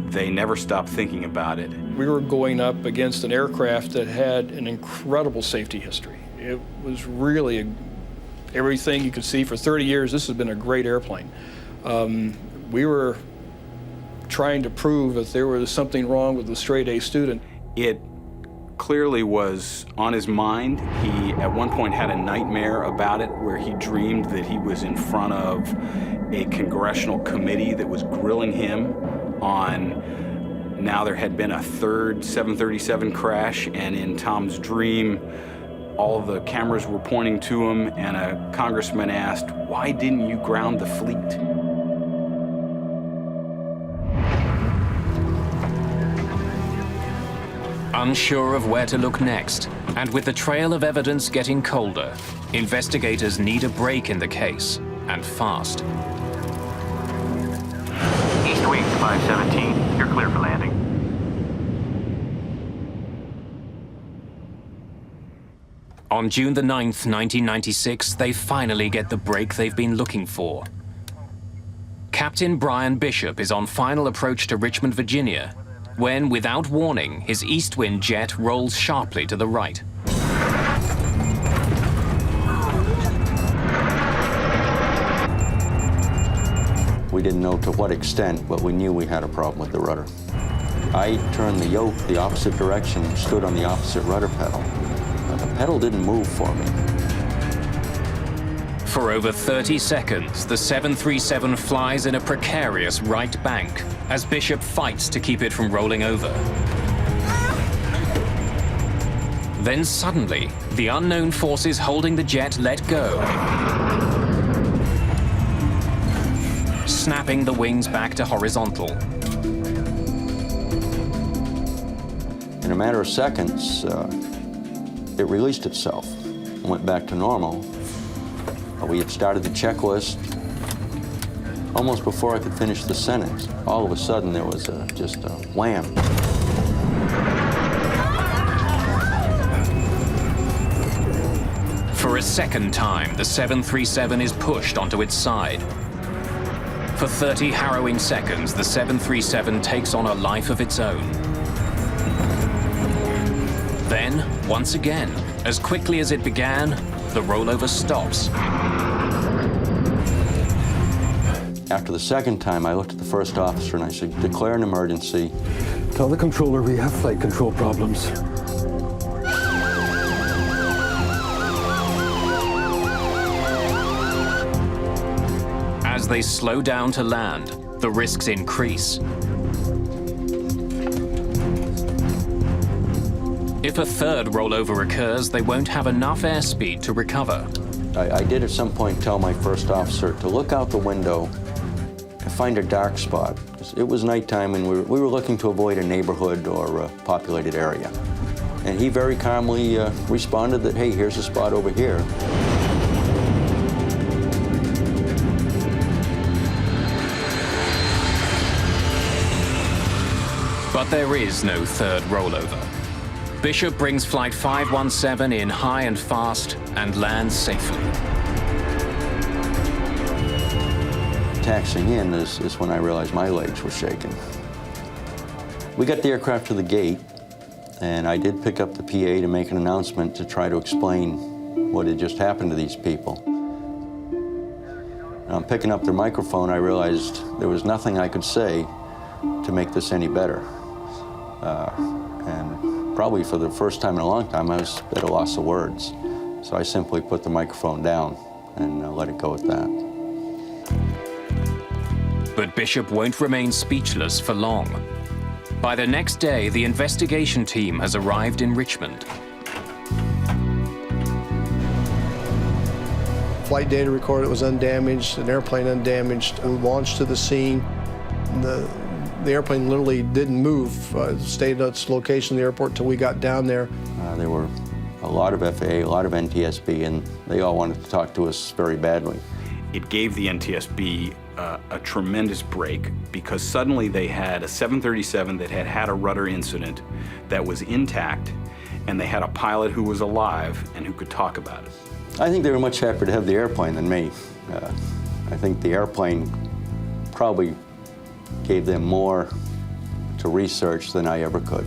They never stopped thinking about it. We were going up against an aircraft that had an incredible safety history. It was really everything you could see for 30 years. This has been a great airplane. We were trying to prove that there was something wrong with the straight A student. It clearly was on his mind. He, at one point, had a nightmare about it where he dreamed that he was in front of a congressional committee that was grilling him on now there had been a third 737 crash, and in Tom's dream, all of the cameras were pointing to him, and a congressman asked, "Why didn't you ground the fleet?" Unsure of where to look next, and with the trail of evidence getting colder, investigators need a break in the case, and fast. East Wing 517, you're clear for landing. On June the 9th, 1996, they finally get the break they've been looking for. Captain Brian Bishop is on final approach to Richmond, Virginia, when, without warning, his east wind jet rolls sharply to the right. We didn't know to what extent, but we knew we had a problem with the rudder. I turned the yoke the opposite direction and stood on the opposite rudder pedal. The pedal didn't move for me. For over 30 seconds, the 737 flies in a precarious right bank as Bishop fights to keep it from rolling over. Then suddenly, the unknown forces holding the jet let go, snapping the wings back to horizontal. In a matter of seconds, it released itself and went back to normal. We had started the checklist. Almost before I could finish the sentence, all of a sudden there was just a wham. For a second time, the 737 is pushed onto its side. For 30 harrowing seconds, the 737 takes on a life of its own. Then, once again, as quickly as it began, the rollover stops. After the second time, I looked at the first officer and I said, declare an emergency. Tell the controller we have flight control problems. As they slow down to land, the risks increase. If a third rollover occurs, they won't have enough airspeed to recover. I did at some point tell my first officer to look out the window and find a dark spot. It was nighttime and we were looking to avoid a neighborhood or a populated area. And he very calmly responded that, hey, here's a spot over here. But there is no third rollover. Bishop brings Flight 517 in high and fast and lands safely. Taxiing in is when I realized my legs were shaking. We got the aircraft to the gate, and I did pick up the PA to make an announcement to try to explain what had just happened to these people. And on picking up their microphone, I realized there was nothing I could say to make this any better. And probably for the first time in a long time, I was at a loss of words. So I simply put the microphone down and let it go at that. But Bishop won't remain speechless for long. By the next day, the investigation team has arrived in Richmond. Flight data recorded was undamaged, an airplane undamaged. We launched to the scene. The airplane literally didn't move, stayed at its location in the airport until we got down there. There were a lot of FAA, a lot of NTSB, and they all wanted to talk to us very badly. It gave the NTSB a tremendous break because suddenly they had a 737 that had had a rudder incident that was intact, and they had a pilot who was alive and who could talk about it. I think they were much happier to have the airplane than me. I think the airplane probably gave them more to research than I ever could.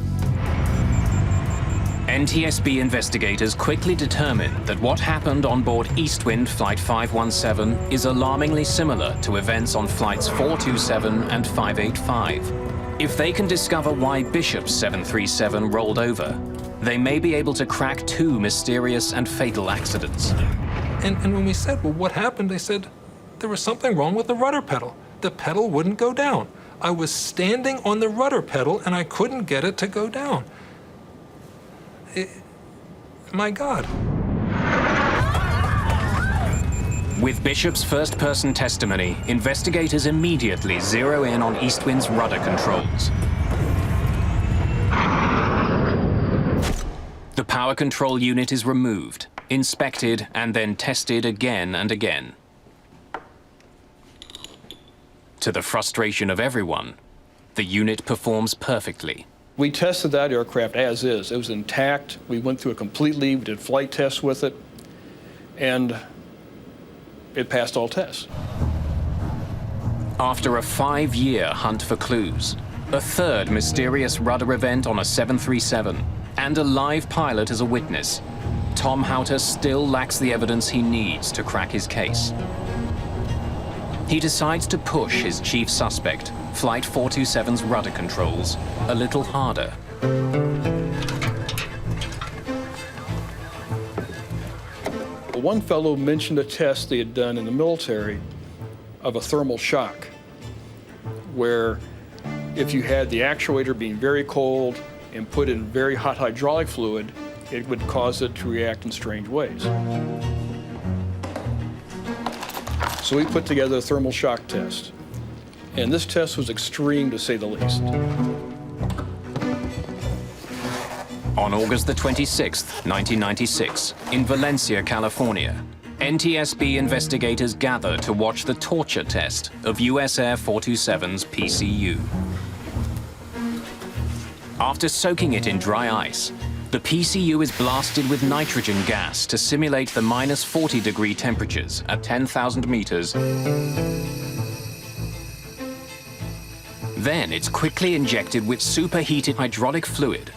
NTSB investigators quickly determined that what happened on board Eastwind Flight 517 is alarmingly similar to events on Flights 427 and 585. If they can discover why Bishop's 737 rolled over, they may be able to crack two mysterious and fatal accidents. And when we said, well, what happened? They said, there was something wrong with the rudder pedal. The pedal wouldn't go down. I was standing on the rudder pedal and I couldn't get it to go down. My God. With Bishop's first-person testimony, investigators immediately zero in on Eastwind's rudder controls. The power control unit is removed, inspected, and then tested again and again. To the frustration of everyone, the unit performs perfectly. We tested that aircraft as is. It was intact. We went through it completely. We did flight tests with it, and it passed all tests. After a 5-year hunt for clues, a third mysterious rudder event on a 737, and a live pilot as a witness, Tom Houter still lacks the evidence he needs to crack his case. He decides to push his chief suspect, Flight 427's rudder controls, a little harder. One fellow mentioned a test they had done in the military of a thermal shock, where if you had the actuator being very cold and put in very hot hydraulic fluid, it would cause it to react in strange ways. So we put together a thermal shock test. And this test was extreme, to say the least. On August the 26th, 1996, in Valencia, California, NTSB investigators gather to watch the torture test of US Air 427's PCU. After soaking it in dry ice, the PCU is blasted with nitrogen gas to simulate the -40-degree temperatures at 10,000 meters. Then it's quickly injected with superheated hydraulic fluid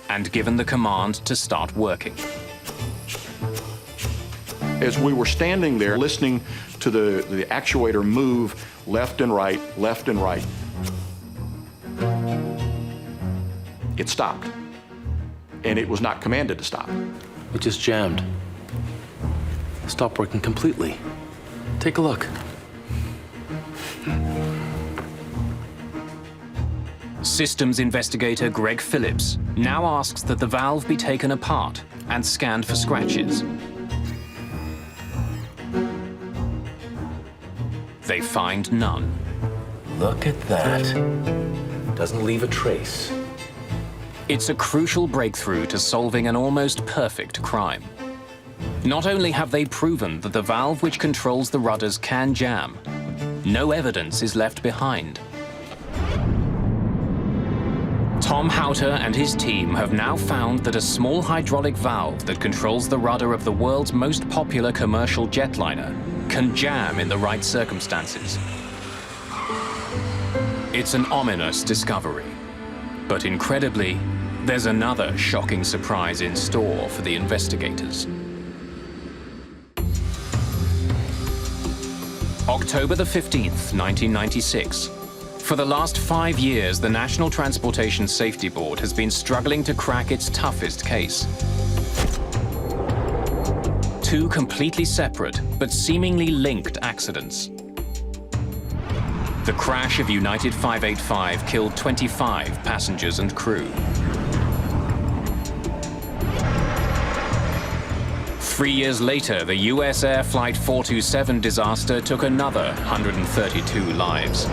and given the command to start working. As we were standing there listening to the actuator move left and right, it stopped. And it was not commanded to stop. It just jammed. Stopped working completely. Take a look. Systems investigator Greg Phillips now asks that the valve be taken apart and scanned for scratches. They find none. Look at that. Doesn't leave a trace. It's a crucial breakthrough to solving an almost perfect crime. Not only have they proven that the valve which controls the rudders can jam, no evidence is left behind. Tom Houter and his team have now found that a small hydraulic valve that controls the rudder of the world's most popular commercial jetliner can jam in the right circumstances. It's an ominous discovery, but incredibly, there's another shocking surprise in store for the investigators. October the 15th, 1996. For the last 5 years, the National Transportation Safety Board has been struggling to crack its toughest case. Two completely separate, but seemingly linked accidents. The crash of United 585 killed 25 passengers and crew. 3 years later, the US Air Flight 427 disaster took another 132 lives.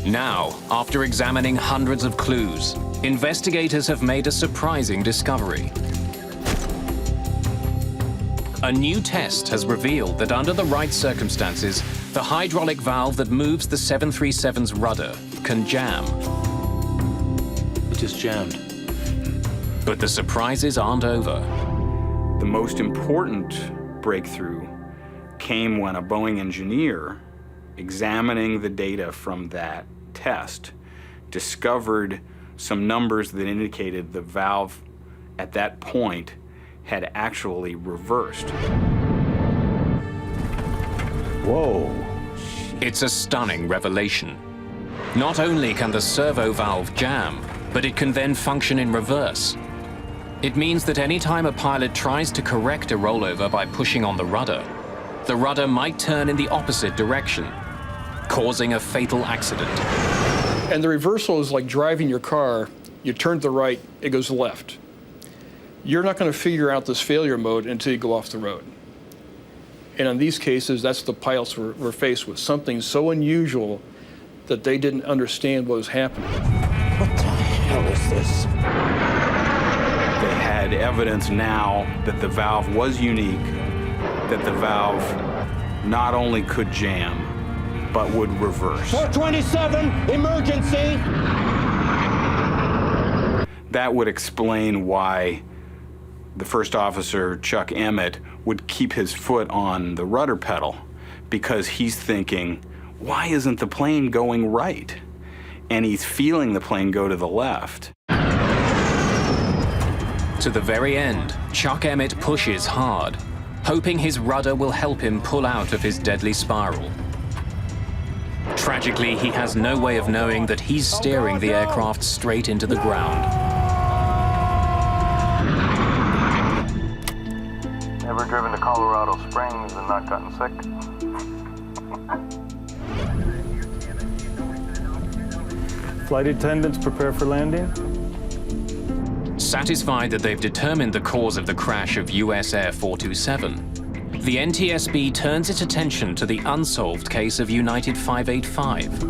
Now, after examining hundreds of clues, investigators have made a surprising discovery. A new test has revealed that under the right circumstances, the hydraulic valve that moves the 737's rudder can jam. It just jammed. But the surprises aren't over. The most important breakthrough came when a Boeing engineer, examining the data from that test, discovered some numbers that indicated the valve at that point had actually reversed. Whoa. It's a stunning revelation. Not only can the servo valve jam, but it can then function in reverse. It means that any time a pilot tries to correct a rollover by pushing on the rudder might turn in the opposite direction, causing a fatal accident. And the reversal is like driving your car. You turn to the right, it goes left. You're not going to figure out this failure mode until you go off the road. And in these cases, that's the pilots were faced with, something so unusual that they didn't understand what was happening. What the hell is this? They had evidence now that the valve was unique, that the valve not only could jam, but would reverse. 427, emergency! That would explain why the first officer, Chuck Emmett, would keep his foot on the rudder pedal, because he's thinking, why isn't the plane going right? And he's feeling the plane go to the left. To the very end, Chuck Emmett pushes hard, hoping his rudder will help him pull out of his deadly spiral. Tragically, he has no way of knowing that he's steering the aircraft straight into the ground. Ever driven to Colorado Springs and not gotten sick? Flight attendants prepare for landing. Satisfied that they've determined the cause of the crash of US Air 427, the NTSB turns its attention to the unsolved case of United 585.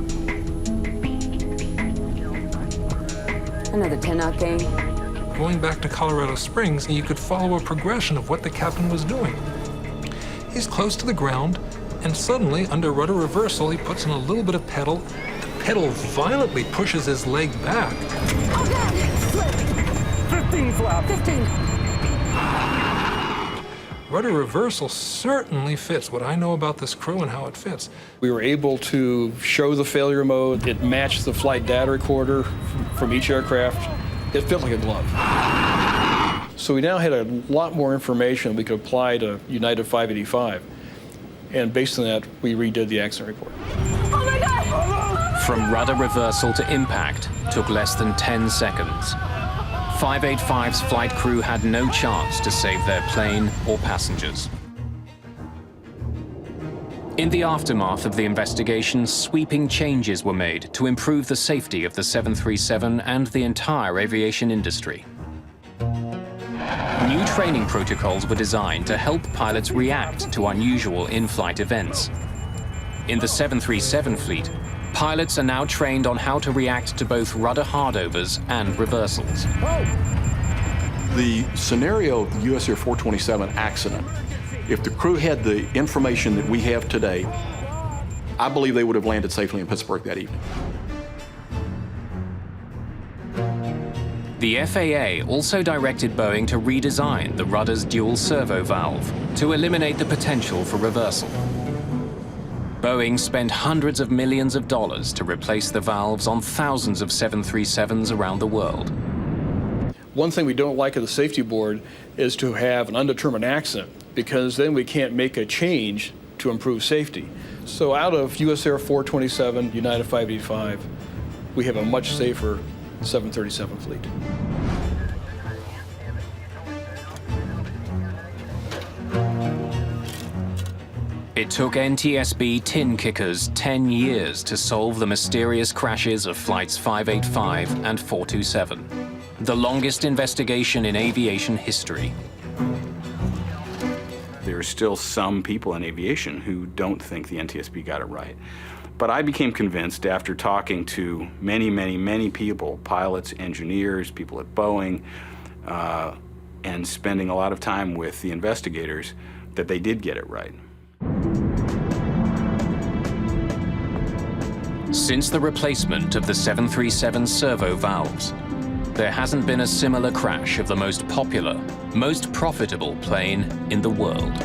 Another 10-knot gain. Going back to Colorado Springs, you could follow a progression of what the captain was doing. He's close to the ground, and suddenly, under rudder reversal, he puts in a little bit of pedal. The pedal violently pushes his leg back. Oh, God! Slip! 15 flap! 15! Rudder reversal certainly fits what I know about this crew and how it fits. We were able to show the failure mode. It matched the flight data recorder from each aircraft. It fit like a glove. So we now had a lot more information we could apply to United 585. And based on that, we redid the accident report. Oh my God! From rudder reversal to impact took less than 10 seconds. 585's flight crew had no chance to save their plane or passengers. In the aftermath of the investigation, sweeping changes were made to improve the safety of the 737 and the entire aviation industry. New training protocols were designed to help pilots react to unusual in-flight events. In the 737 fleet, pilots are now trained on how to react to both rudder hardovers and reversals. The scenario of the US Air 427 accident, if the crew had the information that we have today, I believe they would have landed safely in Pittsburgh that evening. The FAA also directed Boeing to redesign the rudder's dual servo valve to eliminate the potential for reversal. Boeing spent hundreds of millions of dollars to replace the valves on thousands of 737s around the world. One thing we don't like at the safety board is to have an undetermined accident, because then we can't make a change to improve safety. So out of US Air 427, United 585, we have a much safer 737 fleet. It took NTSB tin kickers 10 years to solve the mysterious crashes of flights 585 and 427, the longest investigation in aviation history. There are still some people in aviation who don't think the NTSB got it right. But I became convinced after talking to many people, pilots, engineers, people at Boeing, and spending a lot of time with the investigators, that they did get it right. Since the replacement of the 737 servo valves, there hasn't been a similar crash of the most popular, most profitable plane in the world.